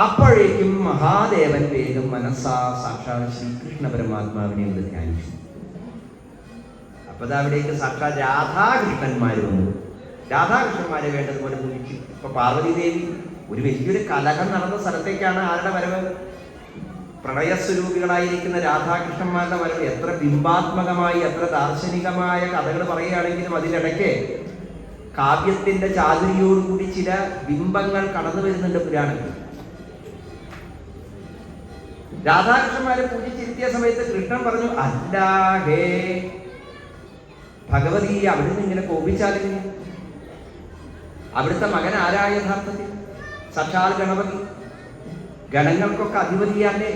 അപ്പോഴേക്കും മഹാദേവൻ വേഗം മനസ്സാ സാക്ഷാൽ ശ്രീകൃഷ്ണ പരമാത്മാവിനെ ഒന്ന് ധ്യാനിച്ചു. അപ്പൊ അവിടേക്ക് സാക്ഷാൽ രാധാകൃഷ്ണന്മാർ വന്നു. രാധാകൃഷ്ണന്മാരെ വേണ്ടതുപോലെ പൂജിച്ചു. ഇപ്പൊ പാർവതി ദേവി ഒരു വലിയൊരു കലഹം നടന്ന സ്ഥലത്തേക്കാണ് ആരുടെ വരവ്? പ്രണയസ്വരൂപികളായിരിക്കുന്ന രാധാകൃഷ്ണന്മാരുടെ വരവ്. എത്ര ബിംബാത്മകമായി എത്ര ദാർശനികമായ കഥകൾ പറയുകയാണെങ്കിലും അതിനിടയ്ക്ക് കാവ്യത്തിന്റെ ചാതുരിയോടുകൂടി ചില ബിംബങ്ങൾ കടന്നു വരുന്നുണ്ട് പുരാണത്തിൽ. രാധാകൃഷ്ണന്മാരെ പൂജിച്ചിരുത്തിയ സമയത്ത് കൃഷ്ണൻ പറഞ്ഞു, അല്ല ഹേ ഭഗവതി, അവിടുന്ന് ഇങ്ങനെ കോപിച്ചാലിങ്ങനെ? അവിടുത്തെ മകൻ ആരായ യഥാർത്ഥത്തിൽ? സാക്ഷാൽ ഗണപതി, ഗണങ്ങൾക്കൊക്കെ അധിപതിയല്ലേ.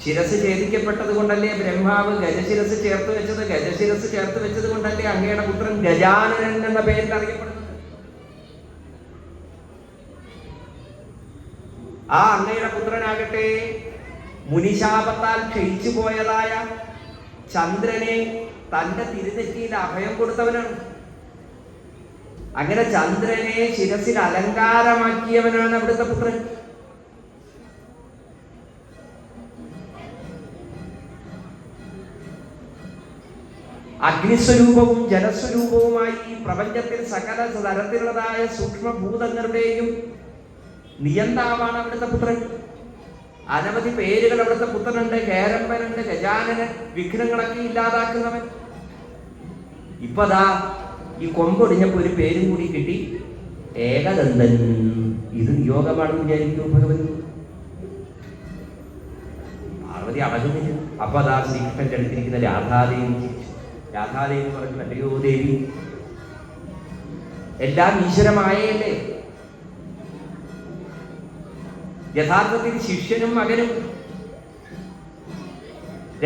ശിരസ് ഛേദിക്കപ്പെട്ടത് കൊണ്ടല്ലേ ബ്രഹ്മാവ് ഗജശിരസ് ചേർത്ത് വെച്ചത്? ഗജശിരസ് ചേർത്ത് വെച്ചത് കൊണ്ടല്ലേ അങ്ങയുടെ പുത്രൻ ഗജാനനൻ എന്ന പേരിൽ അറിയപ്പെടുന്നത്? ആ അങ്ങയുടെ പുത്രനാകട്ടെ മുനിശാപത്താൽ ക്ഷയിച്ചു പോയതായ ചന്ദ്രനെ തന്റെ തിരുനെറ്റിയിൽ അഭയം കൊടുത്തവനാണ്. അങ്ങനെ ചന്ദ്രനെ ശിരസിൽ അലങ്കാരമാക്കിയവനാണ് അവിടുത്തെ പുത്രൻ. അഗ്നിസ്വരൂപവും ജലസ്വരൂപവുമായി ഈ പ്രപഞ്ചത്തിൽ സകല തരത്തിലുള്ളതായ സൂക്ഷ്മഭൂതങ്ങളുടെയും നിയന്താവാണ് അവിടുത്തെ പുത്രൻ. അനവധി പേരുകൾ അവിടുത്തെ പുത്രനുണ്ട്. ഹേരമ്പനുണ്ട്, ഗജാനനൻ, വിഘ്നങ്ങളൊക്കെ ഇല്ലാതാക്കുന്നവൻ. ഇപ്പതാ ഈ കൊമ്പൊടിഞ്ഞപ്പോ ഒരു പേരും കൂടി കിട്ടി, ഏകദന്തൻ. ഇത് നിയോഗമാണെന്ന് വിചാരിക്കൂ ഭഗവതി. പാർവതി അടങ്ങുന്നില്ല. അപ്പൊ അതാ ശ്രീകൃഷ്ണന്റെ അടുത്തിരിക്കുന്ന രാധാദേവി ചിരിച്ചു. രാധാദേവി പറഞ്ഞു, അല്ലയോ ദേവി, എല്ലാം ഈശ്വരമായല്ലേ. യഥാർത്ഥത്തിൽ ശിഷ്യനും മകനും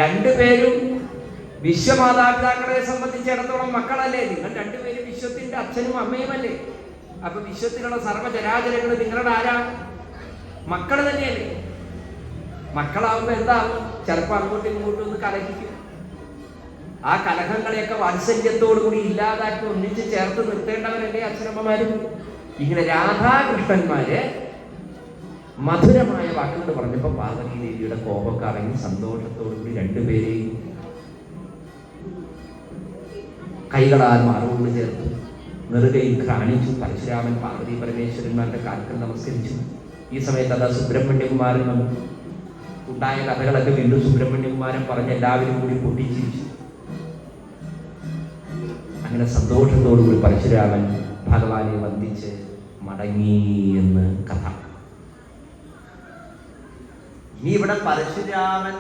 രണ്ടുപേരും വിശ്വമാതാപിതാക്കളെ സംബന്ധിച്ചിടത്തോളം മക്കളല്ലേ. നിങ്ങൾ രണ്ടുപേരും വിശ്വത്തിന്റെ അച്ഛനും അമ്മയുമല്ലേ. അപ്പൊ വിശ്വത്തിലുള്ള സർവ്വചരാചരങ്ങൾ നിങ്ങളുടെ ആരാണ്? മക്കൾ തന്നെയല്ലേ. മക്കളാവുമ്പോ എന്താവും? ചിലപ്പോൾ അങ്ങോട്ടും ഇങ്ങോട്ടും ഒന്ന് കലഹിക്കും. ആ കലഹങ്ങളെയൊക്കെ വാത്സല്യത്തോടു കൂടി ഇല്ലാതാക്കി ഒന്നിച്ച് ചേർത്ത് നിർത്തേണ്ടവരല്ലേ അച്ഛനമ്മമാരും. ഇങ്ങനെ രാധാകൃഷ്ണന്മാര് മധുരമായ വാക്കുകൾ പറഞ്ഞപ്പോ പാർവതി ദേവിയുടെ കോപമൊക്കെ അടങ്ങി സന്തോഷത്തോടു കൂടി രണ്ടുപേരെയും കൈകളാൽ മാറോട് ചേർത്തു നെറുകയിൽ കാണിച്ചു. പരശുരാമൻ പാർവതി പരമേശ്വരന്മാരുടെ കാൽക്കൽ നമസ്കരിച്ചു. ഈ സമയത്ത് അതാ സുബ്രഹ്മണ്യകുമാരൻ വന്നു. ഉണ്ടായ കഥകളൊക്കെ വീണ്ടും സുബ്രഹ്മണ്യകുമാരൻ പറഞ്ഞ് എല്ലാവരും കൂടി പൊട്ടിച്ചിരിച്ചു. അങ്ങനെ സന്തോഷത്തോടുകൂടി പരശുരാമൻ ഭഗവാനെ വന്ദിച്ച് മടങ്ങി എന്ന് കഥ. ഇനി ഇവിടെ പരശുരാമൻ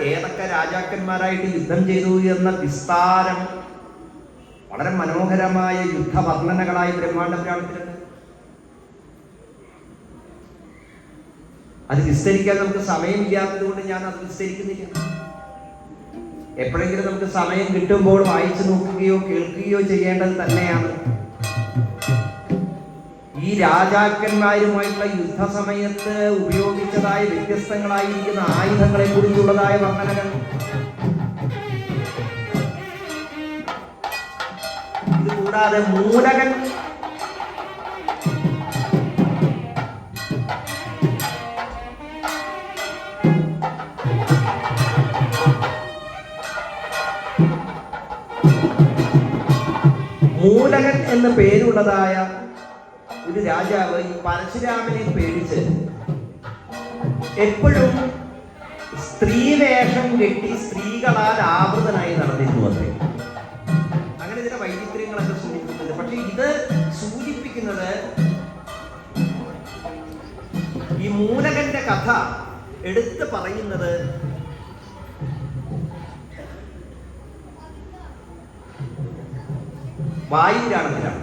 ഏതൊക്കെ രാജാക്കന്മാരായിട്ട് യുദ്ധം ചെയ്തു എന്ന വിസ്താരം വളരെ മനോഹരമായ യുദ്ധവർണ്ണനകളായി ബ്രഹ്മാണ്ഡ പുരാണത്തിലുണ്ട്. അത് വിസ്തരിക്കാൻ നമുക്ക് സമയമില്ലാത്തത് കൊണ്ട് ഞാൻ അത് വിസ്തരിക്കുന്നില്ല. എപ്പോഴെങ്കിലും നമുക്ക് സമയം കിട്ടുമ്പോൾ വായിച്ചു നോക്കുകയോ കേൾക്കുകയോ ചെയ്യേണ്ടത് തന്നെയാണ്. ഈ രാജാക്കന്മാരുമായിട്ടുള്ള യുദ്ധസമയത്ത് ഉപയോഗിച്ചതായ വ്യത്യസ്തങ്ങളായിരിക്കുന്ന ആയുധങ്ങളെ കുറിച്ചുള്ളതായ വർണ്ണനകൾ. ഇത് കൂടാതെ മൂലകൻ എന്ന് പേരുള്ളതായ ഒരു രാജാവ് ഈ പരശുരാമനെ പേടിച്ച് എപ്പോഴും സ്ത്രീവേഷം കെട്ടി സ്ത്രീകളാൽ ആവൃതനായി നടന്നിരുന്നു അത്രേ. അങ്ങനെ ചില വൈചിത്ര്യങ്ങളൊക്കെ സൂചിപ്പിക്കുന്നുണ്ട്. പക്ഷെ ഇത് സൂചിപ്പിക്കുന്നത് ഈ മൂലകന്റെ കഥ എടുത്തു പറയുന്നത് വായുരാണത്തിലാണ്.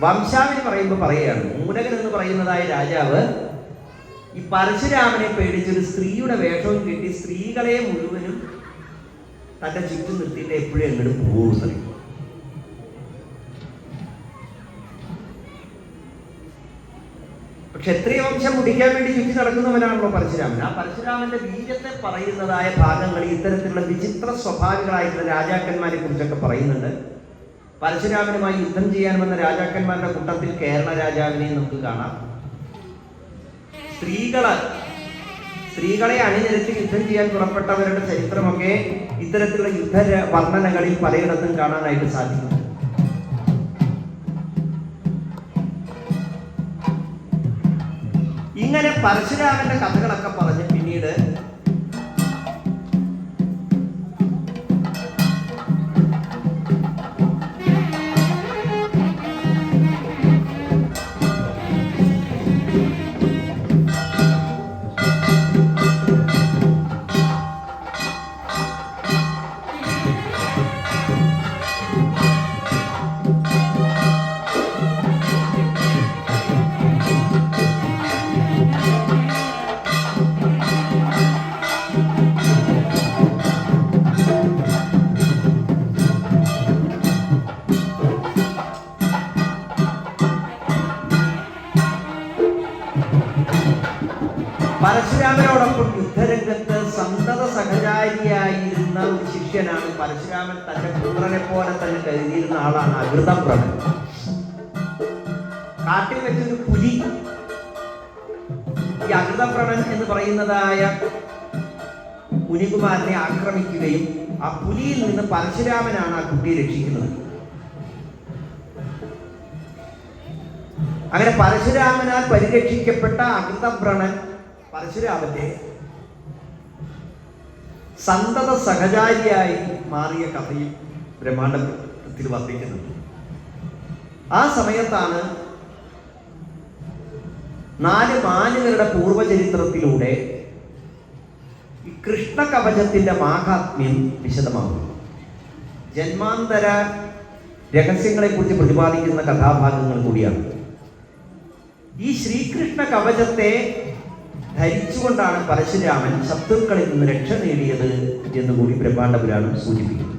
വംശാവിന് പറയുമ്പോൾ പറയുകയാണ്, മൂലകൻ എന്ന് പറയുന്നതായ രാജാവ് ഈ പരശുരാമനെ പേടിച്ചൊരു സ്ത്രീയുടെ വേഷവും കിട്ടി സ്ത്രീകളെ മുഴുവനും തന്റെ ചുറ്റും നിർത്തിയിട്ട് എപ്പോഴും എങ്ങോട്ട് പോകുന്നത്. ക്ഷത്രിയ വംശം മുടിക്കാൻ വേണ്ടി ചുറ്റി നടക്കുന്നവനാണല്ലോ പരശുരാമൻ. ആ പരശുരാമന്റെ വീര്യത്തെ പറയുന്നതായ ഭാഗങ്ങളിൽ ഇത്തരത്തിലുള്ള വിചിത്ര സ്വഭാവികളായിട്ടുള്ള രാജാക്കന്മാരെ കുറിച്ചൊക്കെ പറയുന്നുണ്ട്. പരശുരാമനുമായി യുദ്ധം ചെയ്യാൻ വന്ന രാജാക്കന്മാരുടെ കൂട്ടത്തിൽ കേരള രാജാവിനെയും നമുക്ക് കാണാം. സ്ത്രീകളെ അണിനിരത്തി യുദ്ധം ചെയ്യാൻ പുറപ്പെട്ടവരുടെ ചരിത്രമൊക്കെ ഇത്തരത്തിലുള്ള യുദ്ധ വർണ്ണനകളിൽ പലയിടത്തും കാണാനായിട്ട് സാധിക്കും. ഇങ്ങനെ പരശുരാമന്റെ കഥകളൊക്കെ പറഞ്ഞ് പിന്നീട് പരശുരാമനോടൊപ്പം യുദ്ധരംഗത്ത് സന്തത സഹചാരിയായിരുന്ന ഒരു ശിഷ്യനാണ്. പരശുരാമൻ തന്റെ പുത്രനെ പോലെ തന്നെ കരുതിയിരുന്ന ആളാണ് അകൃതപ്രണൻ. കാട്ടിൽ വെച്ചൊരു പുലി ഈ അകൃതപ്രണൻ എന്ന് പറയുന്നതായ മുനികുമാരനെ ആക്രമിക്കുകയും ആ പുലിയിൽ നിന്ന് പരശുരാമനാണ് ആ കുട്ടിയെ രക്ഷിക്കുന്നത്. അങ്ങനെ പരശുരാമനാൽ പരിരക്ഷിക്കപ്പെട്ട അകൃതപ്രണൻ പരശുരാമന്റെ സന്തത സഹചാരിയായി മാറിയ കഥയും ബ്രഹ്മാണ്ഡത്തിൽ വർദ്ധിക്കുന്നുണ്ട്. ആ സമയത്താണ് 4 മാനുകളുടെ പൂർവചരിത്രത്തിലൂടെ ഈ കൃഷ്ണകവചത്തിന്റെ മാഹാത്മ്യം വിശദമാകുന്നു. ജന്മാന്തര രഹസ്യങ്ങളെക്കുറിച്ച് പ്രതിപാദിക്കുന്ന കഥാഭാഗങ്ങൾ കൂടിയാണ്. ഈ ശ്രീകൃഷ്ണ കവചത്തെ ധരിച്ചുകൊണ്ടാണ് പരശുരാമൻ ശത്രുക്കളിൽ നിന്ന് രക്ഷ നേടിയത് എന്നുകൂടി ബ്രഹ്മാണ്ഡ പുരാണം സൂചിപ്പിക്കുന്നു.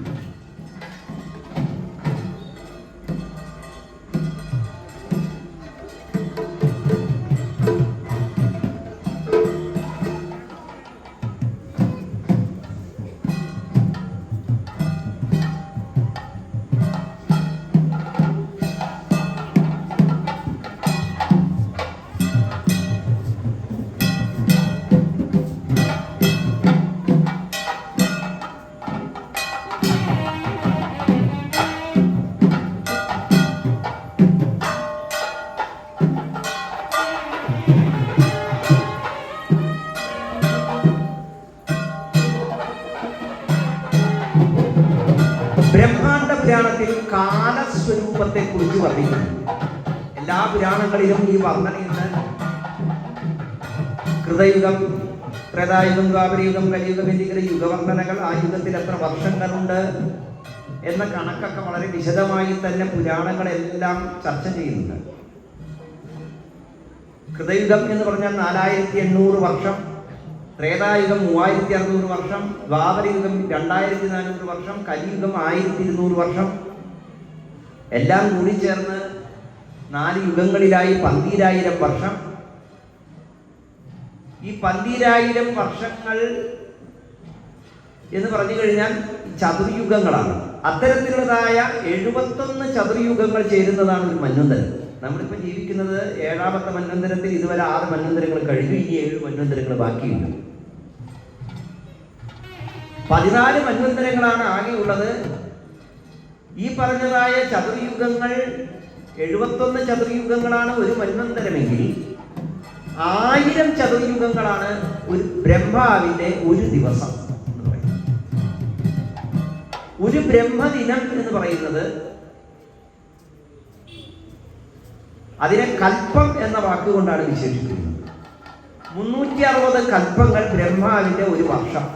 ബ്രഹ്മാണ്ഡ പുരാണത്തിൽ കാലസ്വരൂപത്തെ കുറിച്ച് വർണ്ണിക്കുന്നു. എല്ലാ പുരാണങ്ങളിലും ഈ വർണ്ണനയുണ്ട്. കൃതയുഗം, ത്രേതായുഗം, ദ്വാപരയുഗം, കലിയുഗം എന്നിങ്ങനെ യുഗവർണ്ണനകൾ, ആ യുഗത്തിൽ എത്ര വർഷങ്ങളുണ്ട് എന്ന കണക്കൊക്കെ വളരെ വിശദമായി തന്നെ പുരാണങ്ങളെല്ലാം ചർച്ച ചെയ്യുന്നുണ്ട്. കൃതയുഗം എന്ന് പറഞ്ഞാൽ 4800 വർഷം, ത്രേതായുഗം 3600 വർഷം, ദ്വാപരയുഗം 2400 വർഷം, കലിയുഗം 1200 വർഷം, എല്ലാം കൂടി ചേർന്ന് 4 യുഗങ്ങളിലായി 12000 വർഷം. ഈ 12000 വർഷങ്ങൾ എന്ന് പറഞ്ഞു കഴിഞ്ഞാൽ ചതുർയുഗങ്ങളാണ്. അത്തരത്തിലുള്ളതായ 71 ചതുർയുഗങ്ങൾ ചേരുന്നതാണ് ഒരു മന്വന്തരം. നമ്മളിപ്പോൾ ജീവിക്കുന്നത് 7ാമത്തെ മന്വന്തരത്തിൽ. ഇതുവരെ 6 മന്വന്തരങ്ങൾ കഴിഞ്ഞു, ഇനി 7 മന്വന്തരങ്ങൾ ബാക്കിയുണ്ട്. 14 മന്വന്തരങ്ങളാണ് ആകെയുള്ളത്. ഈ പറഞ്ഞതായ ചതുർയുഗങ്ങൾ 71 ചതുർയുഗങ്ങളാണ് ഒരു മന്വന്തരമെങ്കിൽ 1000 ചതുർയുഗങ്ങളാണ് ഒരു ബ്രഹ്മാവിന്റെ ഒരു ദിവസം എന്ന് പറയുന്നത്. ഒരു ബ്രഹ്മദിനം എന്ന് പറയുന്നത്, അതിനെ കൽപ്പം എന്ന വാക്കുകൊണ്ടാണ് വിശേഷിപ്പിക്കുന്നത്. 360 കൽപ്പങ്ങൾ ബ്രഹ്മാവിന്റെ ഒരു വർഷം.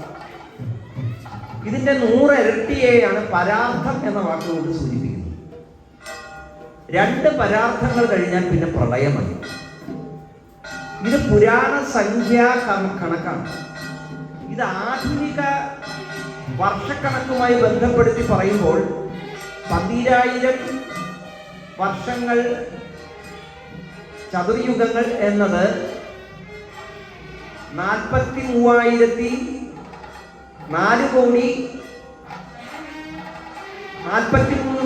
ഇതിന്റെ 100 ഇരട്ടിയെയാണ് പരാർത്ഥം എന്ന വാക്കുകൊണ്ട് സൂചിപ്പിക്കുന്നത്. 2 പരാർത്ഥങ്ങൾ കഴിഞ്ഞാൽ പിന്നെ പ്രളയമായി. ഇത് പുരാണ സംഖ്യാ കണക്കാണ്. ഇത് ആധുനിക വർഷക്കണക്കുമായി ബന്ധപ്പെടുത്തി പറയുമ്പോൾ 12000 വർഷങ്ങൾ ചതുർയുഗങ്ങൾ എന്നത് 43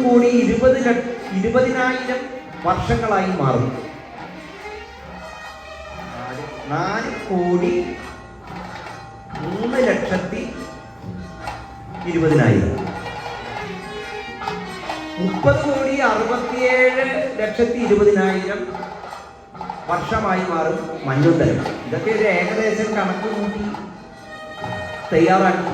കോടി 20,000 വർഷങ്ങളായി മാറും. 4,03,20,000 30,67,20,000 വർഷമായി മാറും മന്വന്തരം. ഇതൊക്കെ ഒരു ഏകദേശം കണക്ക് കൂട്ടി തയ്യാറാക്കി.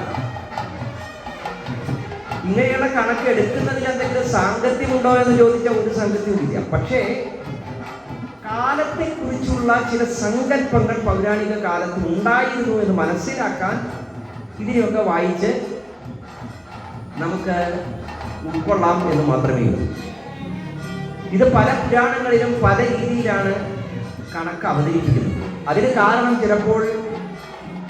ഇങ്ങനെയുള്ള കണക്ക് എടുക്കുന്നതിൽ എന്തെങ്കിലും സാങ്കത്യമുണ്ടോ എന്ന് ചോദിച്ചാൽ ഒരു സാങ്കത്യവുമില്ല. പക്ഷേ കാലത്തെക്കുറിച്ചുള്ള ചില സങ്കല്പങ്ങൾ പൗരാണിക കാലത്ത് ഉണ്ടായിരുന്നു എന്ന് മനസ്സിലാക്കാൻ ഇതിനെയൊക്കെ വായിച്ച് നമുക്ക് ഉൾക്കൊള്ളാം എന്ന് മാത്രമേ ഉള്ളൂ. ഇത് പല പുരാണങ്ങളിലും പല രീതിയിലാണ് കണക്ക് അവതരിപ്പിക്കുന്നത്. അതിന് കാരണം ചിലപ്പോൾ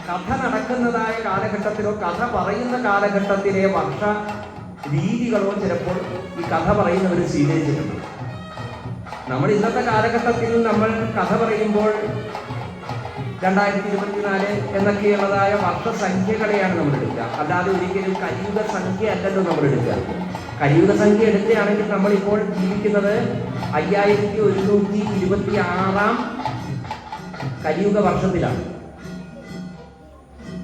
കഥ നടക്കുന്നതായ കാലഘട്ടത്തിലോ കഥ പറയുന്ന കാലഘട്ടത്തിലെ വർഷ രീതികളോ ചിലപ്പോൾ ഈ കഥ പറയുന്നവർ സ്വീകരിച്ചിട്ടുണ്ട്. നമ്മൾ ഇന്നത്തെ കാലഘട്ടത്തിൽ നമ്മൾ കഥ പറയുമ്പോൾ 2024 എന്നൊക്കെയുള്ളതായ വർഷസംഖ്യകളെയാണ് നമ്മൾ എടുക്കുക. അല്ലാതെ ഒരിക്കലും കലിയുഗ സംഖ്യ അല്ലല്ലോ നമ്മൾ എടുക്കുക. കലിയുഗ സംഖ്യ എടുക്കുകയാണെങ്കിൽ നമ്മളിപ്പോൾ ജീവിക്കുന്നത് 5126 കലിയുഗ വർഷത്തിലാണ്.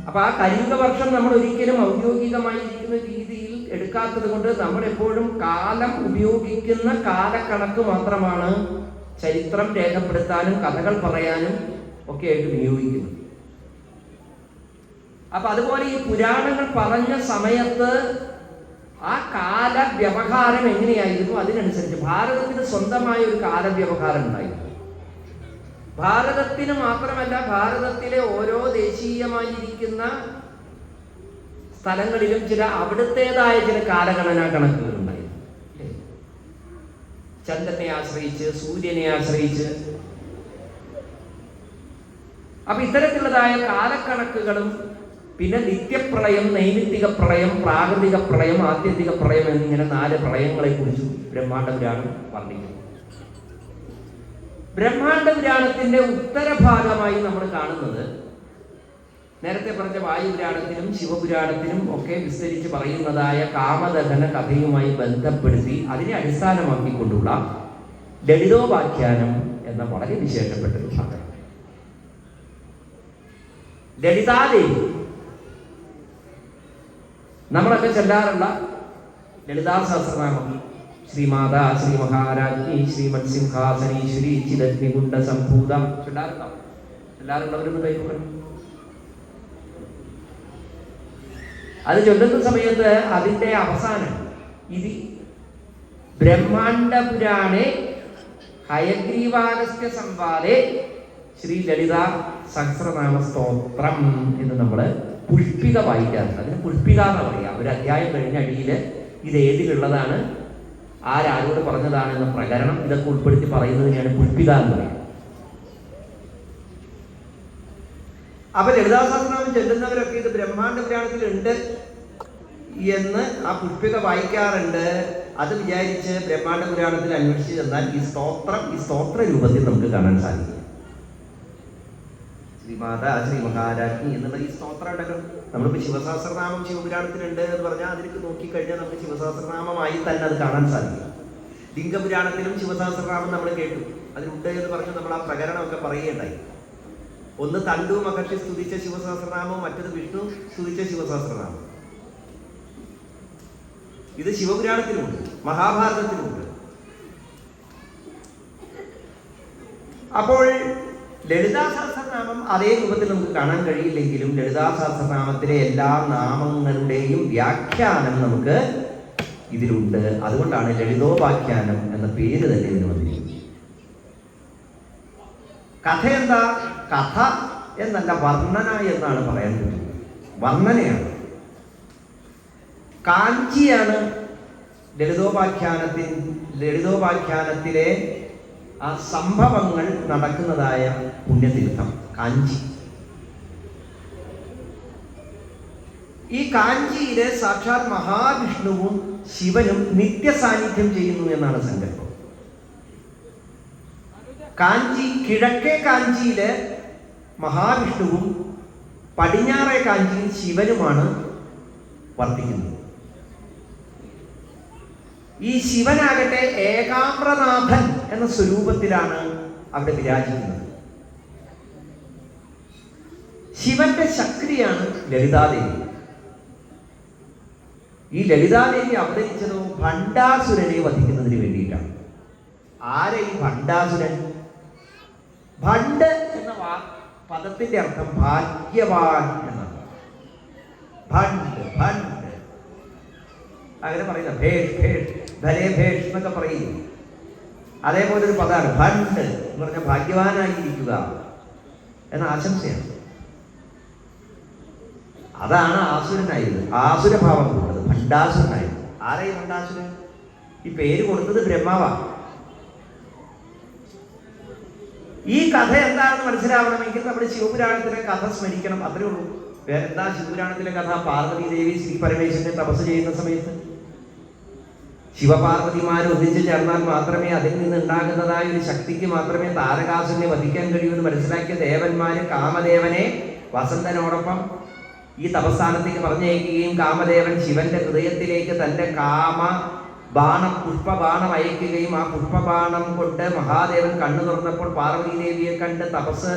അപ്പൊ ആ കലിയുഗ വർഷം നമ്മൾ ഒരിക്കലും ഔദ്യോഗികമായിരിക്കുന്ന രീതിയിൽ എടുക്കാത്തത് കൊണ്ട് നമ്മൾ എപ്പോഴും കാലം ഉപയോഗിക്കുന്ന കാലക്കണക്ക് മാത്രമാണ് ചരിത്രം രേഖപ്പെടുത്താനും കഥകൾ പറയാനും ഒക്കെ ആയിട്ട് വിനിയോഗിക്കുന്നത്. അപ്പൊ അതുപോലെ ഈ പുരാണങ്ങൾ പറഞ്ഞ സമയത്ത് ആ കാലവ്യവഹാരം എങ്ങനെയായിരുന്നു, അതിനനുസരിച്ച് ഭാരതത്തിന് സ്വന്തമായ ഒരു കാലവ്യവഹാരം ഉണ്ടായിരുന്നു. ഭാരതത്തിന് മാത്രമല്ല, ഭാരതത്തിലെ ഓരോ ദേശീയമായിരിക്കുന്ന സ്ഥലങ്ങളിലും ചില അവിടുത്തേതായ ചില കാലഗണനാ കണക്കുകളുണ്ടായിരുന്നു. ചന്ദ്രനെ ആശ്രയിച്ച്, സൂര്യനെ ആശ്രയിച്ച്. അപ്പൊ ഇത്തരത്തിലുള്ളതായ കാലക്കണക്കുകളും പിന്നെ നിത്യപ്രളയം, നൈമിത്തിക പ്രളയം, പ്രാകൃതിക പ്രളയം, ആത്യന്തിക പ്രളയം എന്നിങ്ങനെ 4 പ്രളയങ്ങളെ കുറിച്ചും ബ്രഹ്മാണ്ഡ പുരാണം വർണ്ണിക്കുന്നു. ബ്രഹ്മാണ്ഡ പുരാണത്തിന്റെ ഉത്തരഭാഗമായി നമ്മൾ കാണുന്നത് നേരത്തെ പറഞ്ഞ വായുപുരാണത്തിലും ശിവപുരാണത്തിലും ഒക്കെ വിസ്തരിച്ച് പറയുന്നതായ കാമദഹന കഥയുമായി ബന്ധപ്പെടുത്തി അതിനെ അടിസ്ഥാനമാക്കിക്കൊണ്ടുള്ള ലളിതോപാഖ്യാനം എന്ന വളരെ വിശേഷപ്പെട്ട ഒരു ഭാഗം. ലളിതാദേവി നമ്മളൊക്കെ ചൊല്ലാറുള്ള ലളിതാ സഹസ്രനാമം, ശ്രീമാതാ ശ്രീ മഹാരാജ്ഞി ശ്രീമത് സിംഹാസനീശ്വരി ചിദഗ്നികുണ്ഡ സംഭൂത ചൊല്ലാറുണ്ടാവും. എല്ലാവരുള്ളവരൊന്ന് കൈകൊള്ളണം. അത് ചൊല്ലുന്ന സമയത്ത് അതിൻ്റെ അവസാനം ഇത് ബ്രഹ്മാണ്ഡ പുരാണേ ഹയഗ്രീവാഗസ്ത്യ സംവാദേ ശ്രീ ലളിത സഹസ്രനാമ സ്തോത്രം എന്ന് നമ്മൾ പുഷ്പിക വായിക്കാറുണ്ട്. അതിന് പുഷ്പിക എന്ന് പറയാം. ഒരു അധ്യായം കഴിഞ്ഞ അടിയിൽ ഇത് ഏതിലുള്ളതാണ്, ആരോട് പറഞ്ഞതാണ് എന്ന പ്രകരണം ഇതൊക്കെ ഉൾപ്പെടുത്തി പറയുന്നതിനെയാണ് പുഷ്പിക എന്ന് പറയുന്നത്. അപ്പൊ ലളിതാ സഹസ്രനാമം ചെല്ലുന്നവരൊക്കെ ഇത് ബ്രഹ്മാണ്ഡ പുരാണത്തിൽ ഉണ്ട് എന്ന് ആ പുഷ്പിക വായിക്കാറുണ്ട്. അത് വിചാരിച്ച് ബ്രഹ്മാണ്ഡ പുരാണത്തിൽ അന്വേഷിച്ച് ചെന്നാൽ ഈ സ്തോത്ര രൂപത്തിൽ നമുക്ക് കാണാൻ സാധിക്കും. ശ്രീമാതാ ശ്രീ മഹാരാജ്ഞി എന്നുള്ള ഈ സ്തോത്രം ഉണ്ടല്ലോ. നമ്മളിപ്പോൾ ശിവസഹസ്രനാമം ശിവപുരാണത്തിലുണ്ട് എന്ന് പറഞ്ഞാൽ അതിലേക്ക് നോക്കിക്കഴിഞ്ഞാൽ നമുക്ക് ശിവസഹസ്രനാമമായി തന്നെ അത് കാണാൻ സാധിക്കും. ലിംഗപുരാണത്തിലും ശിവസഹസ്രനാമം നമ്മൾ കേട്ടു, അതിലുണ്ട് എന്ന് പറഞ്ഞ് നമ്മൾ ആ പ്രകരണമൊക്കെ പറയുകയുണ്ടായി. ഒന്ന് തണ്ടു മഹർഷി സ്തുതിച്ച ശിവസഹസ്രനാമം, മറ്റത് വിഷ്ണു സ്തുതിച്ച ശിവസഹസ്രനാമം. ഇത് ശിവപുരാണത്തിലുമുണ്ട്, മഹാഭാരതത്തിലുമുണ്ട്. അപ്പോൾ ലളിതാ സഹസ്രനാമം അതേ രൂപത്തിൽ നമുക്ക് കാണാൻ കഴിയില്ലെങ്കിലും ലളിതാ സഹസ്രനാമത്തിലെ എല്ലാ നാമങ്ങളുടെയും വ്യാഖ്യാനം നമുക്ക് ഇതിലുണ്ട്. അതുകൊണ്ടാണ് ലളിതോപാഖ്യാനം എന്ന പേര് തന്നെ ഇതിന് വന്നിരിക്കുന്നത്. കഥ എന്താ? കഥ എന്നല്ല, വർണ്ണന എന്നാണ് പറയാൻ പറ്റുന്നത്. വർണ്ണനയാണ്. കാഞ്ചിയാണ് ലളിതോപാഖ്യാനത്തിലെ ആ സംഭവങ്ങൾ നടക്കുന്നതായ പുണ്യതീർത്ഥം കാഞ്ചി. ഈ കാഞ്ചിയിലെ സാക്ഷാത് മഹാവിഷ്ണുവും ശിവനും നിത്യസാന്നിധ്യം ചെയ്യുന്നു എന്നാണ് സങ്കല്പം. കാഞ്ചി, കിഴക്കേ കാഞ്ചിയിലെ മഹാവിഷ്ണുവും പടിഞ്ഞാറേ കാഞ്ചിയിൽ ശിവനുമാണ് വർത്തിക്കുന്നത്. ഈ ശിവനാകട്ടെ ഏകാമ്രനാഥൻ എന്ന സ്വരൂപത്തിലാണ് അവിടെ വിരാജിക്കുന്നത്. ശിവന്റെ ശക്തിയാണ് ലളിതാദേവി. ഈ ലളിതാദേവി അവതരിച്ചതോ ഭണ്ഡാസുരനെ വധിക്കുന്നതിന് വേണ്ടിയിട്ടാണ്. ആരെ ഈ ഭണ്ഡാസുരൻ? ഭണ്ഡ് എന്ന പദത്തിന്റെ അർത്ഥം ഭാഗ്യവാൻ എന്നാണ്. ഭണ്ഡ് ഭണ്ഡ് അങ്ങനെ പറയുന്ന ഭേഷ് ഭേഷ് ഭലേ ഭേഷ് എന്നൊക്കെ പറയും. അതേപോലെ ഒരു പദമാണ് ഭണ്ഡ് എന്ന് പറഞ്ഞാൽ ഭാഗ്യവാനായിരിക്കുക എന്ന ആശംസയാണ്. അതാണ് ആസുരനായത്, ആസുരഭാവം കൊണ്ടത് ഭണ്ഡാസുരനായത്. ആരായി ഭണ്ഡാസുരൻ? ഈ പേര് കൊടുത്തത് ബ്രഹ്മാവാണ്. ഈ കഥ എന്താണെന്ന് മനസ്സിലാവണമെങ്കിൽ നമ്മൾ ശിവപുരാണത്തിലെ കഥ സ്മരിക്കണം, അത്രേ ഉള്ളൂ. വേറെന്താ ശിവപുരാണത്തിലെ കഥ? പാർവതി ദേവി ശ്രീ പരമേശ്വരനെ തപസ് ചെയ്യുന്ന സമയത്ത് ശിവപാർവതിമാർ ഒന്നിച്ചു ചേർന്നാൽ മാത്രമേ അതിൽ നിന്ന് ഉണ്ടാകുന്നതായ ഒരു ശക്തിക്ക് മാത്രമേ താരകാസുരനെ വധിക്കാൻ കഴിയൂന്ന് മനസ്സിലാക്കിയ ദേവന്മാര് കാമദേവനെ വസന്തനോടൊപ്പം ഈ തപസ്ഥാനത്തേക്ക് പറഞ്ഞയക്കുകയും കാമദേവൻ ശിവന്റെ ഹൃദയത്തിലേക്ക് തന്റെ പുഷ്പബാണം അയക്കുകയും ആ പുഷ്പബാണം കൊണ്ട് മഹാദേവൻ കണ്ണു തുറന്നപ്പോൾ പാർവതി ദേവിയെ കണ്ട് തപസ്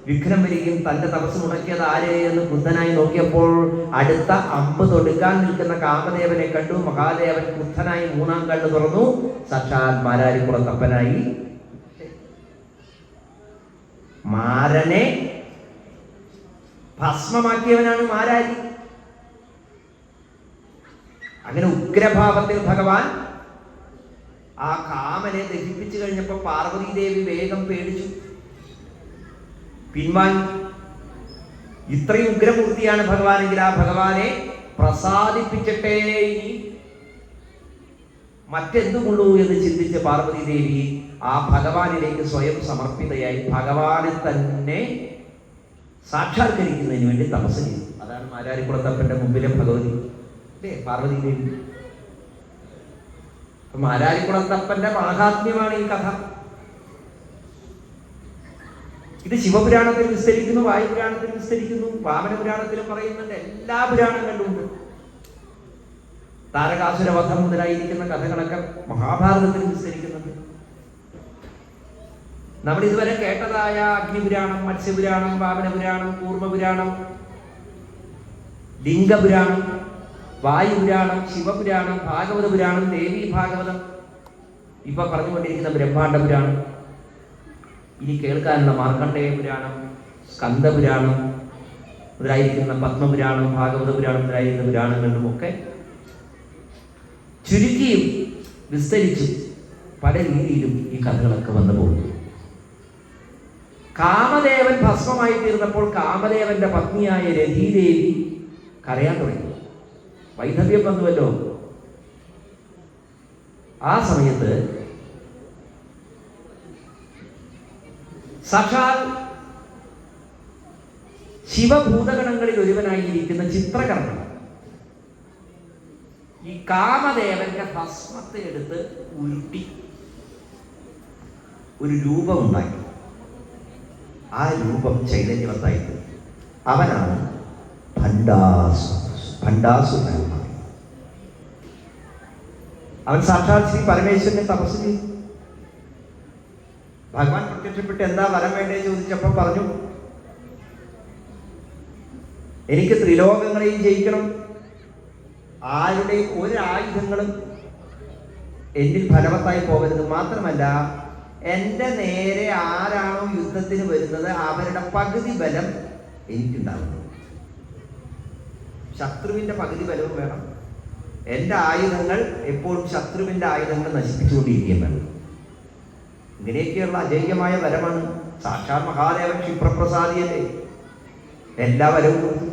വിഘ്നം വരികയും തന്റെ തപസ് മുടക്കിയത് ആര് എന്ന് ക്രുദ്ധനായി നോക്കിയപ്പോൾ അടുത്ത അമ്പ് തൊടുക്കാൻ നിൽക്കുന്ന കാമദേവനെ കണ്ടു. മഹാദേവൻ ക്രുദ്ധനായി 3-ാം കണ്ണ് തുറന്നു. സാക്ഷാൽ മാരാരിക്കുളത്തപ്പനായി മാരനെ ഭസ്മമാക്കിയവനാണ് മാരാരി. അങ്ങനെ ഉഗ്രഭാവത്തിൽ ഭഗവാൻ ആ കാമനെ ദഹിപ്പിച്ചു കഴിഞ്ഞപ്പോൾ പാർവതി ദേവി വേഗം പേടിച്ചു, പിൻവാങ്ങി. ഇത്രയും ഉഗ്രമൂർത്തിയാണ് ഭഗവാനെങ്കിൽ ആ ഭഗവാനെ പ്രസാദിപ്പിച്ചിട്ടേ ഇനി മറ്റെന്തുമുള്ളൂ എന്ന് ചിന്തിച്ച് പാർവതി ദേവി ആ ഭഗവാനിലേക്ക് സ്വയം സമർപ്പിതയായി ഭഗവാനെ തന്നെ സാക്ഷാത്കരിക്കുന്നതിന് വേണ്ടി തപസ് ചെയ്തു. അതാണ് മാരാരിക്കുളത്തപ്പന്റെ മുമ്പിലെ ഭഗവതി അല്ലേ, പാർവതി ദേവി. മാരാരിക്കുളത്തപ്പന്റെ മാഹാത്മ്യമാണ് ഈ കഥ. ഇത് ശിവപുരാണത്തിൽ വിസ്തരിക്കുന്നു, വായുപുരാണത്തിൽ വിസ്തരിക്കുന്നു, വാമനപുരാണത്തിലും പറയുന്നുണ്ട്, എല്ലാ പുരാണങ്ങളിലും ഉണ്ട്. താരകാസുരവധം മുതലായിരിക്കുന്ന കഥകളൊക്കെ മഹാഭാരതത്തിൽ വിസ്തരിക്കുന്നുണ്ട്. നമ്മൾ ഇതുവരെ കേട്ടതായ അഗ്നിപുരാണം, മത്സ്യപുരാണം, വാമനപുരാണം, കൂർമ്മപുരാണം, ലിംഗപുരാണം, വായുപുരാണം, ശിവപുരാണം, ഭാഗവത പുരാണം, ദേവി ഭാഗവതം, ഇപ്പൊ പറഞ്ഞുകൊണ്ടിരിക്കുന്ന ബ്രഹ്മാണ്ഡ പുരാണം, ഇനി കേൾക്കാനുള്ള മാർക്കണ്ഡേയ പുരാണം, സ്കന്ദപുരാണം മുതലായിരിക്കുന്ന പത്മപുരാണം, ഭാഗവത പുരാണം മുതലായിരിക്കുന്ന പുരാണങ്ങളിലുമൊക്കെ ചുരുക്കിയും വിസ്തരിച്ചും പല രീതിയിലും ഈ കഥകളൊക്കെ വന്നു പോകുന്നു. കാമദേവൻ ഭസ്മമായി തീർന്നപ്പോൾ കാമദേവന്റെ പത്നിയായ രതീദേവി കരയാൻ തുടങ്ങി. വൈധവ്യം വന്നുവല്ലോ. ആ സമയത്ത് സാക്ഷാൽ ശിവഭൂതഗണങ്ങളിൽ ഒരുവനായിരിക്കുന്ന ചിത്രകർമ്മൻ ഈ കാമദേവന്റെ ഭസ്മത്തെ എടുത്ത് ഉരുട്ടി ഒരു രൂപമുണ്ടാക്കി. ആ രൂപം ചൈതന്യവത്തായി. അവനാണ് ഭണ്ഡാസുരൻ. അവൻ സാക്ഷാൽ ശ്രീ പരമേശ്വരനെ തപസ് ചെയ്തു. ഭഗവാൻ പ്രത്യക്ഷപ്പെട്ട് എന്താ വരം വേണ്ടേ ചോദിച്ചപ്പോൾ പറഞ്ഞു, എനിക്ക് ത്രിലോകങ്ങളെയും ജയിക്കണം, ആരുടെയും ഒരായുധങ്ങളും എന്നിൽ ഫലവത്തായി പോകരുത്, മാത്രമല്ല എൻ്റെ നേരെ ആരാണോ യുദ്ധത്തിന് വരുന്നത് അവരുടെ പകുതി ബലം എനിക്കുണ്ടാകുന്നു. ശത്രുവിൻ്റെ പകുതി ബലവും വേണം. എൻ്റെ ആയുധങ്ങൾ എപ്പോഴും ശത്രുവിൻ്റെ ആയുധങ്ങൾ നശിപ്പിച്ചുകൊണ്ടിരിക്കുകയും വേണം. ഇങ്ങനെയൊക്കെയുള്ള അജയ്യമായ വരമാണ്. സാക്ഷാൽ മഹാദേവൻ ക്ഷിപ്രപ്രസാദിയല്ലേ, എല്ലാ വരവും കൊടുത്തു.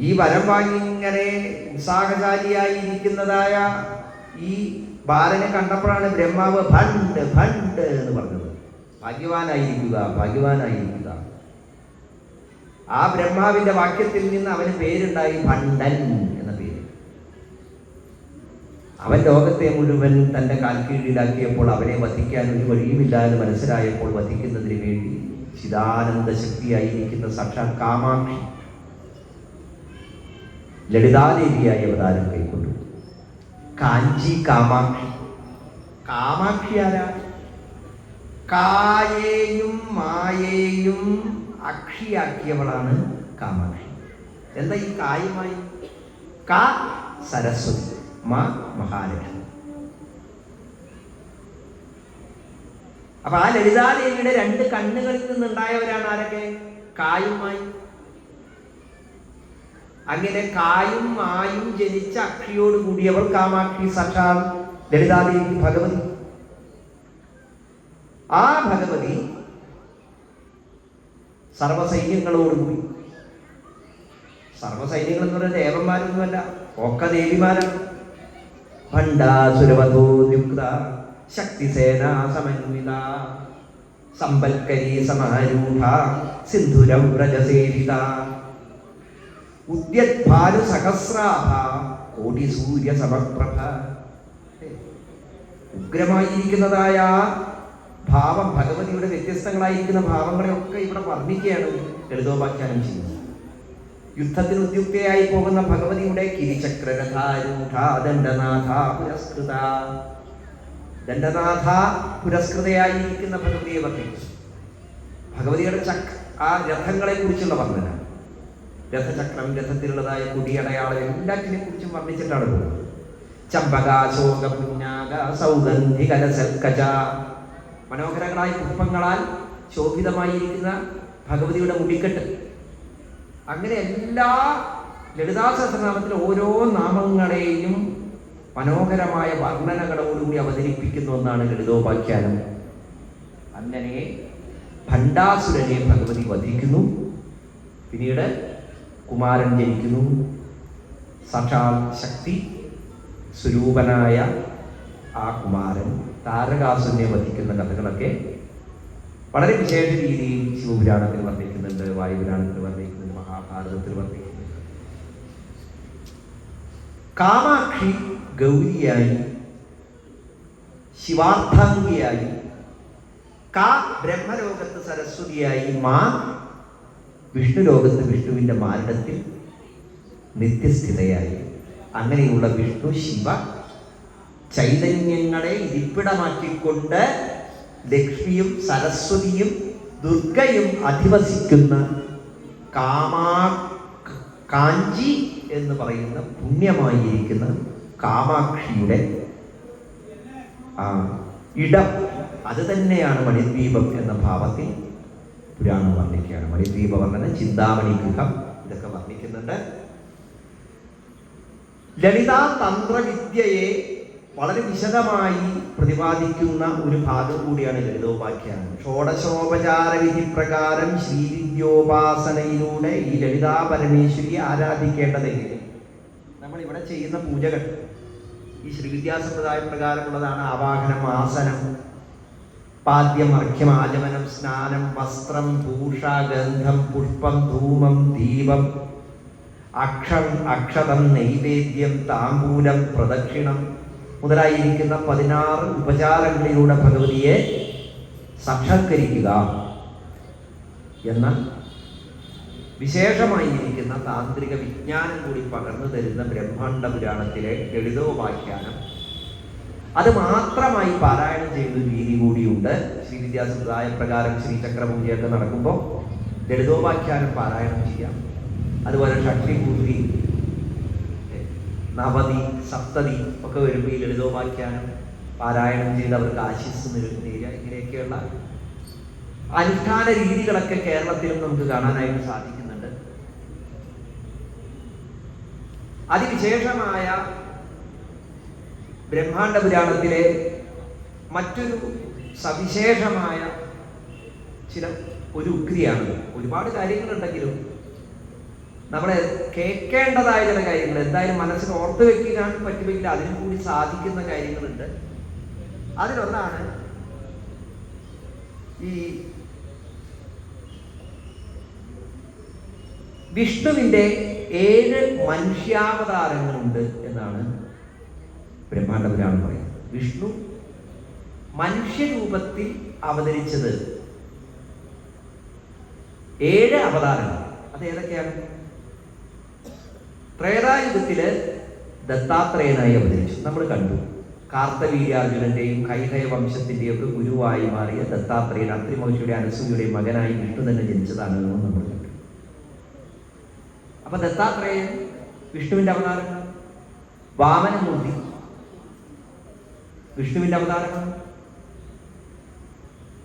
ഈ വരം വാങ്ങി ഇങ്ങനെ ഉത്സാഹശാലിയായി ഇരിക്കുന്നതായ ഈ ബാലനെ കണ്ടപ്പോഴാണ് ബ്രഹ്മാവ് ഭണ്ട് ഭണ്ട് എന്ന് പറഞ്ഞത്. ഭാഗ്യവാനായിരിക്കുക, ഭാഗ്യവാനായിരിക്കുക. ആ ബ്രഹ്മാവിന്റെ വാക്യത്തിൽ നിന്ന് അവന് പേരുണ്ടായി ഭണ്ഡൻ എന്ന പേര്. അവൻ ലോകത്തെ മുഴുവൻ തന്റെ കാൽക്കീഴിലാക്കിയപ്പോൾ അവനെ വധിക്കാൻ ഒരു വഴിയുമില്ല എന്ന് മനസ്സിലായപ്പോൾ വധിക്കുന്നതിന് വേണ്ടി ചിദാനന്ദ ശക്തിയായിരിക്കുന്ന സാക്ഷാൽ കാമാക്ഷി ലളിതാദേവിയായി അവതാരം കൈക്കൊണ്ടു. കാഞ്ചി കാമാക്ഷി. കാമാക്ഷി ആരാ? കായേയും മായേയും അക്ഷിയാക്കിയവളാണ് കാമാക്ഷി. എന്താ ഈ കായുമായി? കാ സരസ്വതി, മാ മഹാലക്ഷ്മി. അപ്പൊ ആ ലളിതാദേവിയുടെ രണ്ട് കണ്ണുകളിൽ നിന്നുണ്ടായവരാണ് ആരൊക്കെ? കായുമായി. അങ്ങനെ കായും മായും ജനിച്ച അക്ഷിയോട് കൂടിയവൾ കാമാക്ഷി, സാക്ഷാൽ ലളിതാദേവി ഭഗവതി. ആ ഭഗവതി സർവസൈന്യങ്ങളോടുകൂടി, സർവസൈന്യങ്ങൾ എന്ന് പറയുന്നത് ദേവന്മാരൊന്നുമല്ല, ഒക്കെ ദേവിമാരാണ്. ഭണ്ഡാസുരവധോദ്യുക്ത ശക്തിസേന സമന്വിത സമ്പൽക്കരീ സമാരൂഢ സിന്ധുരവ്രജസേവിത ഉദ്യത്ഭാനു സഹസ്രാഭ കോടി സൂര്യ സമപ്രഭ. ഉഗ്രമായിരിക്കുന്നതായ ഭാവം, ഭഗവതിയുടെ വ്യത്യസ്തങ്ങളായിരിക്കുന്ന ഭാവങ്ങളെയൊക്കെ ഇവിടെ വർണ്ണിക്കുകയാണ് ലളിതോപാഖ്യാനം ചെയ്യുന്നത്. യുദ്ധത്തിന് ഉദ്യുക്തയായി പോകുന്ന ഭഗവതിയുടെ കിരിചക്രരഥാരൂഢ ദണ്ഡനാഥ പുരസ്കൃത, ദണ്ഡനാഥ പുരസ്കൃതയായിരിക്കുന്ന ഭഗവതിയെ വർണ്ണിച്ചു. ഭഗവതിയുടെ ആ രഥങ്ങളെ കുറിച്ചുള്ള വർണ്ണന, രഥചക്രം, രഥത്തിലുള്ളതായ കുടിയടയാളം, എല്ലാറ്റിനെ കുറിച്ചും വർണ്ണിച്ചിട്ടാണ് പോകുന്നത്. ചമ്പകാശോക പുന്നാക സൗഗന്ധികലസൽക്കജ, മനോഹരങ്ങളായ പുഷ്പങ്ങളാൽ ശോഭിതമായിരിക്കുന്ന ഭഗവതിയുടെ മുടിക്കെട്ട്. അങ്ങനെ എല്ലാ ലളിതാ സഹസ്രനാമത്തിലെ ഓരോ നാമങ്ങളെയും മനോഹരമായ വർണ്ണനകളോടുകൂടി അവതരിപ്പിക്കുന്ന ഒന്നാണ് ലളിതോപാഖ്യാനം. അങ്ങനെ ഭണ്ഡാസുരനെ ഭഗവതി വധിക്കുന്നു. പിന്നീട് കുമാരൻ ജനിക്കുന്നു. സാക്ഷാൽ ശക്തി സ്വരൂപനായ ആ കുമാരൻ താരകാസുരനെ വധിക്കുന്ന കഥകളൊക്കെ വളരെ വിശേഷ രീതിയിൽ ശിവപുരാണത്തിൽ വർണ്ണിക്കുന്നുണ്ട്, വായുപുരാണത്തിൽ വർണ്ണിക്കുന്നുണ്ട്, മഹാഭാരതത്തിൽ വർണ്ണിക്കുന്നുണ്ട്. കാമാക്ഷി ഗൗരിയായി, ശിവാർത്ഥാംഗിയായി, ബ്രഹ്മലോകത്ത് സരസ്വതിയായി, വിഷ്ണുലോകത്ത് വിഷ്ണുവിൻ്റെ മാരിടത്തിൽ നിത്യസ്ഥിതയായി, അങ്ങനെയുള്ള വിഷ്ണു ശിവ ചൈതന്യങ്ങളെ ഇരിപ്പിടമാക്കിക്കൊണ്ട് ലക്ഷ്മിയും സരസ്വതിയും ദുർഗയും അധിവസിക്കുന്ന കാഞ്ചി എന്ന് പറയുന്ന പുണ്യമായിരിക്കുന്ന കാമാക്ഷിയുടെ ഇടം, അത് തന്നെയാണ് മണിദ്വീപം എന്ന ഭാവത്തിൽ പുരാണം വർണ്ണിക്കുകയാണ്. മണിദ്വീപ വർണ്ണന, ചിന്താമണി ഗൃഹം, ഇതൊക്കെ വർണ്ണിക്കുന്നുണ്ട്. ലളിതാ തന്ത്രവിദ്യയെ വളരെ വിശദമായി പ്രതിപാദിക്കുന്ന ഒരു ഭാഗം കൂടിയാണ് ലളിതോപാഖ്യാനം. ഷോഡശോപചാര വിധി പ്രകാരം ശ്രീവിദ്യോപാസനയിലൂടെ ഈ ലളിതാ പരമേശ്വരിയെ ആരാധിക്കേണ്ടതെങ്കിൽ നമ്മൾ ഇവിടെ ചെയ്യുന്ന പൂജകൾ ഈ ശ്രീവിദ്യാസമ്പ്രദായ പ്രകാരമുള്ളതാണ്. ആവാഹനം, ആസനം, പാദ്യം, അർഘ്യം, ആചമനം, സ്നാനം, വസ്ത്രം, ഭൂഷ, ഗന്ധം, പുഷ്പം, ധൂമം, ദീപം, അക്ഷതം, നൈവേദ്യം, താമ്പൂലം, പ്രദക്ഷിണം മുതലായിരിക്കുന്ന 16 ഉപചാരങ്ങളിലൂടെ ഭഗവതിയെ സാക്ഷാത്കരിക്കുക എന്ന വിശേഷമായിരിക്കുന്ന താന്ത്രിക വിജ്ഞാനം കൂടി പകർന്നു തരുന്ന ബ്രഹ്മാണ്ഡ പുരാണത്തിലെ ലളിതോപാഖ്യാനം, അത് മാത്രമായി പാരായണം ചെയ്യുന്ന രീതി കൂടിയുണ്ട്. ശ്രീവിദ്യാസമ്പ്രദായ പ്രകാരം ശ്രീചക്രപൂജയൊക്കെ നടക്കുമ്പോൾ ലളിതോപാഖ്യാനം പാരായണം ചെയ്യാം. അതുപോലെ ഷഷ്ടിപൂർത്തി, നവതി, സപ്തതി ഒക്കെ വരുമ്പോൾ ഈ ലളിതോപാഖ്യാനം പാരായണം ചെയ്ത് അവർക്ക് ആശിസ് നേരുക. ഇങ്ങനെയൊക്കെയുള്ള അനുഷ്ഠാന രീതികളൊക്കെ കേരളത്തിലും നമുക്ക് കാണാനായിട്ട് സാധിക്കുന്നുണ്ട്. അതിവിശേഷമായ ബ്രഹ്മാണ്ഡ പുരാണത്തിലെ മറ്റൊരു സവിശേഷമായ ഒരു ഉക്രിയാണ്. ഒരുപാട് കാര്യങ്ങളുണ്ടെങ്കിലും നമ്മളെ കേൾക്കേണ്ടതായ ചില കാര്യങ്ങൾ എന്തായാലും മനസ്സിൽ ഓർത്ത് വെക്കാൻ പറ്റുമെങ്കിൽ അതിനും കൂടി സാധിക്കുന്ന കാര്യങ്ങളുണ്ട്. അതിലൊന്നാണ് ഈ വിഷ്ണുവിൻ്റെ 7 മനുഷ്യാവതാരങ്ങളുണ്ട് എന്നാണ് ബ്രഹ്മാണ്ഡ പുരാണം പറയുന്നത്. വിഷ്ണു മനുഷ്യരൂപത്തിൽ അവതരിച്ചത് 7 അവതാരങ്ങൾ. അത് ഏതൊക്കെയാണ്? ത്രേതായുഗത്തില് ദത്താത്രേയനായി അവതരിച്ചു. നമ്മൾ കണ്ടു. കാർത്തവീര്യാർജുനന്റെയും കൈകയ വംശത്തിന്റെയും ഒക്കെ ഗുരുവായി മാറിയ ദത്താത്രേയൻ അത്രി മഹർഷിയുടെ അനസൂയയുടെയും മകനായി വിഷ്ണു തന്നെ ജനിച്ചതാണെന്ന് നമ്മൾ കണ്ടു. അപ്പൊ ദത്താത്രേയൻ വിഷ്ണുവിന്റെ അവതാരമാണ്. വാമനമൂർത്തി വിഷ്ണുവിന്റെ അവതാരമാണ്.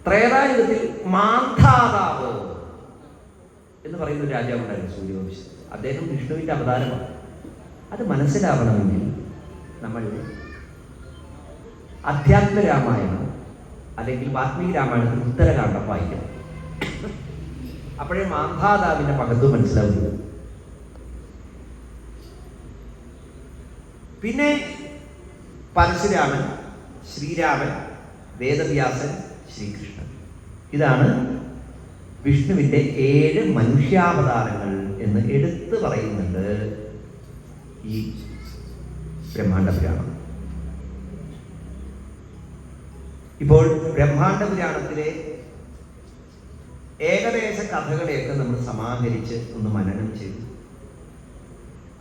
ത്രേതായുഗത്തിൽ മാന്ധാതാവ് എന്ന് പറയുന്ന ഒരു രാജാവുണ്ടായിരുന്നു സൂര്യവംശം. അദ്ദേഹം വിഷ്ണുവിന്റെ അവതാരമാണ്. അത് മനസ്സിലാവണമെങ്കിൽ നമ്മൾ അധ്യാത്മ രാമായണം അല്ലെങ്കിൽ വാൽമീകി രാമായണത്തിൽ ഉത്തരകാണ്ഡം വായിക്കണം. അപ്പോഴേ മാന്ധാതാവിന്റെ മഹത്വം മനസ്സിലാവുന്നത്. പിന്നെ പരശുരാമൻ, ശ്രീരാമൻ, വേദവ്യാസൻ, ശ്രീകൃഷ്ണൻ, ഇതാണ് വിഷ്ണുവിൻ്റെ 7 മനുഷ്യാവതാരങ്ങൾ എന്ന് എടുത്തു പറയുന്നുണ്ട് ഈ ബ്രഹ്മാണ്ഡ പുരാണം. ഇപ്പോൾ ബ്രഹ്മാണ്ഡ പുരാണത്തിലെ ഏകദേശ കഥകളെയൊക്കെ നമ്മൾ സമാഹരിച്ച് ഒന്ന് മനനം ചെയ്തു.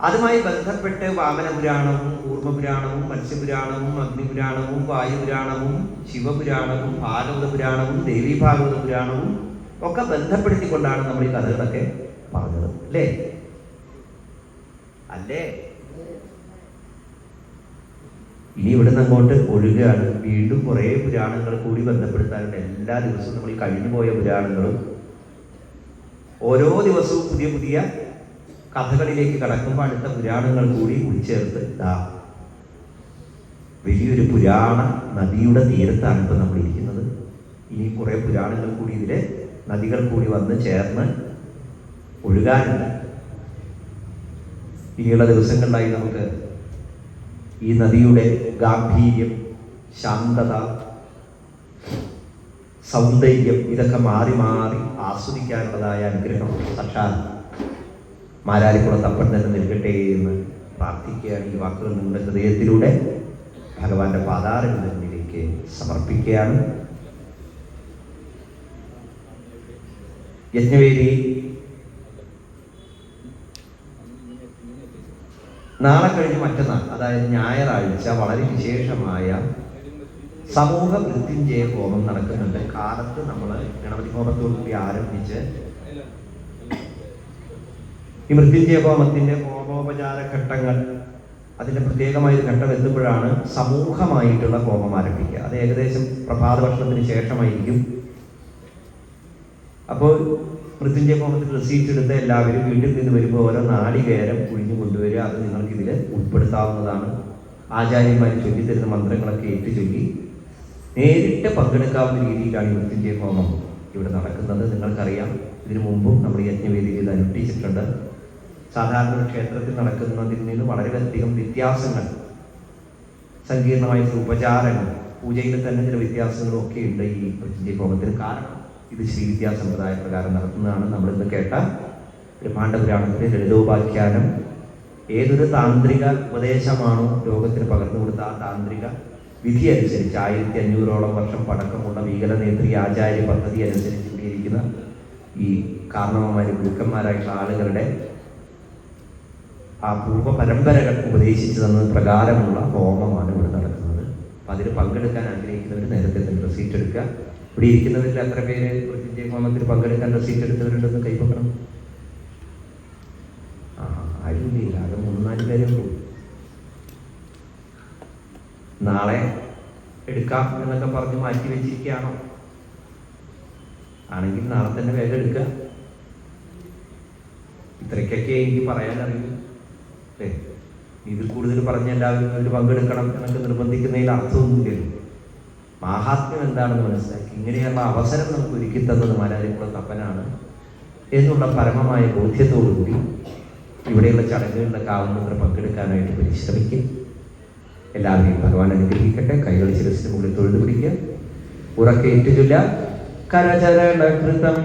അതുമായി ബന്ധപ്പെട്ട് വാമനപുരാണവും കൂർമ്മപുരാണവും മത്സ്യപുരാണവും അഗ്നിപുരാണവും വായുപുരാണവും ശിവപുരാണവും ഭാഗവത പുരാണവും ദേവീ ഭാഗവത പുരാണവും ഒക്കെ ബന്ധപ്പെടുത്തിക്കൊണ്ടാണ് നമ്മൾ ഈ കഥകളൊക്കെ പറഞ്ഞത്. അല്ലേ? ഇനി ഇവിടുന്ന് അങ്ങോട്ട് ഒഴുകുകയാണ്. വീണ്ടും കുറേ പുരാണങ്ങൾ കൂടി ബന്ധപ്പെടുത്താനുണ്ട്. എല്ലാ ദിവസവും നമ്മൾ ഈ കഴിഞ്ഞു പോയ പുരാണങ്ങളും ഓരോ ദിവസവും പുതിയ പുതിയ കഥകളിലേക്ക് കടക്കുമ്പോൾ അടുത്ത പുരാണങ്ങൾ കൂടി ഉൾച്ചേർത്ത് വലിയൊരു പുരാണ നദിയുടെ തീരത്താണ് ഇപ്പം നമ്മൾ ഇരിക്കുന്നത്. ഇനി കുറേ പുരാണങ്ങൾ കൂടി ഇതിലെ നദികൾ കൂടി വന്ന് ചേർന്ന് ഒഴുകാനുണ്ട്. ഇനിയുള്ള ദിവസങ്ങളിലായി നമുക്ക് ഈ നദിയുടെ ഗാംഭീര്യം, ശാന്തത, സൗന്ദര്യം ഇതൊക്കെ മാറി മാറി ആസ്വദിക്കാനുള്ളതായ അനുഗ്രഹം സാക്ഷാൽ മാരാരിക്കുളത്തപ്പൻ തന്നെ നൽകട്ടെ എന്ന് പ്രാർത്ഥിക്കുകയാണ്. ഈ വാക്കുകൾ നിങ്ങളുടെ ഹൃദയത്തിലൂടെ ഭഗവാന്റെ പാതാരങ്ങളിലേക്ക് സമർപ്പിക്കുകയാണ്. യജ്ഞവേദി നാളെ കഴിഞ്ഞ് മറ്റന്നാൾ, അതായത് ഞായറാഴ്ച, വളരെ വിശേഷമായ സമൂഹ മൃത്യുഞ്ജയ ഹോമം നടക്കുന്നുണ്ട്. കാലത്ത് നമ്മൾ ഗണപതി ഹോമത്തോടുകൂടി ആരംഭിച്ച് ഈ മൃത്യുഞ്ജയ ഹോമത്തിന്റെ ഹോമോപചാര ഘട്ടങ്ങൾ, അതിന്റെ പ്രത്യേകമായ ഒരു ഘട്ടം എത്തുമ്പോഴാണ് സമൂഹമായിട്ടുള്ള ഹോമം ആരംഭിക്കുക. അത് ഏകദേശം പ്രഭാത ഭക്ഷണത്തിന് ശേഷമായിരിക്കും. അപ്പോൾ മൃത്യുഞ്ജയ ഹോമത്തിൽ റിസീറ്റ് എടുത്ത് എല്ലാവരും വീട്ടിൽ നിന്ന് വരുമ്പോൾ ഓരോ നാളികേരം കുഴിഞ്ഞു കൊണ്ടുവരിക. അത് നിങ്ങൾക്കിതിൽ ഉൾപ്പെടുത്താവുന്നതാണ്. ആചാര്യന്മാർ ചൊല്ലിത്തരുന്ന മന്ത്രങ്ങളൊക്കെ ഏറ്റുചൊല്ലി നേരിട്ട് പങ്കെടുക്കാവുന്ന രീതിയിലാണ് ഈ മൃത്യുഞ്ജയ ഹോമം ഇവിടെ നടക്കുന്നത്. നിങ്ങൾക്കറിയാം, ഇതിനു മുമ്പും നമ്മൾ യജ്ഞവേദിയിൽ ഇത് അനുഷ്ഠിച്ചിട്ടുണ്ട്. സാധാരണ ഒരു ക്ഷേത്രത്തിൽ നടക്കുന്നതിൽ നിന്ന് വളരെയധികം വ്യത്യാസങ്ങൾ, സങ്കീർണമായ ഉപചാരങ്ങൾ, പൂജയിൽ തന്നെ ചില വ്യത്യാസങ്ങളും ഒക്കെ ഉണ്ട് ഈ മൃത്യുഞ്ജയ ഹോമത്തിന്. കാരണം ഇത് ശ്രീവിദ്യാ സമ്പ്രദായ പ്രകാരം നടത്തുന്നതാണ്. നമ്മളിന്ന് കേട്ട ബ്രഹ്മാണ്ഡപുരാണത്തിലെ ലളിതോപാഖ്യാനം ഏതൊരു താന്ത്രിക ഉപദേശമാണോ ലോകത്തിന് പകർന്നു കൊടുത്ത ആ താന്ത്രിക വിധി അനുസരിച്ച് 1500ഓളം വർഷം പഴക്കമുള്ള വീഗലനേത്രി ആചാര്യ പദ്ധതി അനുസരിച്ച് കൂടിയിരിക്കുന്ന ഈ കാരണവന്മാരും ഗുരുക്കന്മാരായിട്ടുള്ള ആളുകളുടെ ആ പൂർവ്വ പരമ്പരകൾ ഉപദേശിച്ചു തന്നത് പ്രകാരമുള്ള ഹോമമാണ് ഇവിടെ നടക്കുന്നത്. അപ്പം അതിൽ പങ്കെടുക്കാൻ ആഗ്രഹിക്കുന്നവർ നേരത്തെ തന്നെ റെസീറ്റ് എടുക്കുക. ഇവിടെ ഇരിക്കുന്നവരിൽ എത്ര പേര് മൃത്യുഞ്ജയ ഹോമത്തിൽ പങ്കെടുക്കാൻ റെസീറ്റ് എടുത്തവരുണ്ടെന്ന് കൈപ്പൊക്കണം. ആരുമില്ല, ആകെ 3-4 പേരെ ഉള്ളൂ. നാളെ എടുക്കാം എന്നൊക്കെ പറഞ്ഞ് മാറ്റി വെച്ചിരിക്കുകയാണോ? ആണെങ്കിൽ നാളെ തന്നെ വേഗം എടുക്കുക. ഇത്രയ്ക്കൊക്കെ എനിക്ക് പറയാൻ അറിയൂ. ഇതിൽ കൂടുതൽ പറഞ്ഞ എല്ലാവരും അതിൽ പങ്കെടുക്കണം എന്നൊക്കെ നിർബന്ധിക്കുന്നതിൽ അർത്ഥമൊന്നുമില്ലല്ലോ. മാഹാത്മ്യം എന്താണെന്ന് മനസ്സിലാക്കി ഇങ്ങനെയുള്ള അവസരം നമുക്ക് ഒരുക്കി തന്നത് മാരാരിക്കുളത്തപ്പനാണ് എന്നുള്ള പരമമായ ബോധ്യത്തോടുകൂടി ഇവിടെയുള്ള ചടങ്ങുകളിലൊക്കെ ആവുന്നവർ പങ്കെടുക്കാനായിട്ട് പരിശ്രമിക്കും. എല്ലാവരെയും ഭഗവാൻ അനുഗ്രഹിക്കട്ടെ. കൈകൾ ശിരസിന് മുകളിൽ തൊഴുതു പിടിക്കുക. ഉറക്കെ ഏറ്റുചൊല്ല കരചരണകൃതം